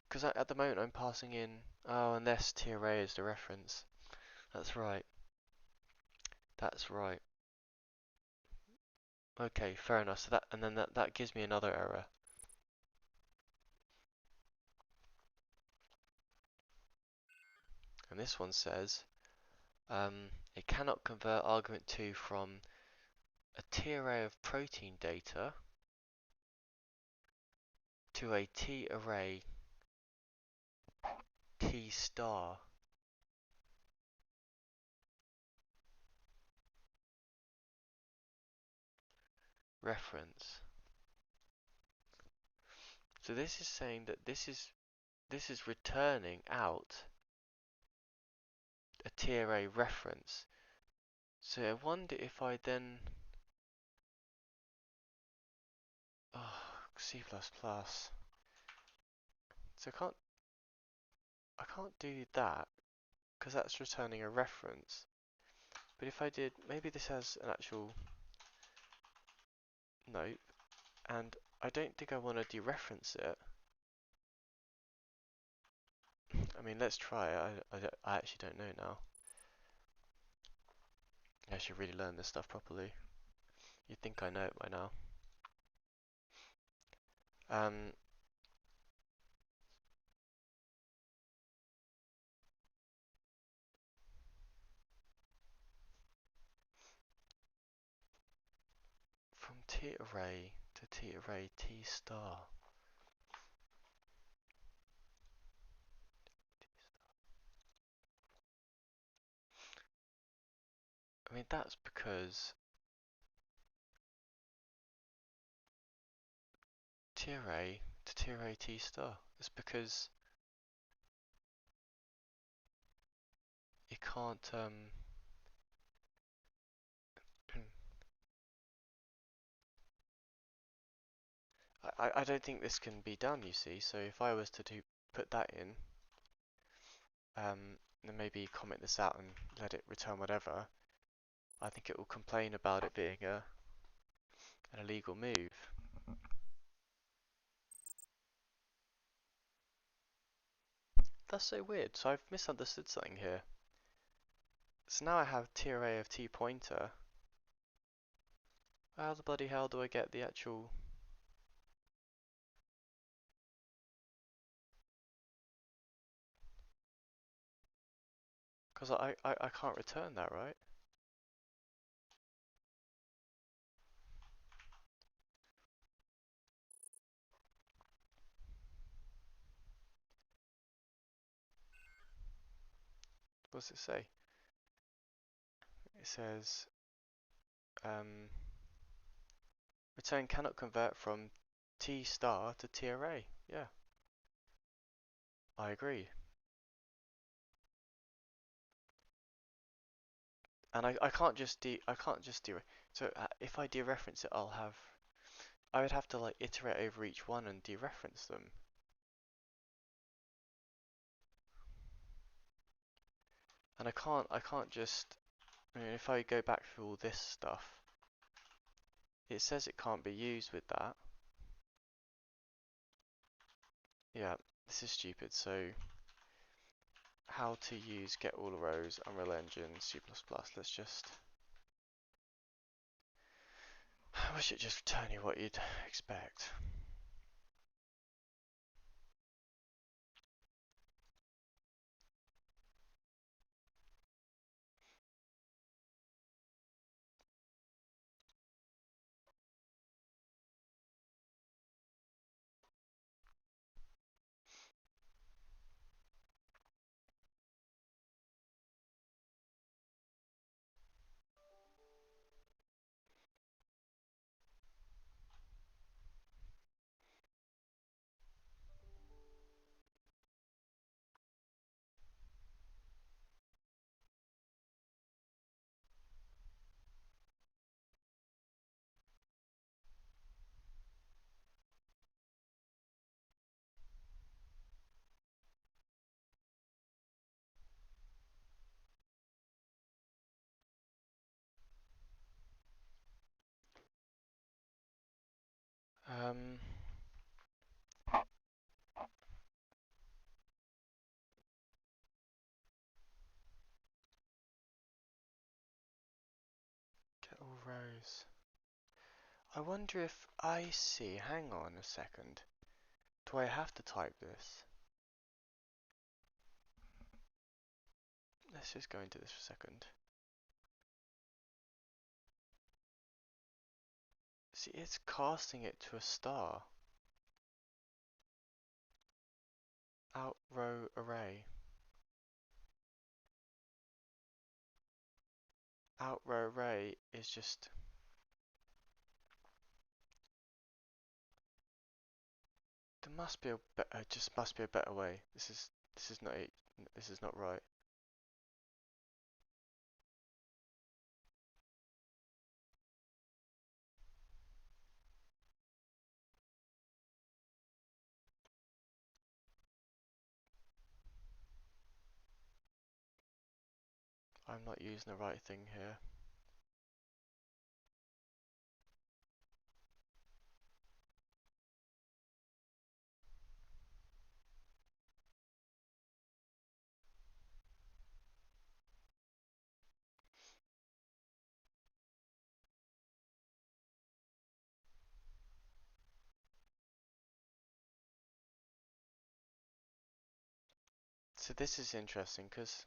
A: because at the moment I'm passing in, oh, unless T array is the reference. That's right. That's right. Okay, fair enough. So that gives me another error. And this one says it cannot convert argument 2 from a T array of protein data to a T array T star. reference. So this is saying that this is returning out a TRA reference. So I wonder if I then C++. So I can't do that because that's returning a reference. But if I did, maybe this has an actual note, and I don't think I want to dereference it. I mean, let's try it. I actually don't know now. I should really learn this stuff properly. You'd think I know it by now. Um, from T array to T array T star. I mean, that's because T array to T array T star. It's because you can't I don't think this can be done, you see. So if I was to put that in, then maybe comment this out and let it return whatever, I think it will complain about it being an illegal move. That's so weird. So I've misunderstood something here. So now I have T array of T pointer. How the bloody hell do I get the actual... Because I can't return that, right? What does it say? It says return cannot convert from T star to T array. Yeah, I agree. And I can't just so if I dereference it, I would have to like iterate over each one and dereference them. And I can't just, I mean, if I go back through all this stuff, it says it can't be used with that. Yeah, this is stupid. So how to use get all rows, Unreal Engine, C++. Let's just, I wish it just return you what you'd expect. Um, get all rows. I wonder if I see, hang on a second. Do I have to type this? Let's just go into this for a second. See, it's casting it to a star. Out row array. Out row array is just... must be just must be a better way. This is not it. This is not right. I'm not using the right thing here. So this is interesting because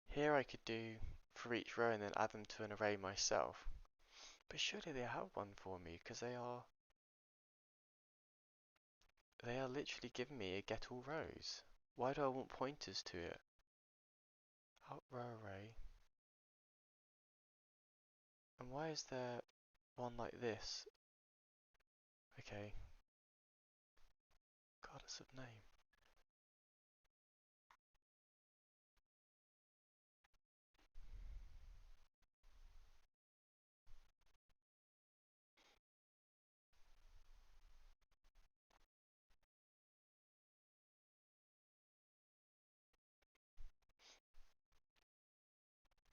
A: here I could do for each row and then add them to an array myself. But surely they have one for me because they are literally giving me a get all rows. Why do I want pointers to it? Out row array. And why is there one like this? Okay, goddess of name.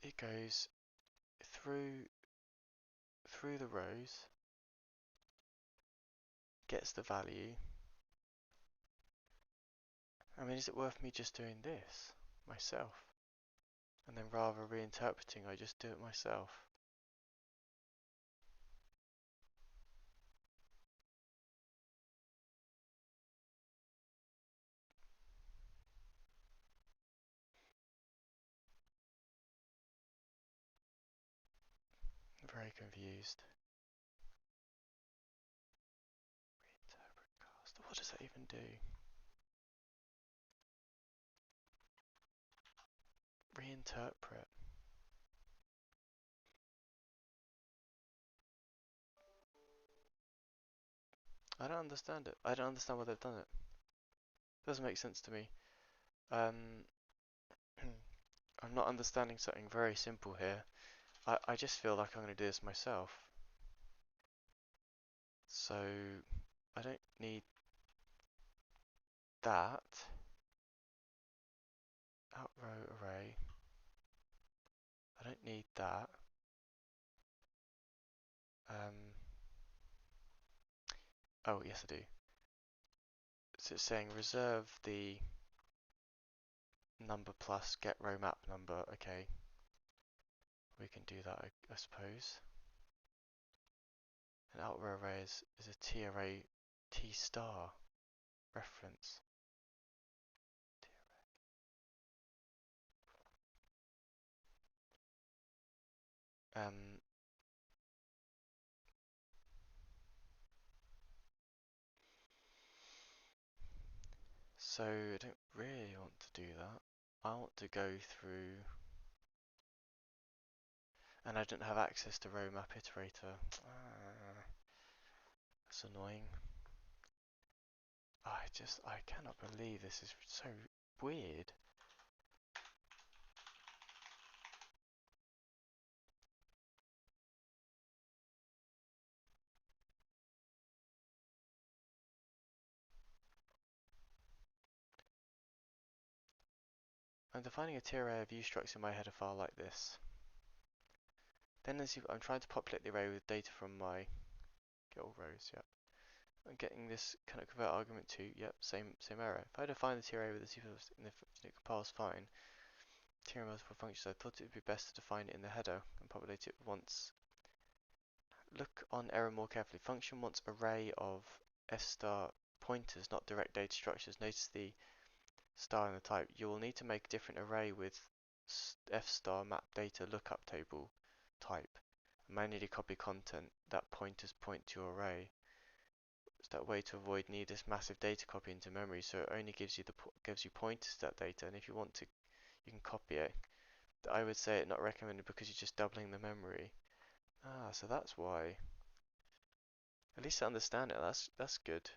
A: It goes through the rows, gets the value. I mean, is it worth me just doing this myself? And then rather reinterpreting, I just do it myself. I'm very confused. Reinterpret cast. What does that even do? Reinterpret. I don't understand it. I don't understand why they've done it. Doesn't make sense to me. Um, I'm not understanding something very simple here. I just feel like I'm going to do this myself. So I don't need that. Out row array. I don't need that. Oh yes I do. So it's saying reserve the number plus get row map number. Okay, we can do that I suppose. An out row array is a T array T star reference. Um, so I don't really want to do that. I want to go through, and I don't have access to row map iterator. That's annoying. I cannot believe this is so weird. I'm defining a tier array of view structs in my header file like this. Then I'm trying to populate the array with data from my get all rows, yep. I'm getting this kind of convert argument to, yep, same error. If I define the tier array with the C++ and if it compiles fine, tier multiple functions, I thought it would be best to define it in the header and populate it once. Look on error more carefully. Function wants array of f star pointers, not direct data structures. Notice the star in the type. You will need to make a different array with f star map data lookup table type. Manually copy content that pointers point to your array. It's that way to avoid needless massive data copy into memory, so it only gives you pointers to that data, and if you want to, you can copy it. I would say it not recommended because you're just doubling the memory. Ah, so that's why. At least I understand it. That's good.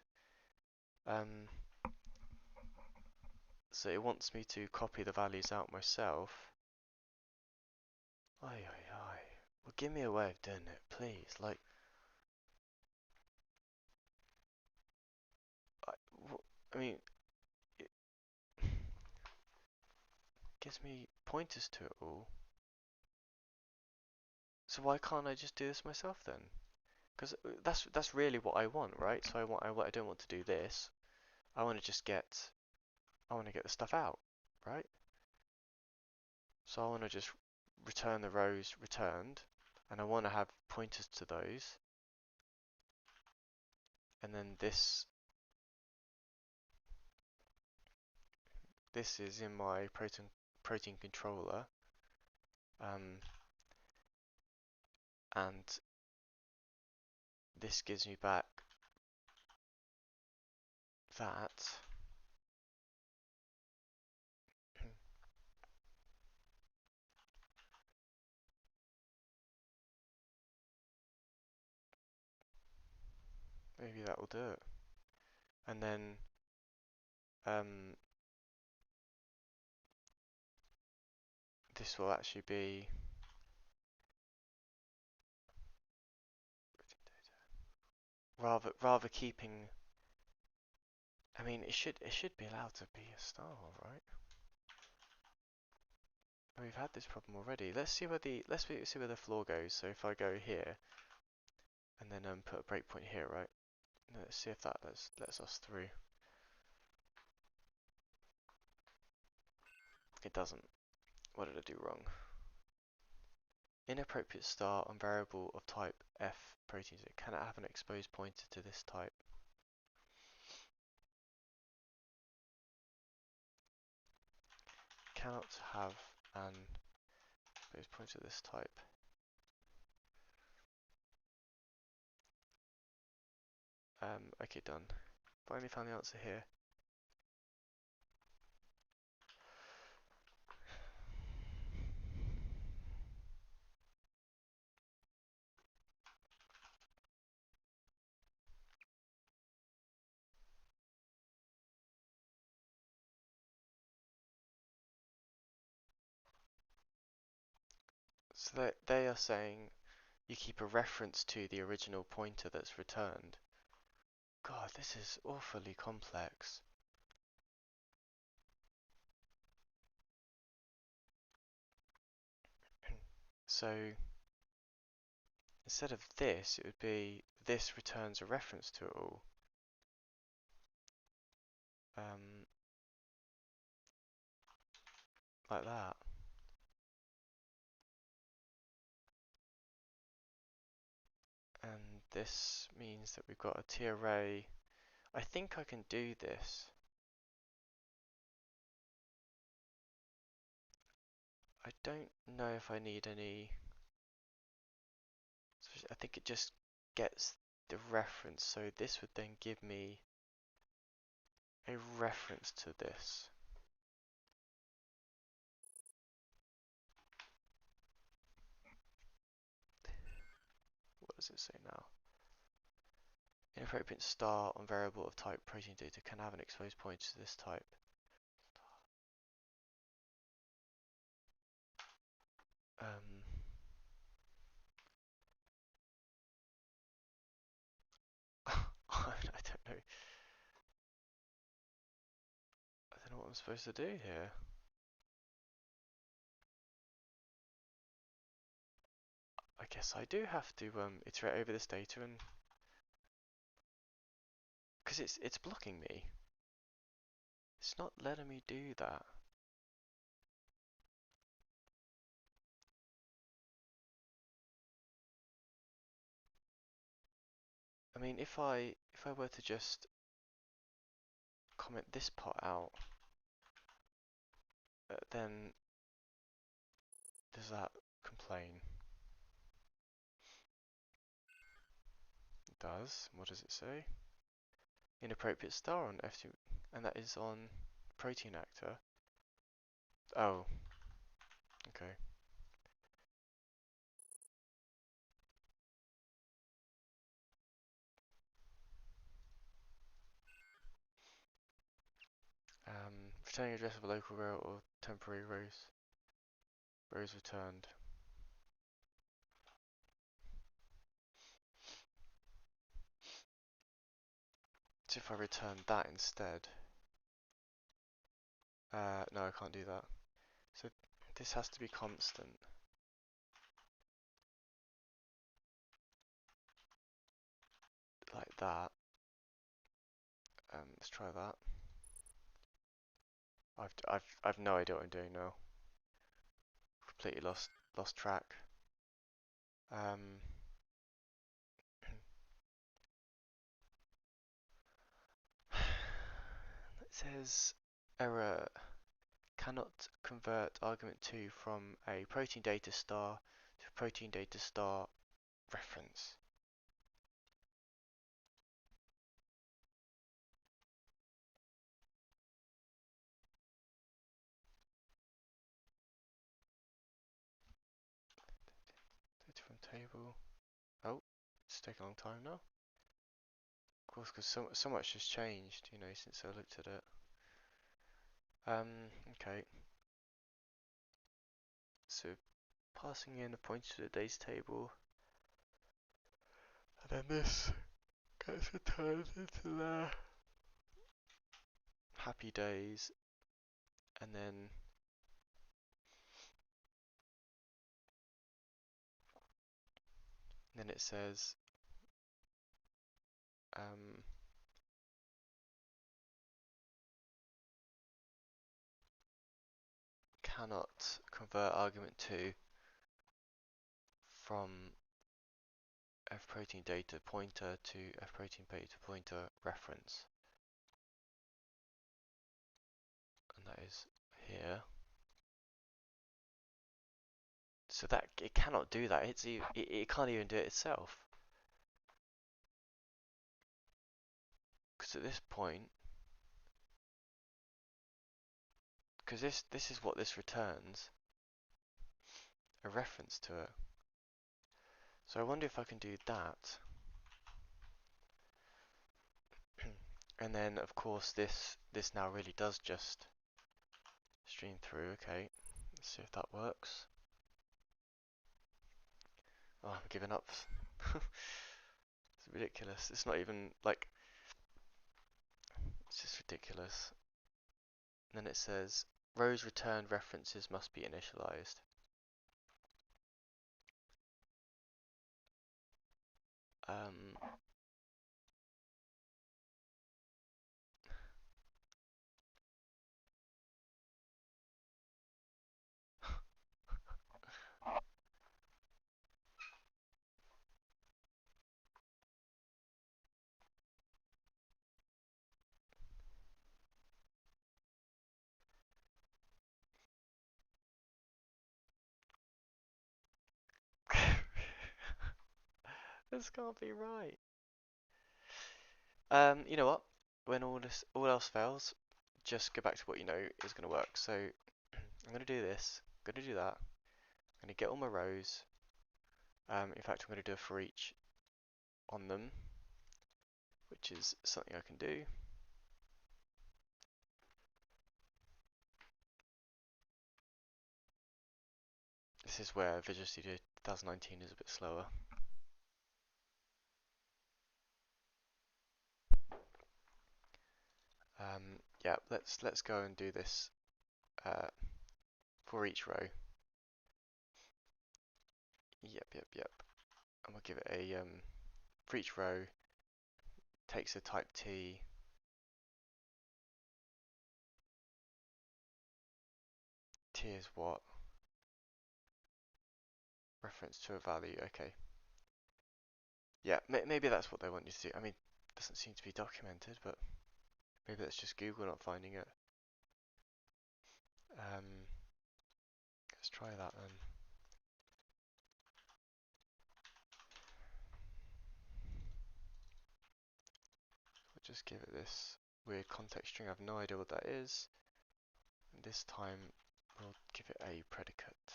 A: Um, so it wants me to copy the values out myself. Ay, ay, ay. Well, give me a way of doing it, please. Like, I, I mean, it gives me pointers to it all. So why can't I just do this myself then? Because that's really what I want, right? So I don't want to do this. I want to just I want to get the stuff out, right? So I want to just return the rows returned, and I want to have pointers to those, and then this is in my protein controller, and this gives me back that. Maybe that will do it. And then um, this will actually be rather keeping. I mean, it should be allowed to be a star, right? We've had this problem already. Let's see where the floor goes. So if I go here and then put a breakpoint here, right? Let's see if that lets us through. It doesn't. What did I do wrong? Inappropriate star on variable of type F proteins. It cannot have an exposed pointer to this type. Cannot have an exposed pointer to this type. Okay, done. Finally found the answer here. So they are saying you keep a reference to the original pointer that's returned. God, this is awfully complex. So instead of this, it would be this returns a reference to it all. Um, like that. And this means that we've got a T array. I think I can do this. I don't know if I need any. I think it just gets the reference. So this would then give me a reference to this. What does it say now? Inappropriate star on variable of type protein data can have an exposed pointer to this type. I don't know. I don't know what I'm supposed to do here. I guess I do have to iterate over this data, and because it's blocking me. It's not letting me do that. I mean, if I were to just comment this part out, then does that complain? It does. What does it say? Inappropriate star on F2, and that is on protein actor. Oh, okay. Returning address of a local row or temporary rows. Rows returned. So if I return that instead. No, I can't do that. So this has to be constant. Like that. Let's try that. I've no idea what I'm doing now. Completely lost track. It says error cannot convert argument 2 from a protein data star to a protein data star reference. Data from table. Oh, it's taking a long time now. Of course, because so much has changed, you know, since I looked at it. Okay. So passing in a pointer to the days table, and then this gets returned into the happy days, and then it says cannot convert argument 2 from F protein data pointer to F protein data pointer reference, and that is here. So that it cannot do that. It can't even do it itself. Because at this point, because this is what this returns, a reference to it. So I wonder if I can do that. And then of course this now really does just stream through. Okay, let's see if that works. Oh, I'm giving up. It's ridiculous. It's not even like, it's just ridiculous. And then it says rows returned references must be initialized. Um, this can't be right. You know what? When all else fails, just go back to what you know is going to work. So I'm going to do this. I'm going to do that. I'm going to get all my rows. In fact, I'm going to do a for each on them, which is something I can do. This is where Visual Studio 2019 is a bit slower. Yeah, let's go and do this for each row. Yep. And we'll give it a for each row takes a type T. T is what? Reference to a value. Okay. Yeah, maybe that's what they want you to do. I mean, it doesn't seem to be documented, but maybe that's just Google not finding it. Let's try that then. We'll just give it this weird context string. I have no idea what that is. And this time we'll give it a predicate.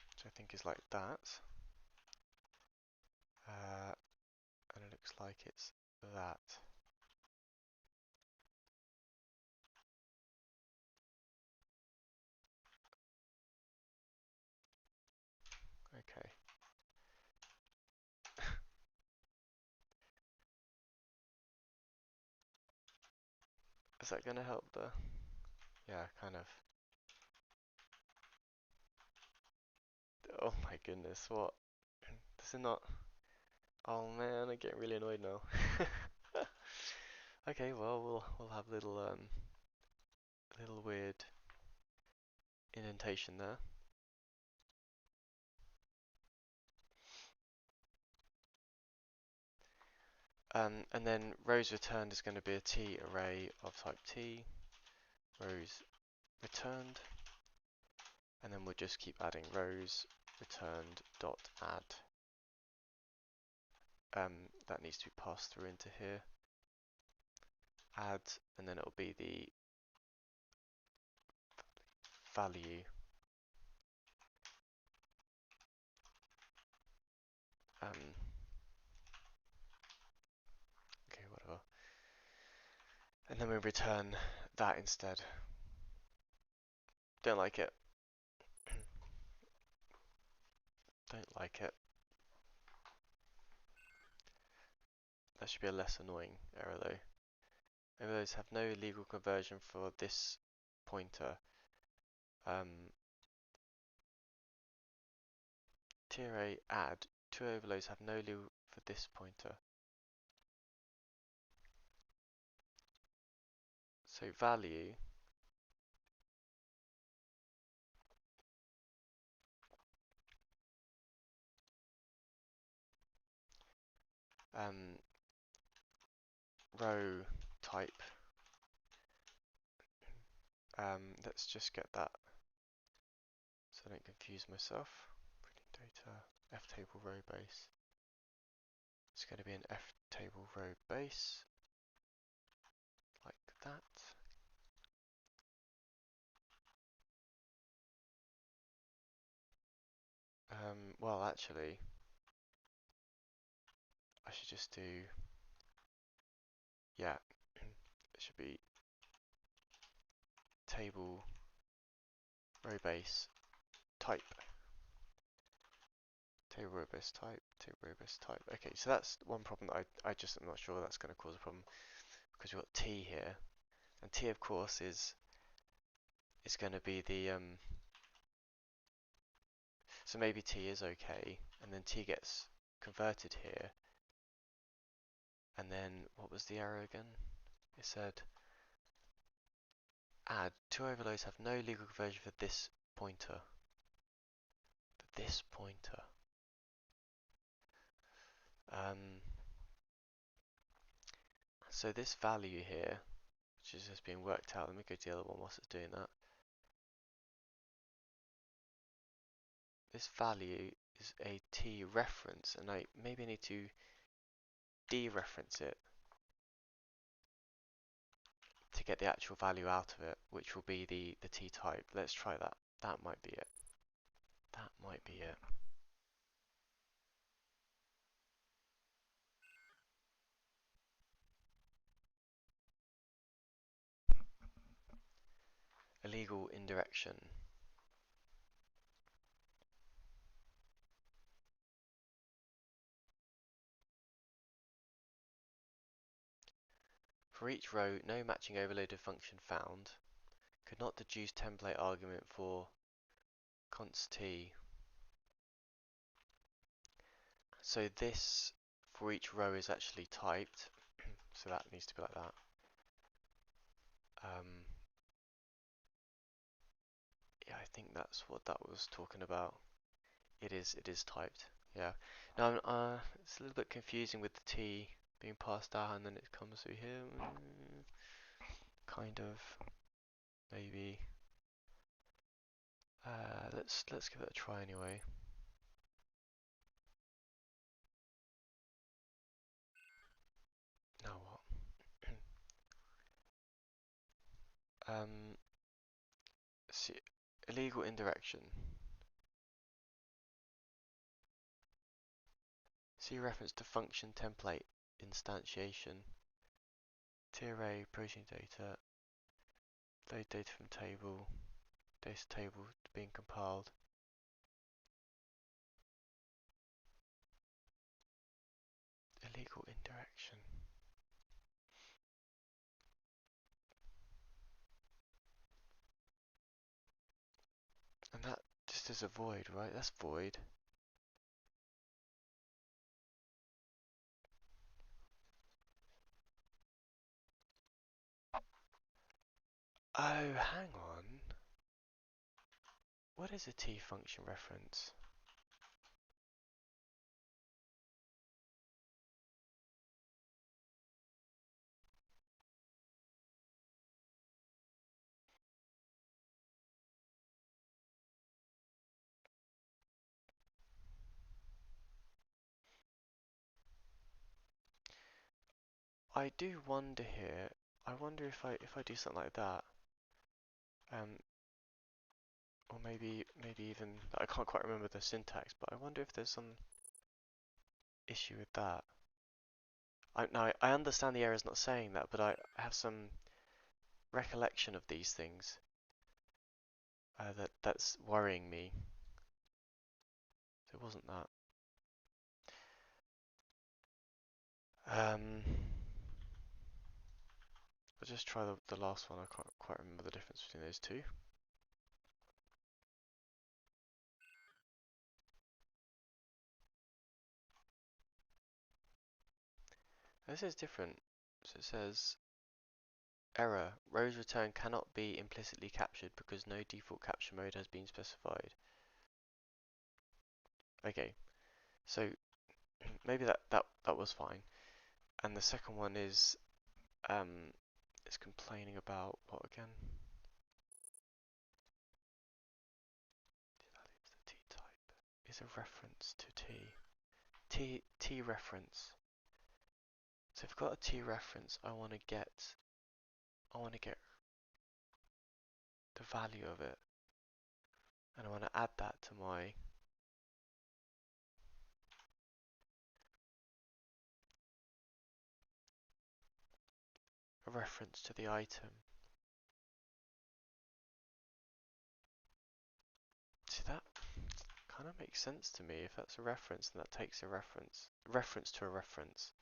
A: Which I think is like that. And it looks like it's that. Is that going to help the... Yeah, kind of. Oh my goodness, what? Does it not... Oh man, I'm getting really annoyed now. Okay, well, we'll have little weird indentation there. And then rows returned is going to be a T array of type T, rows returned, and then we'll just keep adding rows returned dot add. That needs to be passed through into here. Add, and then it'll be the value. Okay, whatever. And then we return that instead. Don't like it. Don't like it. That should be a less annoying error though. Overloads have no legal conversion for this pointer. TRA add, two overloads have no legal for this pointer. So value row type. Let's just get that so I don't confuse myself. Printing data, F table row base. It's going to be an F table row base, like that. Well, actually, I should just do, yeah, it should be table row base type. Table row base type, table row base type. Okay, so that's one problem that I just am not sure that's going to cause a problem because we've got T here, and T of course is going to be the so maybe T is okay, and then T gets converted here, and then what was the error again? It said add two overloads have no legal conversion for this pointer. For this pointer. So this value here, which is just being worked out, let me go to the other one whilst it's doing that. This value is a T reference, and maybe I need to dereference it to get the actual value out of it, which will be the T type. Let's try that. That might be it. That might be it. Illegal indirection. For each row, no matching overloaded function found. Could not deduce template argument for const t. So this for each row is actually typed, so that needs to be like that. Yeah, I think that's what that was talking about. It is typed. Yeah. Now it's a little bit confusing with the t being passed out and then it comes through here. Kind of. Maybe. Let's give it a try anyway. Now what? See, illegal indirection. See reference to function template instantiation. TRA protein data. Load data from table. Data table being compiled. Illegal indirection. is a void, right? That's void. Oh, hang on. What is a T function reference? I do wonder here. I wonder if I do something like that, um, or maybe even I can't quite remember the syntax, but I wonder if there's some issue with that. I understand the error is not saying that, but I have some recollection of these things that's worrying me. So it wasn't that. Um, I'll just try the last one. I can't quite remember the difference between those two. This is different. So it says error. Row's return cannot be implicitly captured because no default capture mode has been specified. Okay, so maybe that was fine. And the second one is it's complaining about what again? The T type is a reference to T reference. So if I've got a T reference, I want to get the value of it, and I want to add that to my reference to the item. See, that kind of makes sense to me. If that's a reference, then that takes a reference to a reference.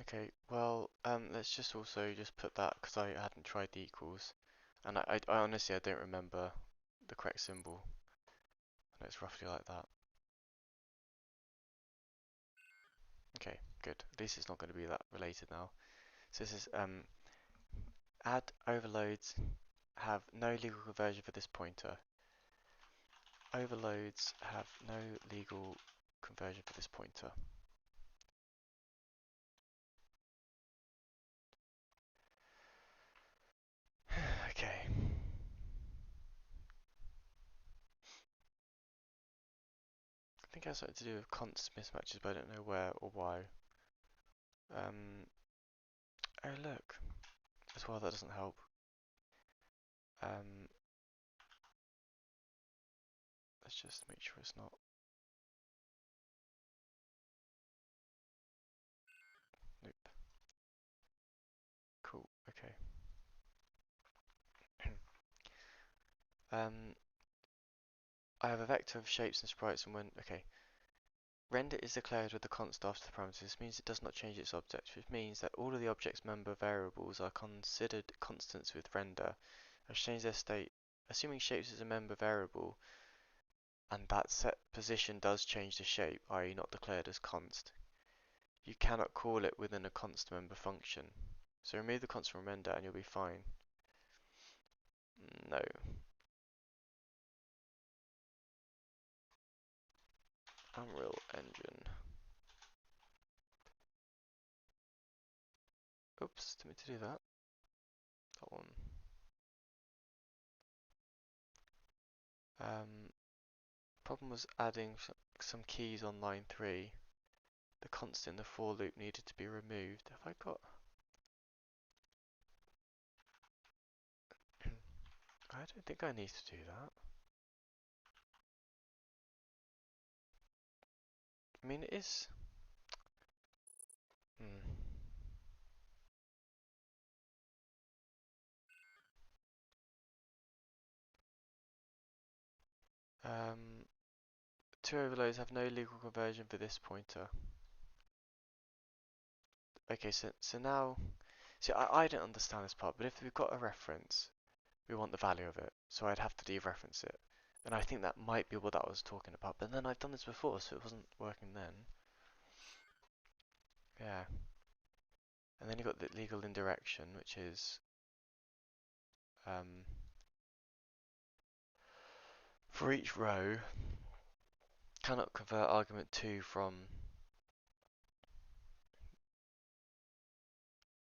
A: Okay, well, let's just also just put that because I hadn't tried the equals, and I honestly I don't remember the correct symbol, and it's roughly like that. Okay, good. At least it's not going to be that related now. So this is add overloads have no legal conversion for this pointer. Overloads have no legal conversion for this pointer. Okay. I think it has something to do with const mismatches, but I don't know where or why. Oh look, as well that doesn't help. Um, let's just make sure it's not. Nope. Cool. Okay. um, I have a vector of shapes and sprites, and when okay, render is declared with the const after the parameters. This means it does not change its object, which means that all of the object's member variables are considered constants with render. I've changed their state. Assuming shapes is a member variable, and that set position does change the shape, i.e. not declared as const. You cannot call it within a const member function. So remove the constant from render and you'll be fine. No. Unreal Engine. Oops, didn't mean to do that. That one. Problem was adding some keys on line 3. The constant in the for loop needed to be removed. Have I got... I don't think I need to do that. I mean, it is... Hmm. Two overloads have no legal conversion for this pointer. Okay, so now... See, I don't understand this part, but if we've got a reference, we want the value of it, so I'd have to dereference it. And I think that might be what that was talking about, but then I've done this before, so it wasn't working then. Yeah. And then you've got the legal indirection, which is for each row, cannot convert argument 2 from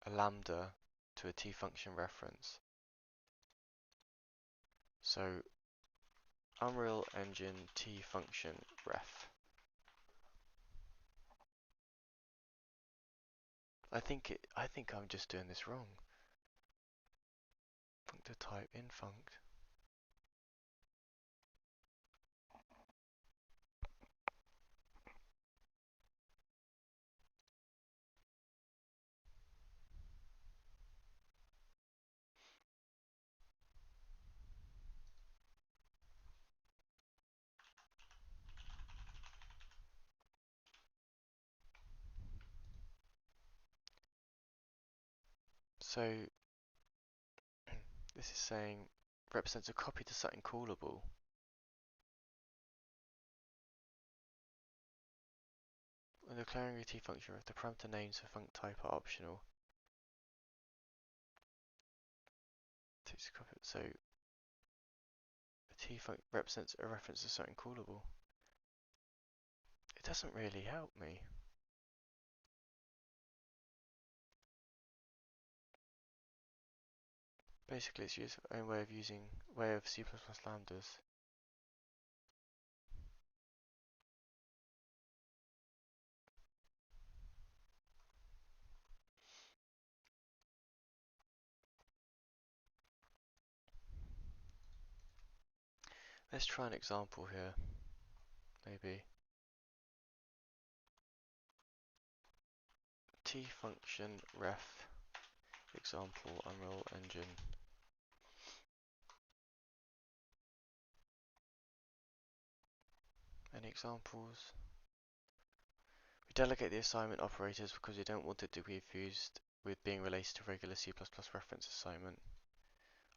A: a lambda to a t function reference. So Unreal Engine t function ref. I think I'm just doing this wrong. Functor type in funct. So this is saying represents a copy to something callable. When declaring a t function, if the parameter names for funct type are optional, so a t funct represents a reference to something callable. It doesn't really help me. Basically, it's its own way of C++ lambdas. Let's try an example here, maybe. T function ref example Unreal Engine. Any examples? We delegate the assignment operators because we don't want it to be confused with being related to regular C++ reference assignment,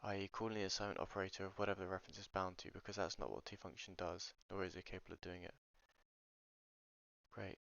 A: i.e. calling the assignment operator of whatever the reference is bound to, because that's not what T function does, nor is it capable of doing it. Great.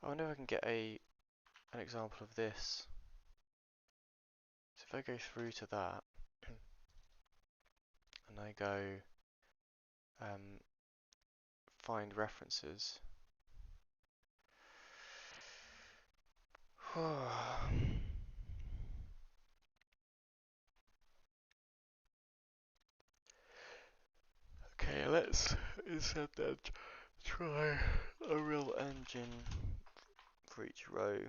A: I wonder if I can get an example of this. So if I go through to that, and I go find references. Okay, let's instead then try a real engine for each row.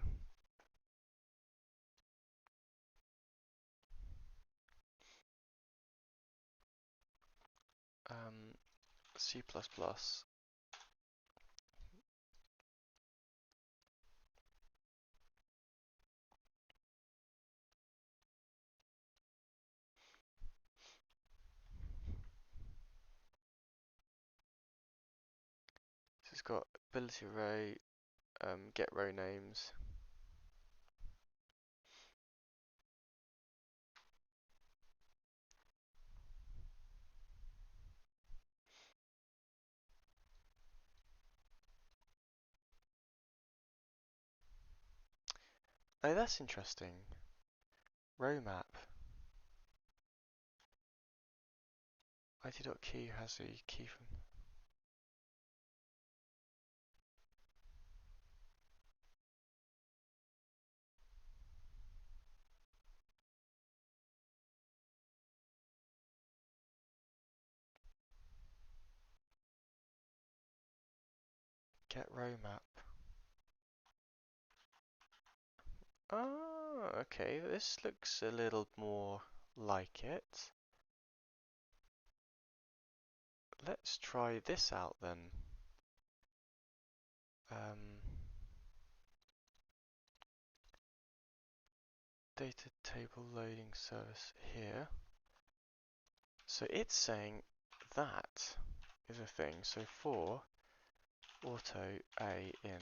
A: C++. So it's got ability array, get row names. Oh, that's interesting. Row map. IT.key has a key from get row map. Oh, okay, this looks a little more like it. Let's try this out then. Data table loading service here. So it's saying that is a thing. So for auto A in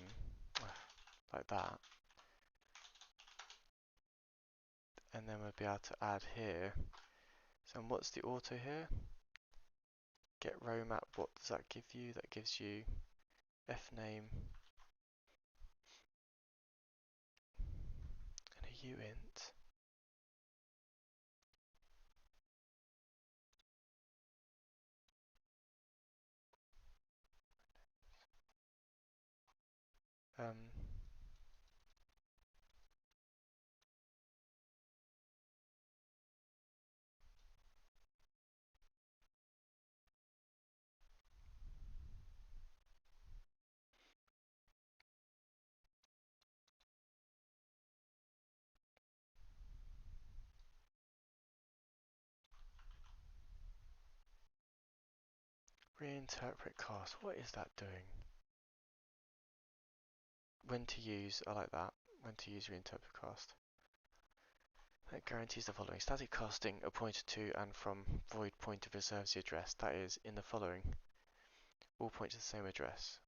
A: like that, and then we'll be able to add here. So what's the auto here? Get row map. What does that give you? That gives you fname and a uint. Um, Reinterpret cast. What is that doing? When to use, I like that. When to use reinterpret cast. That guarantees the following. Static casting a pointer to and from void pointer preserves the address. That is, in the following. All point to the same address.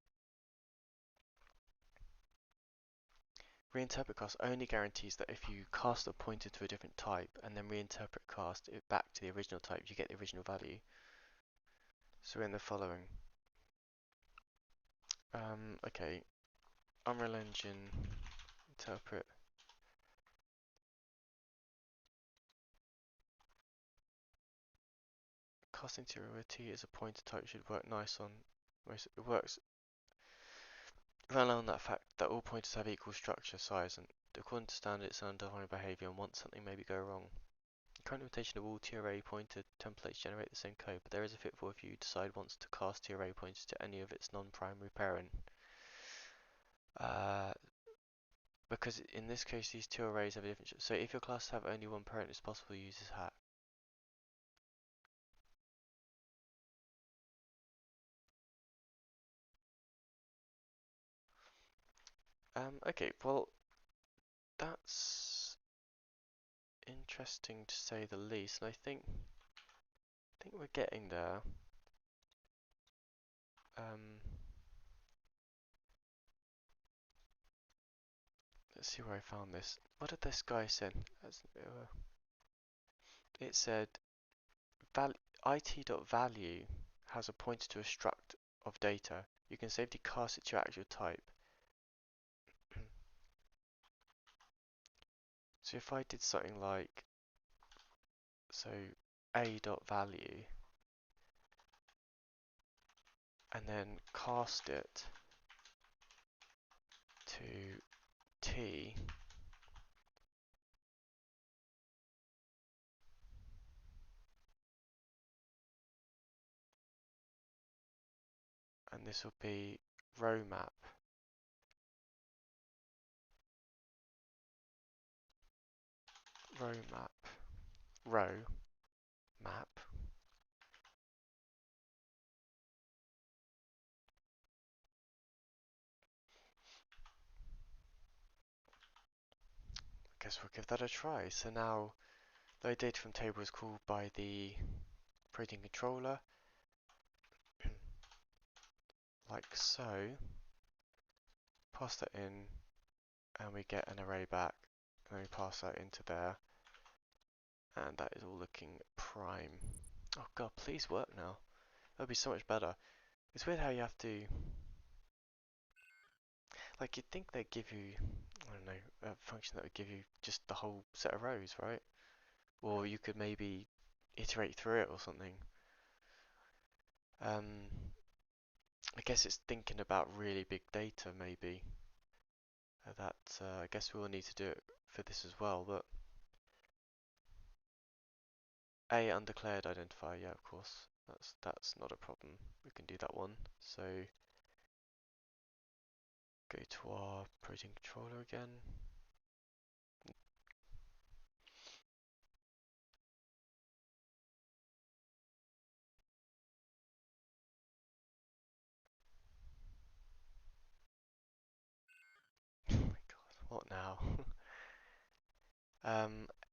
A: Reinterpret cast only guarantees that if you cast a pointer to a different type and then reinterpret cast it back to the original type, you get the original value. So in the following. Okay. Unreal Engine interpret. Casting to T as a pointer type should work nice on most. It works well on that fact that all pointers have equal structure, size, and according to standard, it's an undefined behavior, and once something maybe go wrong. The current implementation of all TRA pointer templates generate the same code, but there is a pitfall if you decide once to cast TRA pointers to any of its non-primary parent. Because in this case, these two arrays have a different. So if your classes have only one parent, it's possible to use this hack. Okay, well, that's interesting to say the least, and I think we're getting there. Let's see where I found this. What did this guy say? It said it.value has a pointer to a struct of data. You can safely cast it to your actual type. So if I did something like, so a.value, and then cast it to T, and this will be row map, row map, row map. I guess we'll give that a try. So now, load data from table is called by the protein controller, like so. Pass that in, and we get an array back, and then we pass that into there, and that is all looking prime. Oh god, please work now. That would be so much better. It's weird how you have to, like, you'd think they'd give you, I don't know, a function that would give you just the whole set of rows, right? Or you could maybe iterate through it or something. I guess it's thinking about really big data, maybe. I guess we will need to do it for this as well, but A undeclared identifier, yeah, of course. That's not a problem. We can do that one. So go to our protein controller again. Oh my god, what now?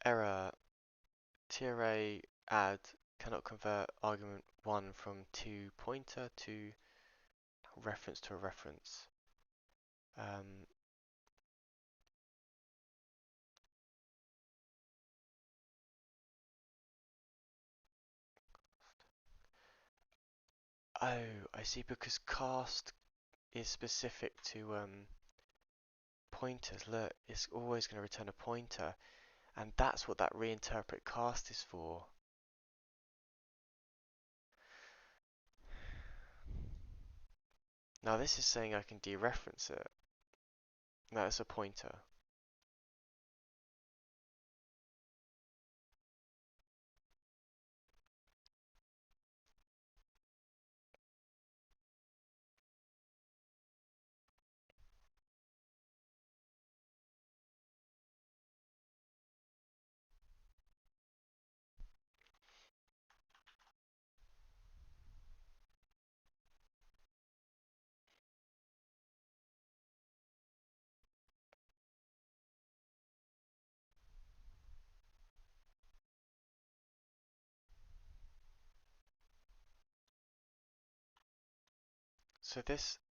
A: Error. TRA add cannot convert argument 1 from to pointer to reference to a reference. Um, oh, I see, because cast is specific to pointers. Look, it's always going to return a pointer, and that's what that reinterpret cast is for. Now this is saying I can dereference it. No, it's a pointer.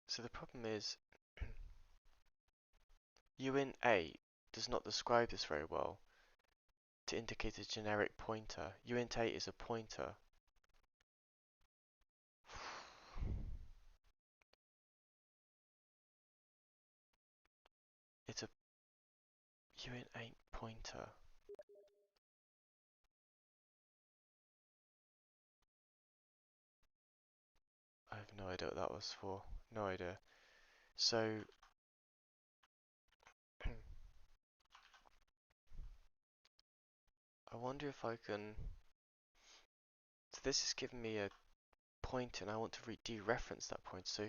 A: So the problem is uint8 does not describe this very well to indicate a generic pointer. Uint8 is a pointer. It's a uint8 pointer. I have no idea what that was for. No idea. So I wonder if I can. So this is giving me a pointer, and I want to dereference that point. So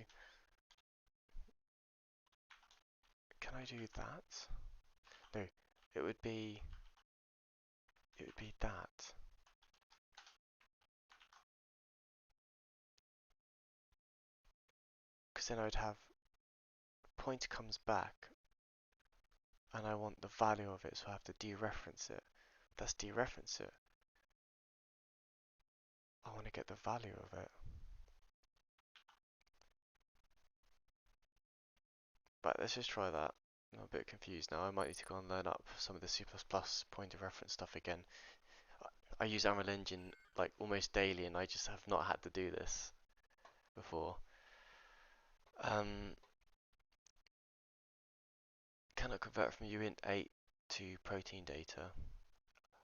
A: can I do that? No, it would be that. Because then I would have pointer comes back, and I want the value of it, so I have to dereference it. Let's dereference it. I want to get the value of it. But let's just try that. I'm a bit confused now. I might need to go and learn up some of the C++ pointer reference stuff again. I use Unreal Engine like almost daily, and I just have not had to do this before. Cannot convert from uint8 to protein data.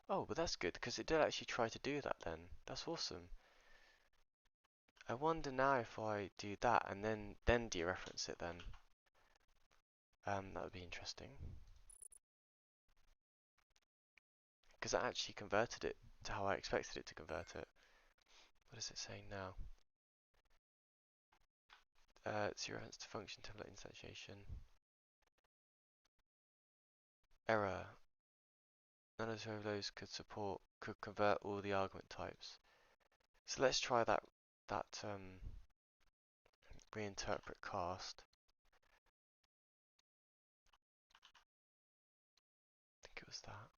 A: Oh, but that's good, because it did actually try to do that then. That's awesome. I wonder now if I do that and then dereference it then. That would be interesting. Because I actually converted it to how I expected it to convert it. What is it saying now? Zero reference to function template instantiation. Error. None of those could convert all the argument types. So let's try that reinterpret cast. I think it was that.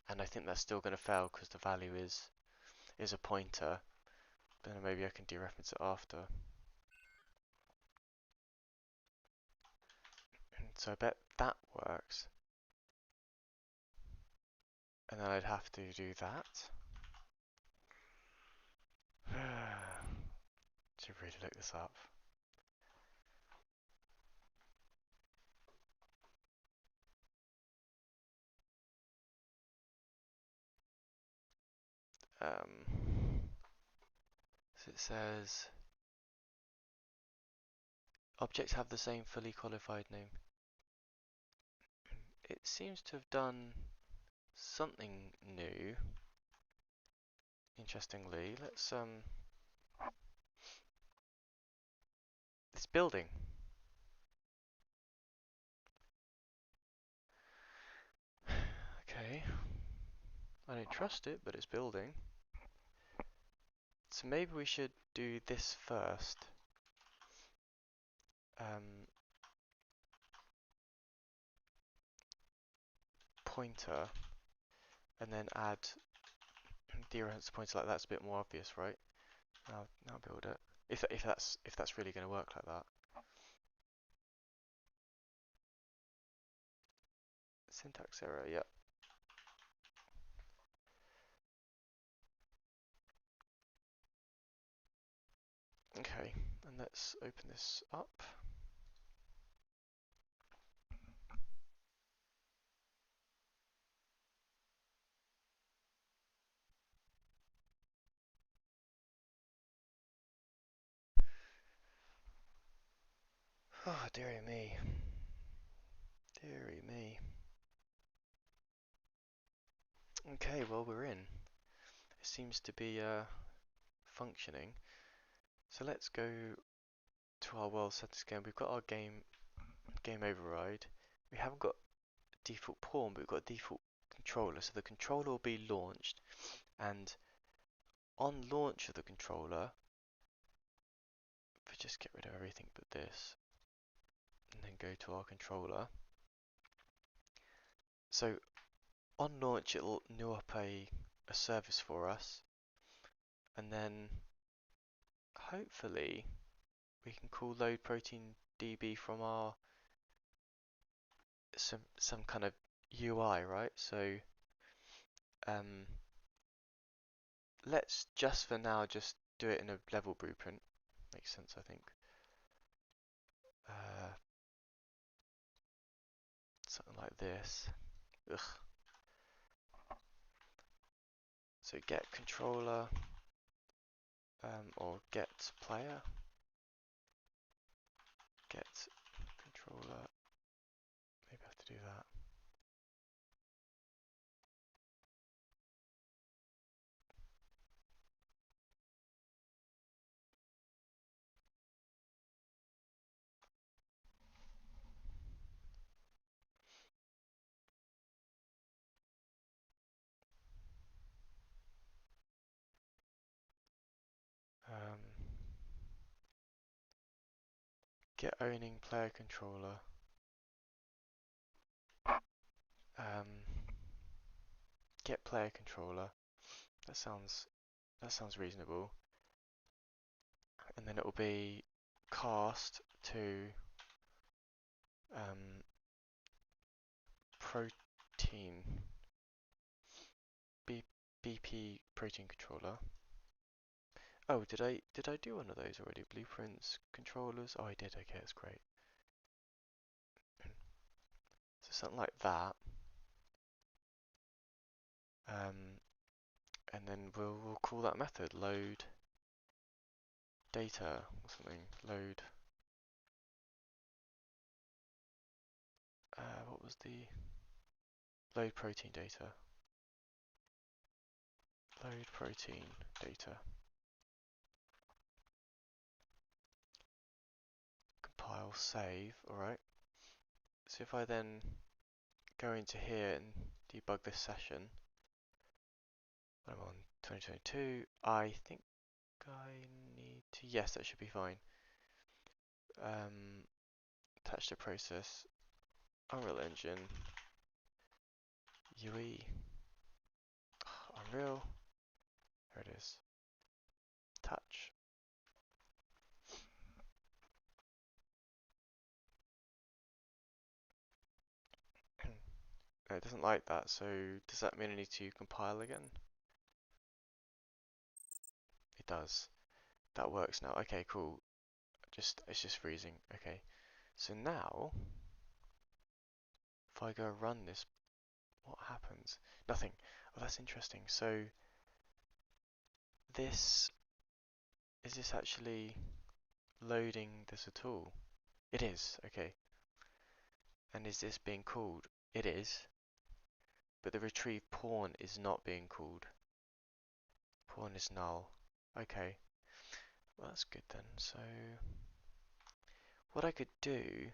A: And I think that's still going to fail because the value is a pointer. But then maybe I can dereference it after. So I bet that works. And then I'd have to do that. Should really look this up. So it says objects have the same fully qualified name. It seems to have done something new. Interestingly, it's building. Okay. I don't trust it, but it's building. So maybe we should do this first. Pointer, and then add dereference pointer like that's a bit more obvious, right? Now build it. If that's really going to work like that. Syntax error, yep. Okay, and let's open this up. Oh, dearie me. Dearie me. Okay, well we're in. It seems to be functioning. So let's go to our world settings again. We've got our game override. We haven't got default pawn, but we've got a default controller. So the controller will be launched, and on launch of the controller, if we just get rid of everything but this, and then go to our controller. So on launch, it'll new up a service for us, and then hopefully we can call load protein DB from our some kind of UI, right? So let's just for now just do it in a level blueprint. Makes sense, I think. Something like this. Ugh. So get controller or get player. Get controller. Maybe I have to do that. Get owning player controller. Get player controller. That sounds reasonable. And then it will be cast to protein BP protein controller. Oh, did I do one of those already? Blueprints, controllers. Oh, I did. Okay, that's great. So something like that. and then we'll call that method load data or something. Load. What was the load protein data? Load protein data. Compile, save. Alright. So if I then go into here and debug this session, I'm on 2022. I think I need to. Yes, that should be fine. Attach to process. Unreal Engine. UE. Unreal. There it is. Touch. No, it doesn't like that, so does that mean I need to compile again? It does. That works now. Okay, cool. It's just freezing. Okay. So now, if I go run this, what happens? Nothing. Oh, that's interesting. So this, is this actually loading this at all? It is. Okay. And is this being called? It is. But the retrieve pawn is not being called. Pawn is null. Okay. Well, that's good then. So what I could do,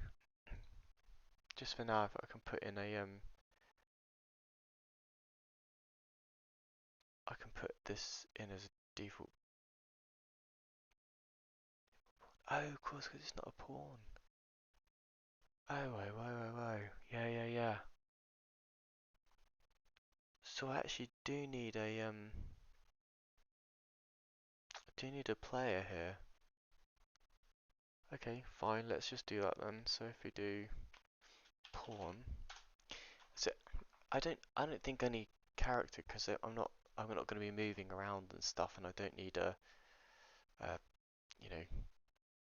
A: just for now, if I can put in a I can put this in as a default. Oh, of course, because it's not a pawn. Oh. Yeah, yeah, yeah. So I actually do need a player here. Okay, fine. Let's just do that then. So if we do pawn, so I don't think I need character because I'm not going to be moving around and stuff, and I don't need you know,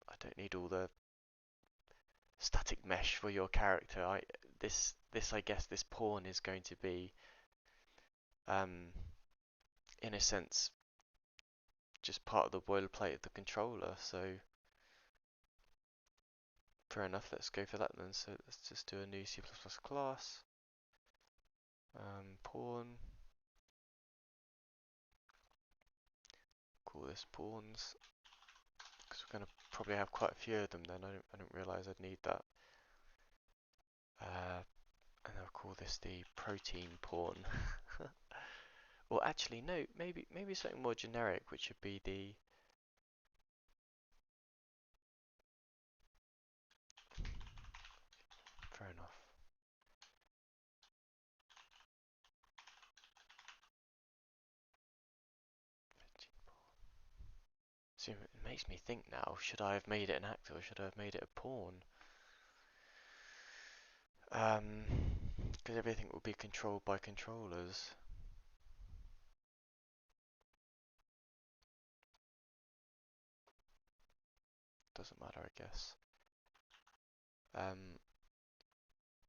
A: I don't need all the static mesh for your character. I guess this pawn is going to be um in a sense just part of the boilerplate of the controller. So fair enough. Let's go for that then. So let's just do a new C++ class. Pawn. Call this pawns because we're going to probably have quite a few of them. Then I didn't realize I'd need that. And I'll call this the protein pawn. Or actually, no, maybe something more generic, which would be the fair enough. So it makes me think now, should I have made it an actor or should I have made it a pawn? Because everything will be controlled by controllers. Doesn't matter, I guess.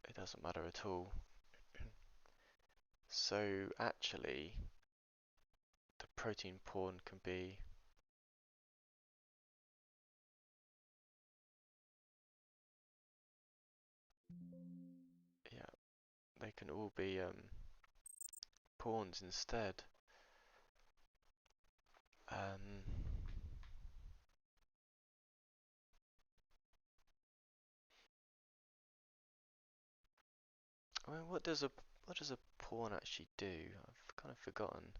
A: It doesn't matter at all. So actually, the protein pawn can be, yeah, they can all be pawns instead. Um, I mean, what does a pawn actually do? I've kind of forgotten.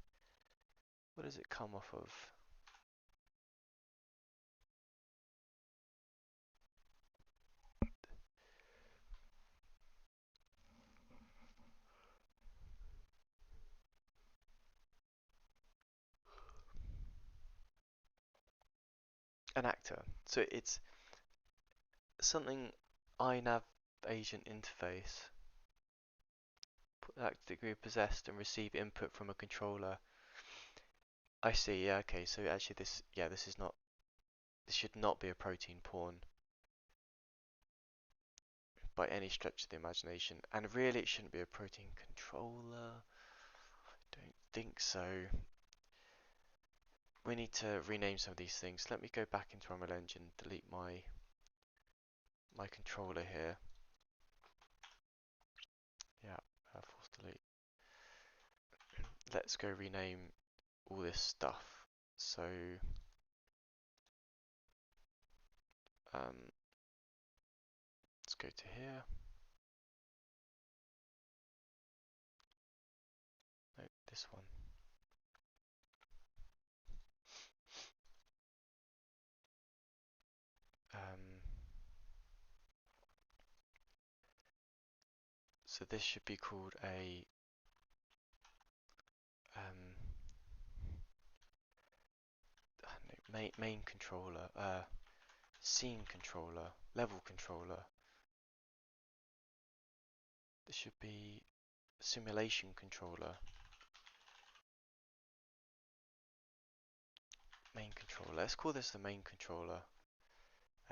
A: What does it come off of? An actor. So it's something iNav agent interface. Actor degree possessed and receive input from a controller. I see. Yeah. Okay. So actually, this is not. This should not be a protein pawn by any stretch of the imagination. And really, it shouldn't be a protein controller. Don't think so. we need to rename some of these things. Let me go back into Unreal Engine, delete my controller here. Yeah, force delete. Let's go rename all this stuff. So let's go to here. No, this one. So this should be called a no, main controller, scene controller, level controller. This should be simulation controller, main controller. Let's call this the main controller,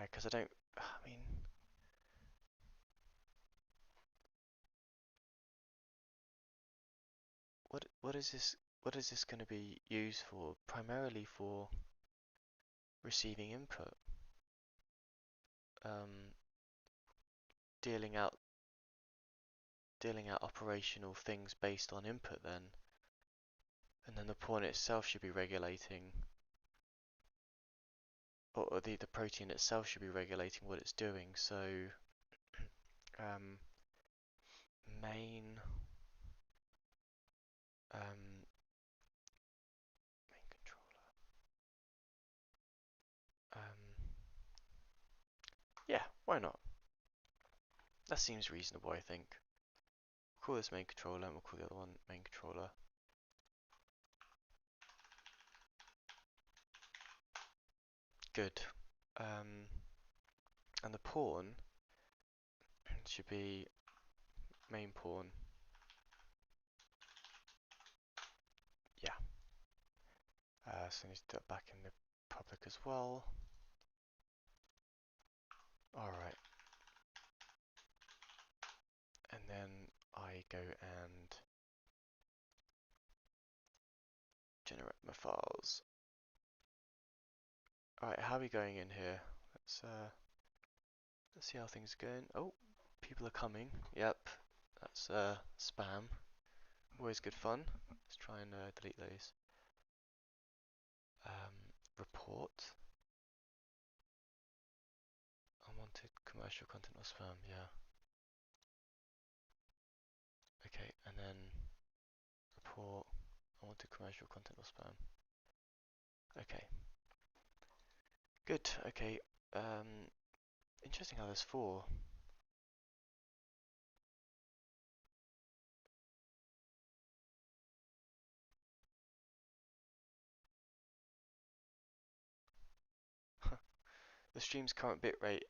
A: because I mean, what is this? What is this going to be used for? Primarily for receiving input, um, dealing out operational things based on input. Then, and then the pawn itself should be regulating, or the protein itself should be regulating what it's doing. So, main main controller. Yeah, why not? That seems reasonable, I think. We'll call this main controller, and we'll call the other one main controller. Good. And the pawn should be main pawn. Yeah. So I need to do it back in the public as well. Alright. And then I go and generate my files. Alright, how are we going in here? Let's see how things are going. Oh, people are coming. Yep, that's spam. Always good fun. Let's try and delete those. Report. Unwanted commercial content or spam, yeah. Okay, and then report unwanted commercial content or spam. Okay. Good, okay. Interesting how there's 4. The stream's current bitrate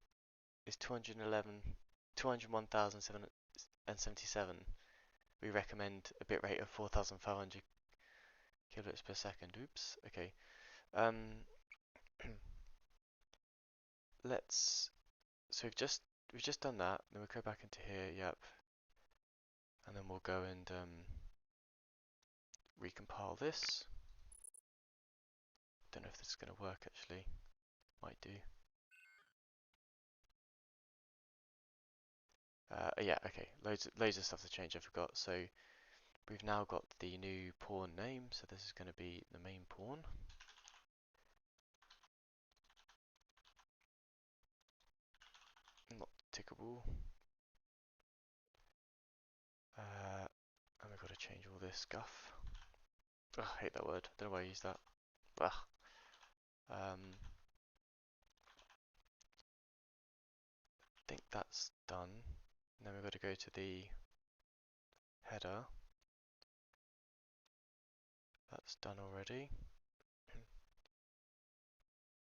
A: is 201,777. We recommend a bitrate of 4,500 kilobits per second. Oops, okay. So we've just done that, then we'll go back into here, yep. And then we'll go and recompile this. Don't know if this is going to work actually. Might do. Yeah, okay. Loads of stuff to change. I forgot. So we've now got the new pawn name. So this is going to be the main pawn. Not tickable. And we've got to change all this stuff. Ugh, I hate that word. Don't know why I use that. Ugh. I think that's done. And then we've got to go to the header. That's done already.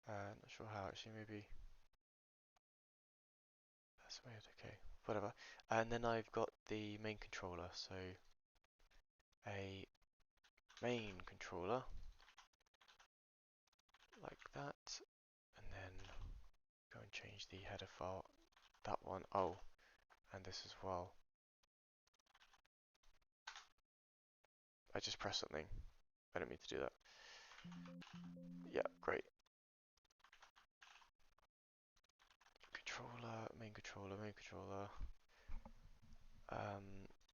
A: Not sure how actually, maybe that's weird, okay, whatever. And then I've got the main controller, so a main controller like that, and then go and change the header file, that one, oh, and this as well. I just pressed something, I don't mean to do that. Yeah, great. Controller, main controller, main controller.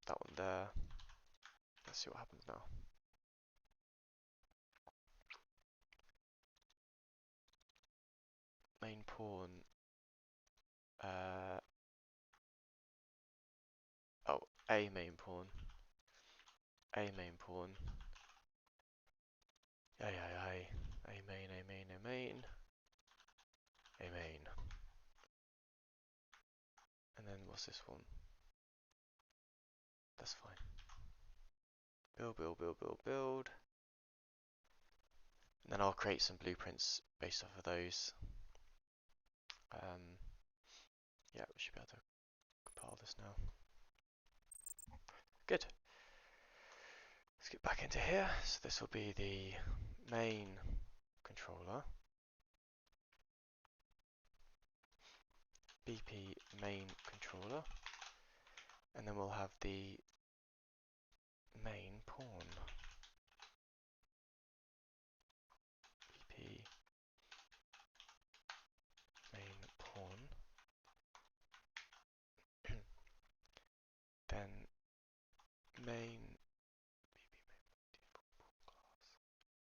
A: That one there. Let's see what happens now. Main pawn. Oh, a main pawn. A main pawn. A main, a main, a main. A main. And then what's this one? That's fine. Build, build, build, build, build. And then I'll create some blueprints based off of those. Yeah, we should be able to compile this now. Good. Let's get back into here. So this will be the main controller. BP main controller. And then we'll have the main pawn. BP main pawn. Then main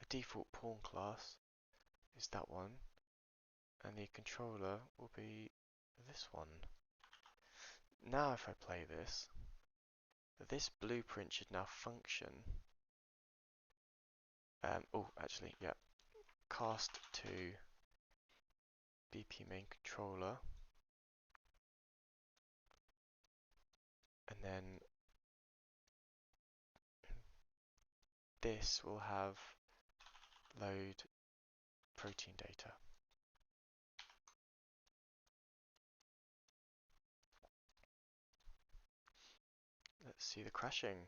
A: a default pawn class is that one, and the controller will be this one. Now if I play this, this blueprint should now function. Oh, actually, yeah. Cast to BP main controller, and then this will have load protein data. Let's see the crashing.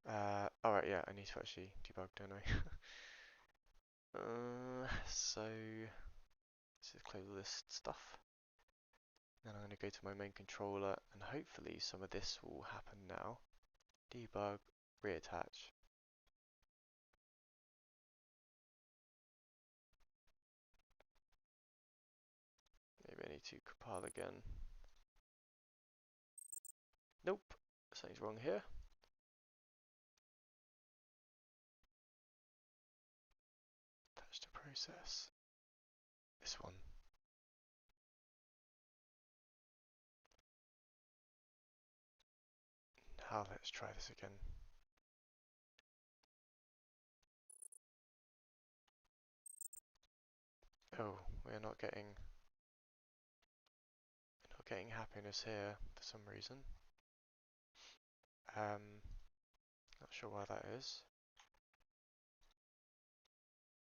A: Alright, yeah, I need to actually debug, don't I? So let's just close all this stuff. Then I'm going to go to my main controller, and hopefully some of this will happen now. Debug, reattach. Maybe I need to compile again. Nope, something's wrong here. Attach to process. This one. Now let's try this again. Oh, we're not getting happiness here for some reason. Not sure why that is.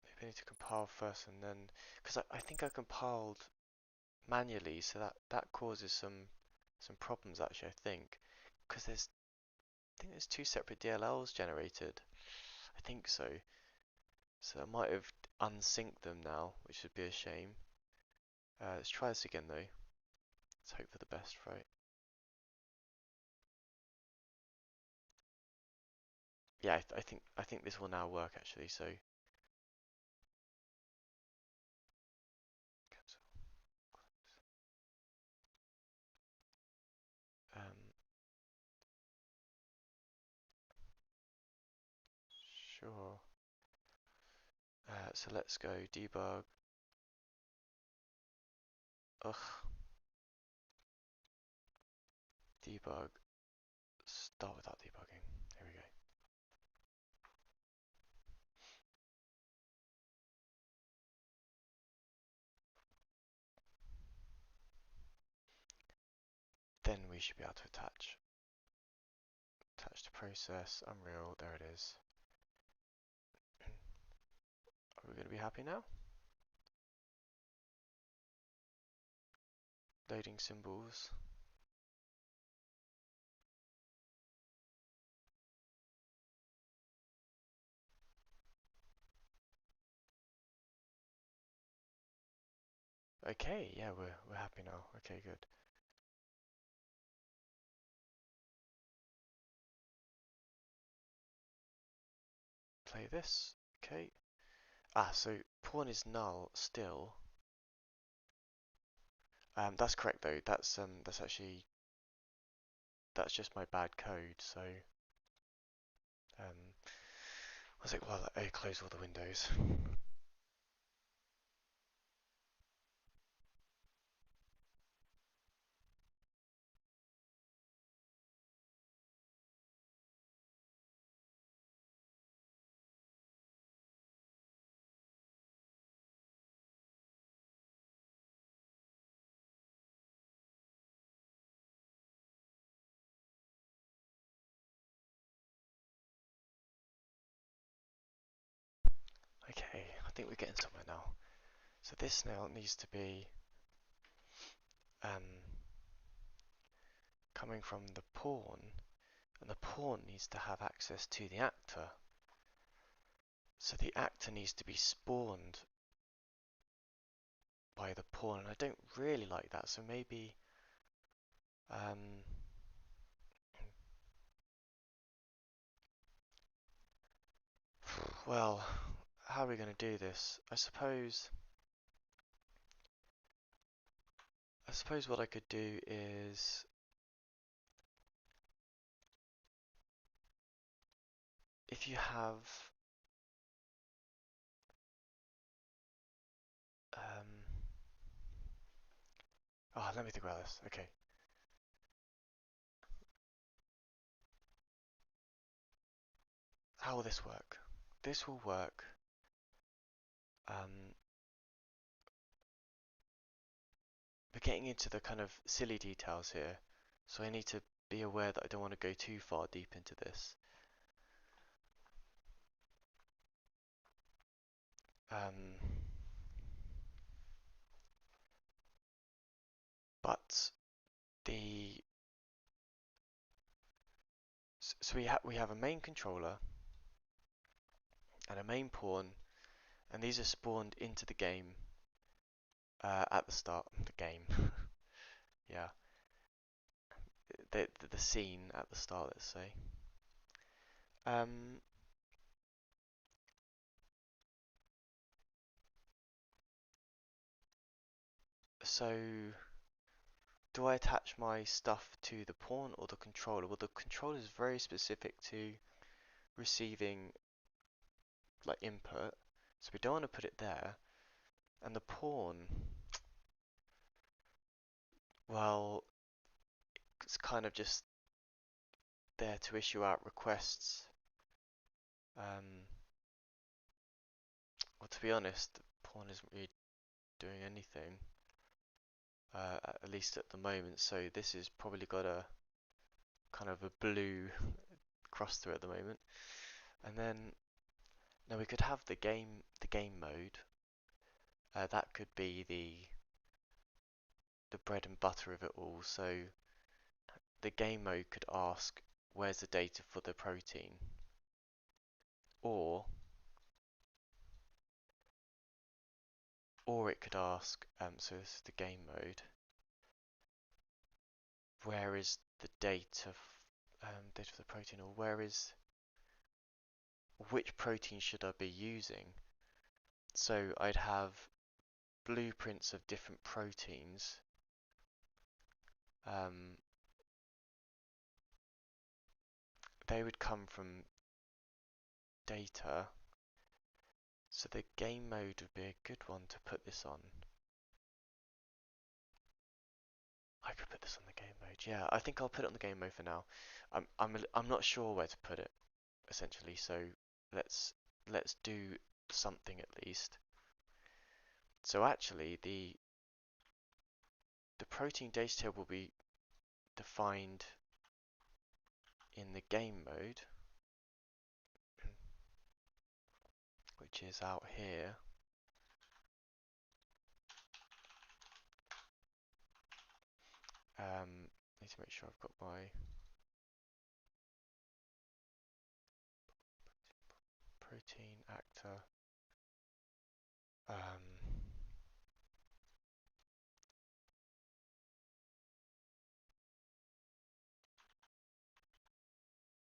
A: Maybe I need to compile first and then, because I think I compiled manually, so that causes some problems actually. I think because I think there's two separate DLLs generated. I think so. So I might have unsynced them now, which would be a shame. Let's try this again though. Let's hope for the best, right? Yeah, I think this will now work actually. So cancel. Sure. So let's go debug. Ugh. Debug. Start without debugging. Here we go. Then we should be able to attach. Attach to process, Unreal, there it is. Are we going to be happy now? Loading symbols. Okay, yeah, we're happy now. Okay, good. play this. Okay. Ah, so pawn is null still. That's correct though. That's actually that's just my bad code. So I was like, well, I close all the windows. Okay, I think we're getting somewhere now. So this now needs to be um, coming from the pawn, and the pawn needs to have access to the actor. So the actor needs to be spawned by the pawn, and I don't really like that. So maybe, well, how are we going to do this? I suppose what I could do is if you have oh, let me think about this. Okay. How will this work? This will work. We're getting into the kind of silly details here, so I need to be aware that I don't want to go too far deep into this. Um, but the so we have a main controller and a main pawn, and these are spawned into the game at the start of the game. Yeah, the scene at the start, let's say. Um, so do I attach my stuff to the pawn or the controller? Well, the controller is very specific to receiving like input, so we don't want to put it there. And the pawn, well, it's kind of just there to issue out requests. Well, to be honest, the pawn isn't really doing anything, at least at the moment. So this has probably got a kind of a blue cross through at the moment. And then now we could have the game mode. That could be the bread and butter of it all. So the game mode could ask, where's the data for the protein? Or it could ask, so this is the game mode, where is the data for the protein, or which protein should I be using? So I'd have blueprints of different proteins. They would come from data. So the game mode would be a good one to put this on. I could put this on the game mode. Yeah, I think I'll put it on the game mode for now. I'm not sure where to put it, essentially. So let's do something at least. So actually, the protein data table will be defined in the game mode, which is out here. Need to make sure I've got my protein actor.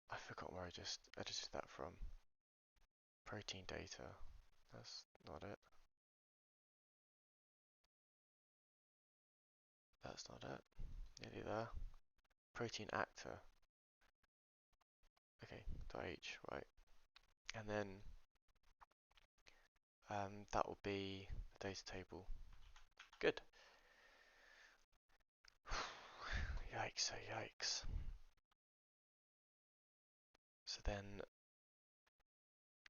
A: I forgot where I just edited that from. Protein data. That's not it. That's not it. Nearly there. Protein actor. Okay, .h, right. And then that will be the data table. Good. Yikes, oh yikes. So then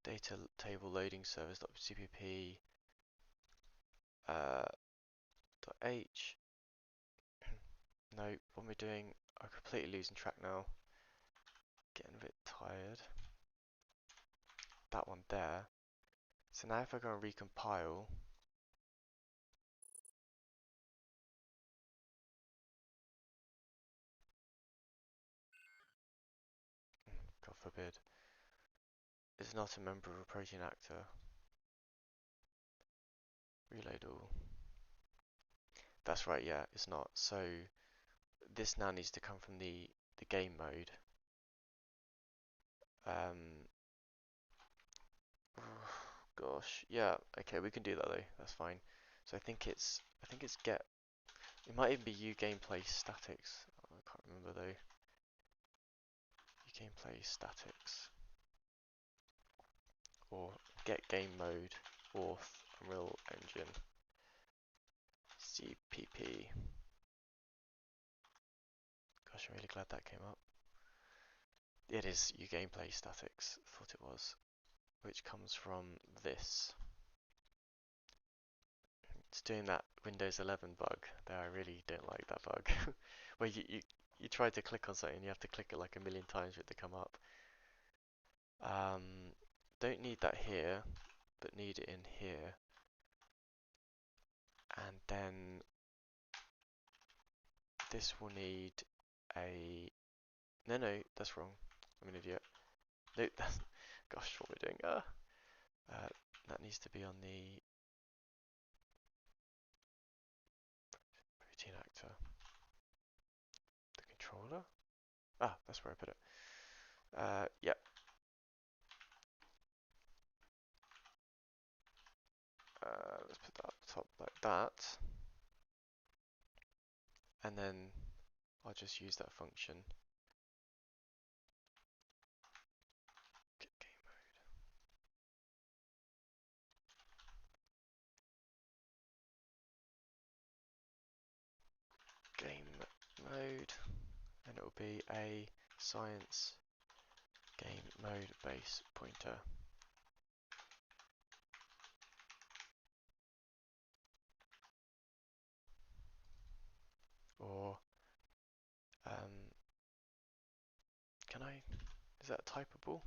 A: data table loading service.cpp .h. No, what am I doing? I'm completely losing track now. Getting a bit tired. That one there. So now if I go and recompile, God forbid, is not a member of a protein actor. Reload all. That's right, yeah, it's not. So this now needs to come from the game mode. Gosh, yeah, okay, we can do that though. That's fine. So I think it's get. It might even be U gameplay statics. Oh, I can't remember though. U gameplay statics or get game mode or Unreal Engine CPP. Gosh, I'm really glad that came up. It is U gameplay statics. Thought it was, which comes from this. It's doing that Windows 11 bug. There, I really don't like that bug. Where you try to click on something, you have to click it like a million times for it to come up. Don't need that here, but need it in here. And then this will need a... No, that's wrong. I'm an idiot. No, that's... Gosh, what we're doing. That needs to be on the protein actor. The controller? Ah, that's where I put it. Yep. Let's put that up top like that. And then I'll just use that function. Get game mode, and it will be a science game mode base pointer. Or can I? Is that typable?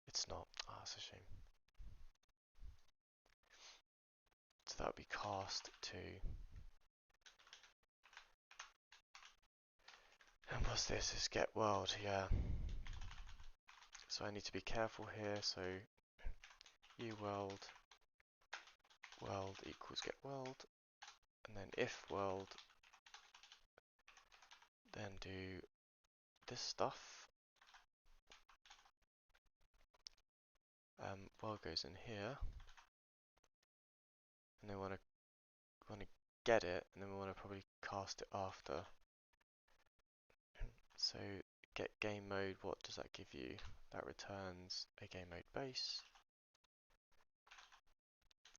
A: It's not. Ah, that's a shame. So that would be cast to. And what's this? Is get world, yeah. So I need to be careful here. So u world equals get world, and then if world, then do this stuff. World goes in here, and then want to get it, and then we want to probably cast it after. So get game mode, what does that give you? That returns a game mode base.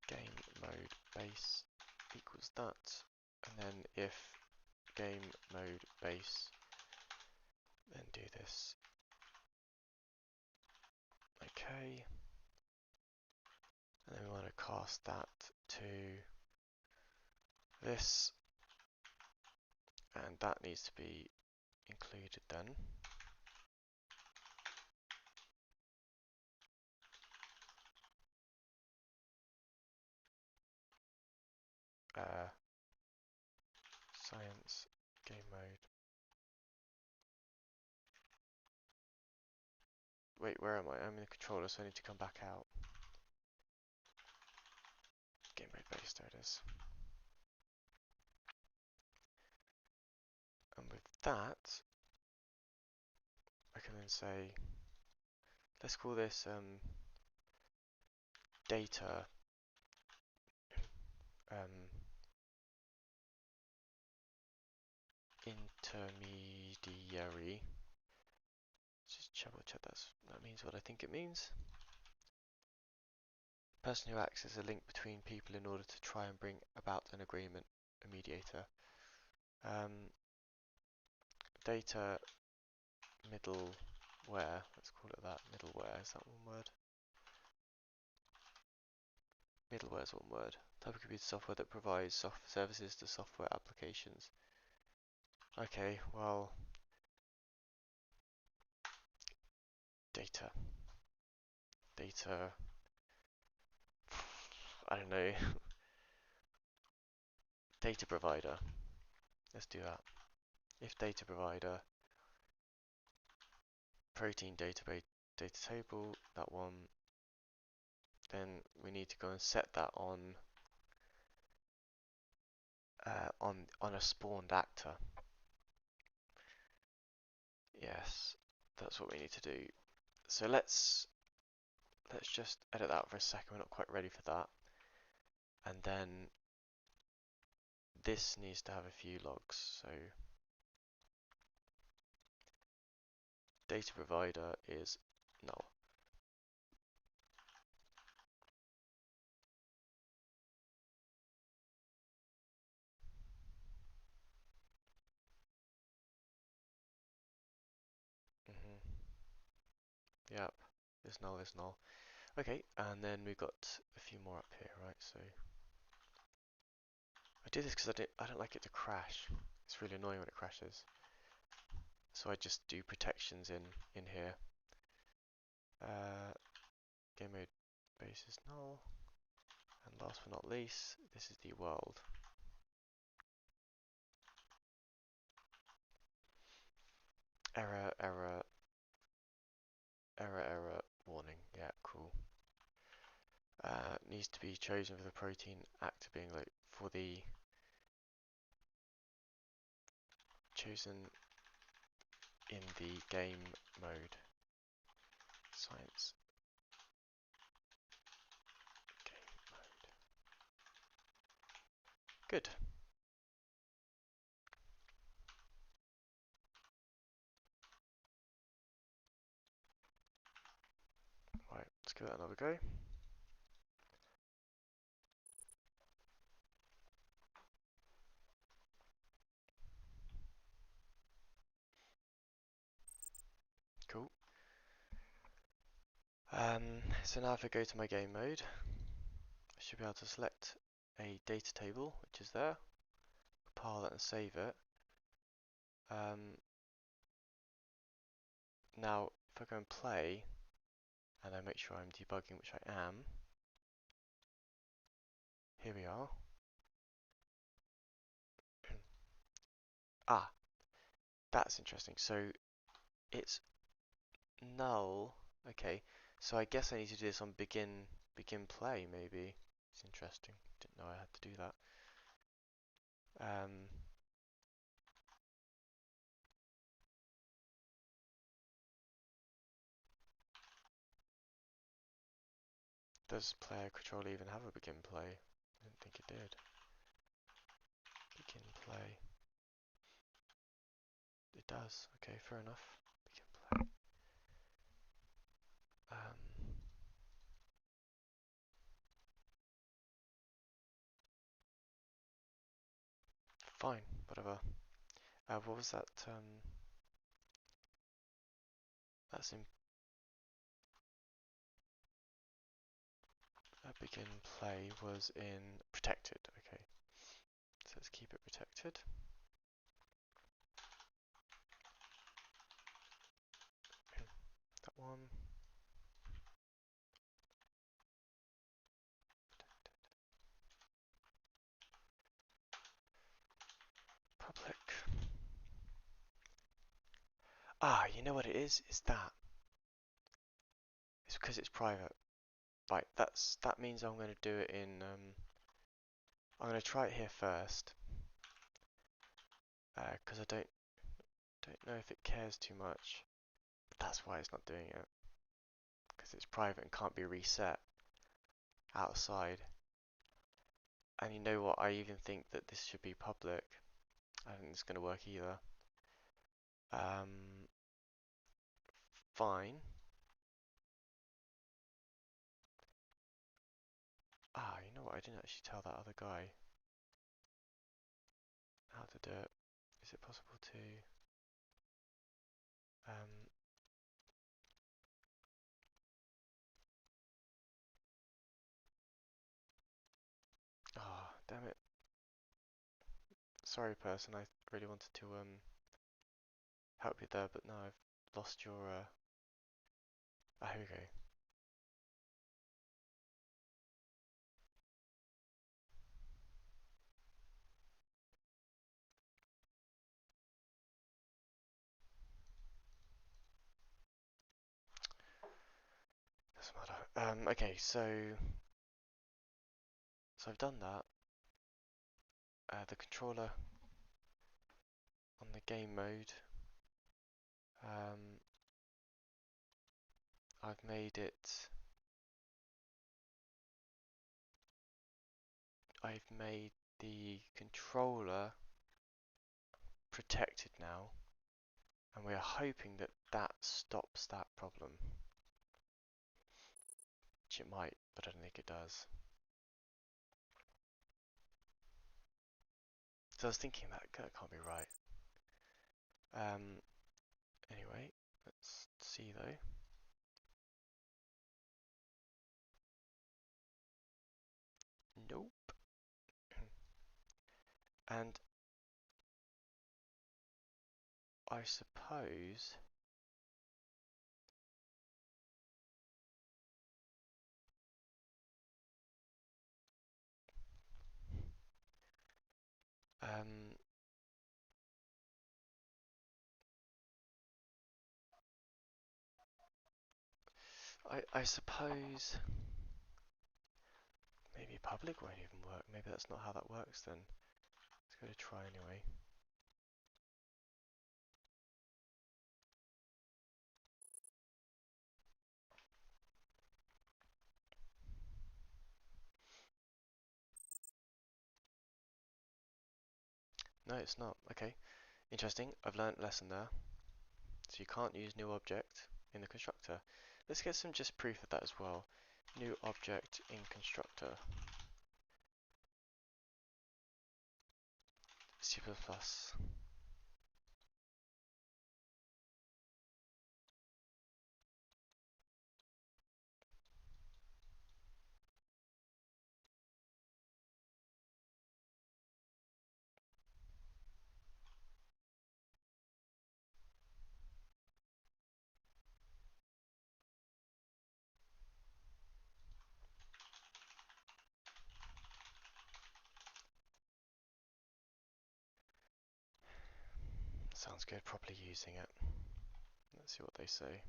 A: Game mode base equals that, and then if game mode base, then do this. Okay, and then we want to cast that to this, and that needs to be included then. Science game mode. Wait, where am I? I'm in the controller, so I need to come back out. Game mode base, there it is. And with that, I can then say, let's call this data um, intermediary. Just double check that means what I think it means. Person who acts as a link between people in order to try and bring about an agreement. A mediator. Data middleware. Let's call it that. Middleware. Is that one word? Middleware is one word. Type of computer software that provides services to software applications. Okay, well, data. I don't know. Data provider. Let's do that. If data provider, protein database, data table, that one, then we need to go and set that on a spawned actor. Yes, that's what we need to do. So let's just edit that for a second. We're not quite ready for that. And then this needs to have a few logs. So data provider is null. Yep, is null is null. Okay, and then we've got a few more up here, right? So I do this because I don't like it to crash. It's really annoying when it crashes. So I just do protections in here. Game mode base is null, and last but not least, this is the world. Error, error, error, warning. Yeah, cool. Needs to be chosen for the protein actor being like for the chosen in the game mode. Science game mode. Good. Right, let's give that another go. Cool. So now if I go to my game mode, I should be able to select a data table, which is there, compile that and save it. Now, if I go and play, and I make sure I'm debugging, which I am, here we are. Ah, that's interesting. So it's null. Okay, so I guess I need to do this on begin play maybe. It's interesting. Didn't know I had to do that. Does player control even have a begin play? I didn't think it did. Begin play. It does. Okay, fair enough. Begin play. Fine, whatever. What was that? That's in begin play was in protected. Okay, so let's keep it protected. That one. Public. Ah, you know what it is? It's that. It's because it's private. Right, that means I'm going to do it in. I'm going to try it here first, because I don't know if it cares too much. But that's why it's not doing it, because it's private and can't be reset. outside. And you know what? I even think that this should be public. I don't think it's going to work either. Fine. Ah, you know what? I didn't actually tell that other guy how to do it. Is it possible to? Ah, damn it. Sorry, person. I really wanted to help you there, but no, I've lost your. Ah, here we go. Doesn't matter. Okay, so I've done that. The controller on the game mode. I've made it. I've made the controller protected now, and we are hoping that that stops that problem. Which it might, but I don't think it does. So I was thinking that can't be right. Anyway, let's see though. Nope. And I suppose um, I suppose maybe public won't even work. Maybe that's not how that works then. Let's go to try anyway. No, it's not. Okay, interesting. I've learnt a lesson there. So you can't use new object in the constructor. Let's get some just proof of that as well. New object in constructor. C++. Sounds good, properly using it. Let's see what they say.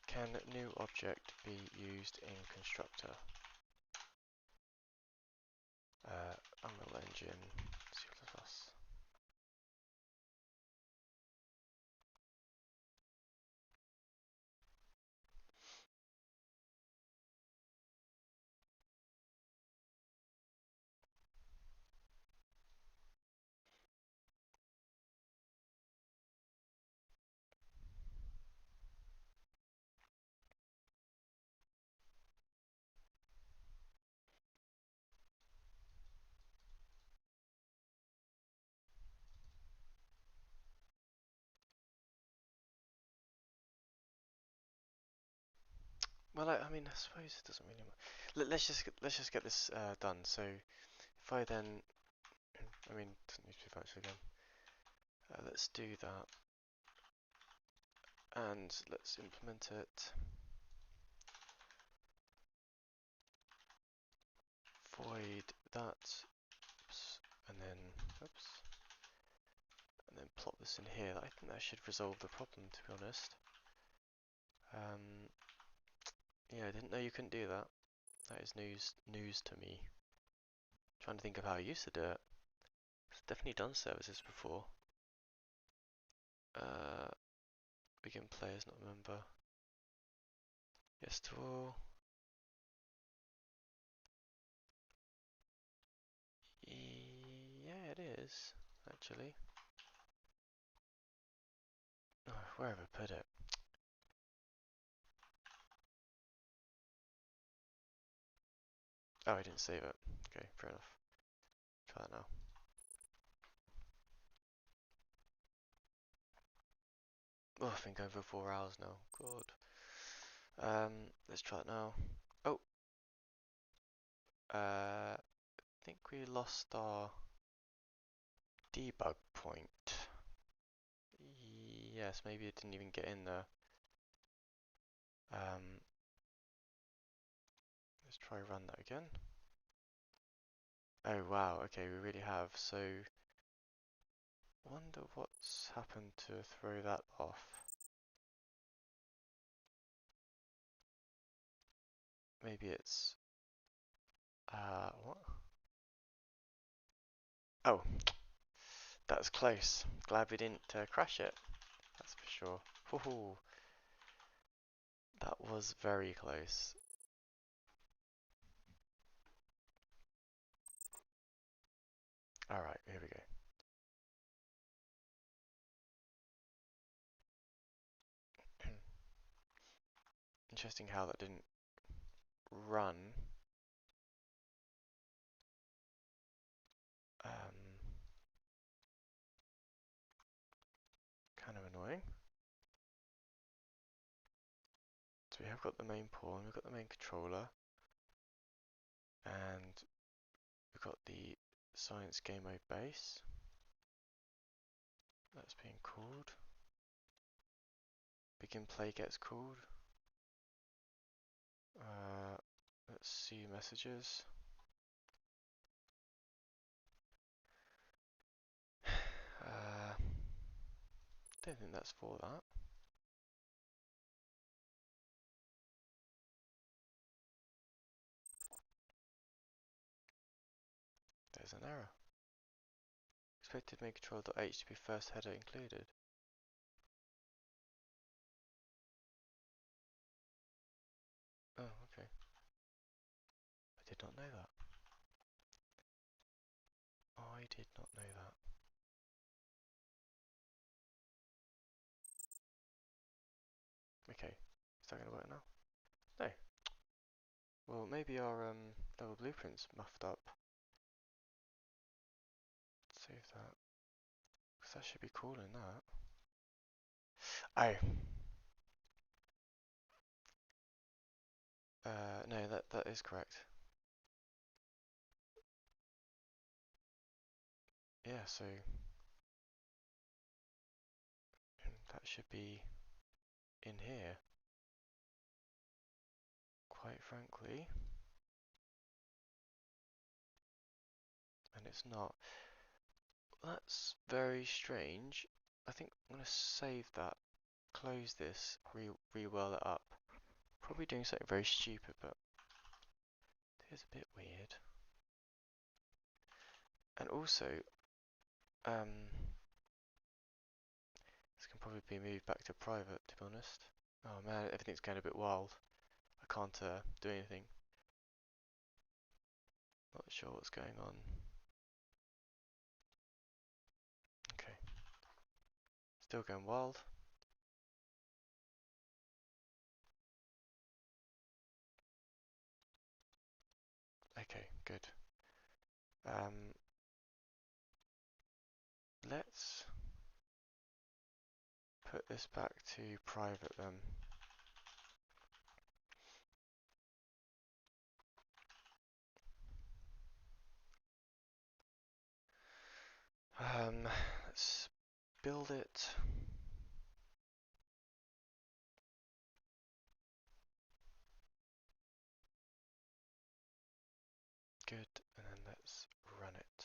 A: Can new object be used in constructor? Unreal Engine, C++. Well, I mean, I suppose it doesn't really matter. Let's just get this done. So if I then, I mean, it doesn't need to be virtual again. Let's do that, and let's implement it. Void that, oops, then, oops, and then plop this in here. I think that should resolve the problem, to be honest. Yeah, I didn't know you couldn't do that. That is news to me. Trying to think of how I used to do it. I've definitely done services before. Begin players, not member. Yes to all. Yeah, it is, actually. Oh, where have I put it? Oh, I didn't save it. Okay, fair enough. Try that now. Oh, I've been going for 4 hours now. God. Let's try it now. Oh, I think we lost our debug point. Yes, maybe it didn't even get in there. Let's try run that again. Oh wow, okay, we really have. So, wonder what's happened to throw that off. Maybe it's, what? Oh, that's close. Glad we didn't crash it. That's for sure. Woohoo! That was very close. Alright, here we go. Interesting how that didn't run. Kind of annoying. So we have got the main pawn, we've got the main controller, and we've got the science game mode base. That's being called. Begin play gets called. Let's see messages. Don't think that's for that. There's an error. Expected main control.h to be first header included. Oh, okay. I did not know that. I did not know that. Okay, is that gonna work now? No. Well, maybe our level blueprint's muffed up. Save that. Because that should be calling that. Oh. No, that is correct. Yeah, so that should be in here. Quite frankly. And it's not. That's very strange. I think I'm going to save that, close this, re-whirl it up. Probably doing something very stupid, but it is a bit weird. And also, this can probably be moved back to private, to be honest. Oh man, everything's going a bit wild. I can't do anything. Not sure what's going on. Okay. Still going wild. Okay, good. Let's put this back to private then. Let's build it. Good, and then let's run it.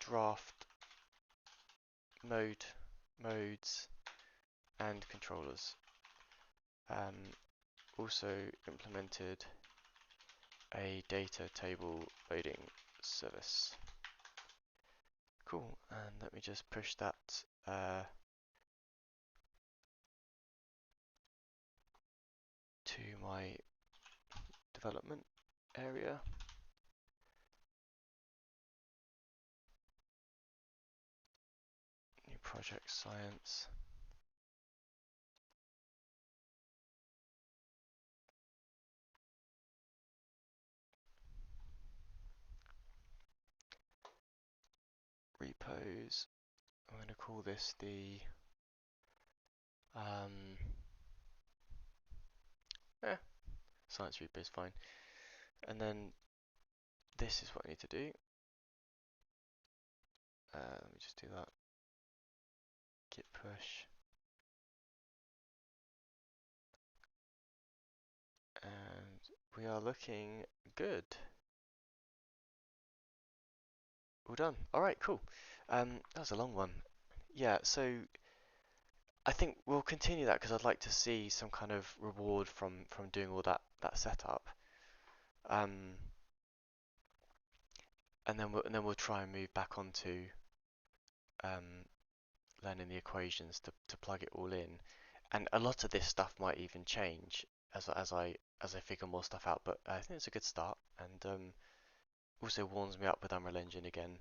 A: draft modes and controllers. Also implemented a data table loading service. Cool, and let me just push that to my development area. New project science. Repos. I'm going to call this the science repo is fine. And then this is what I need to do. Let me just do that. Git push. And we are looking good. All done. All right, cool. That was a long one. Yeah, so I think we'll continue that because I'd like to see some kind of reward from doing all that setup. And then we'll try and move back onto learning the equations to plug it all in. And a lot of this stuff might even change as I figure more stuff out. But I think it's a good start, and also warms me up with Unreal Engine again.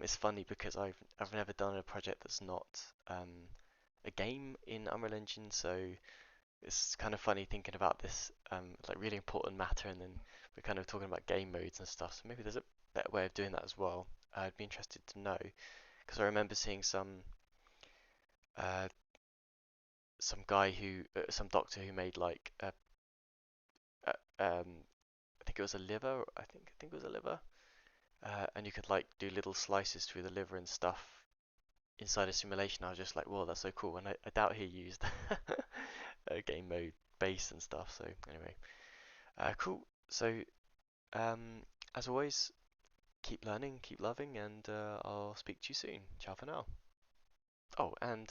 A: It's funny because I've never done a project that's not a game in Unreal Engine, so it's kind of funny thinking about this like really important matter, and then we're kind of talking about game modes and stuff. So maybe there's a better way of doing that as well. I'd be interested to know because I remember seeing uh, some doctor who made like I think it was a liver. I think it was a liver, and you could like do little slices through the liver and stuff inside a simulation. I was just like, whoa, that's so cool. And I doubt he used a game mode base and stuff. So anyway, cool. So um, as always, keep learning, keep loving, and I'll speak to you soon. Ciao for now. Oh, and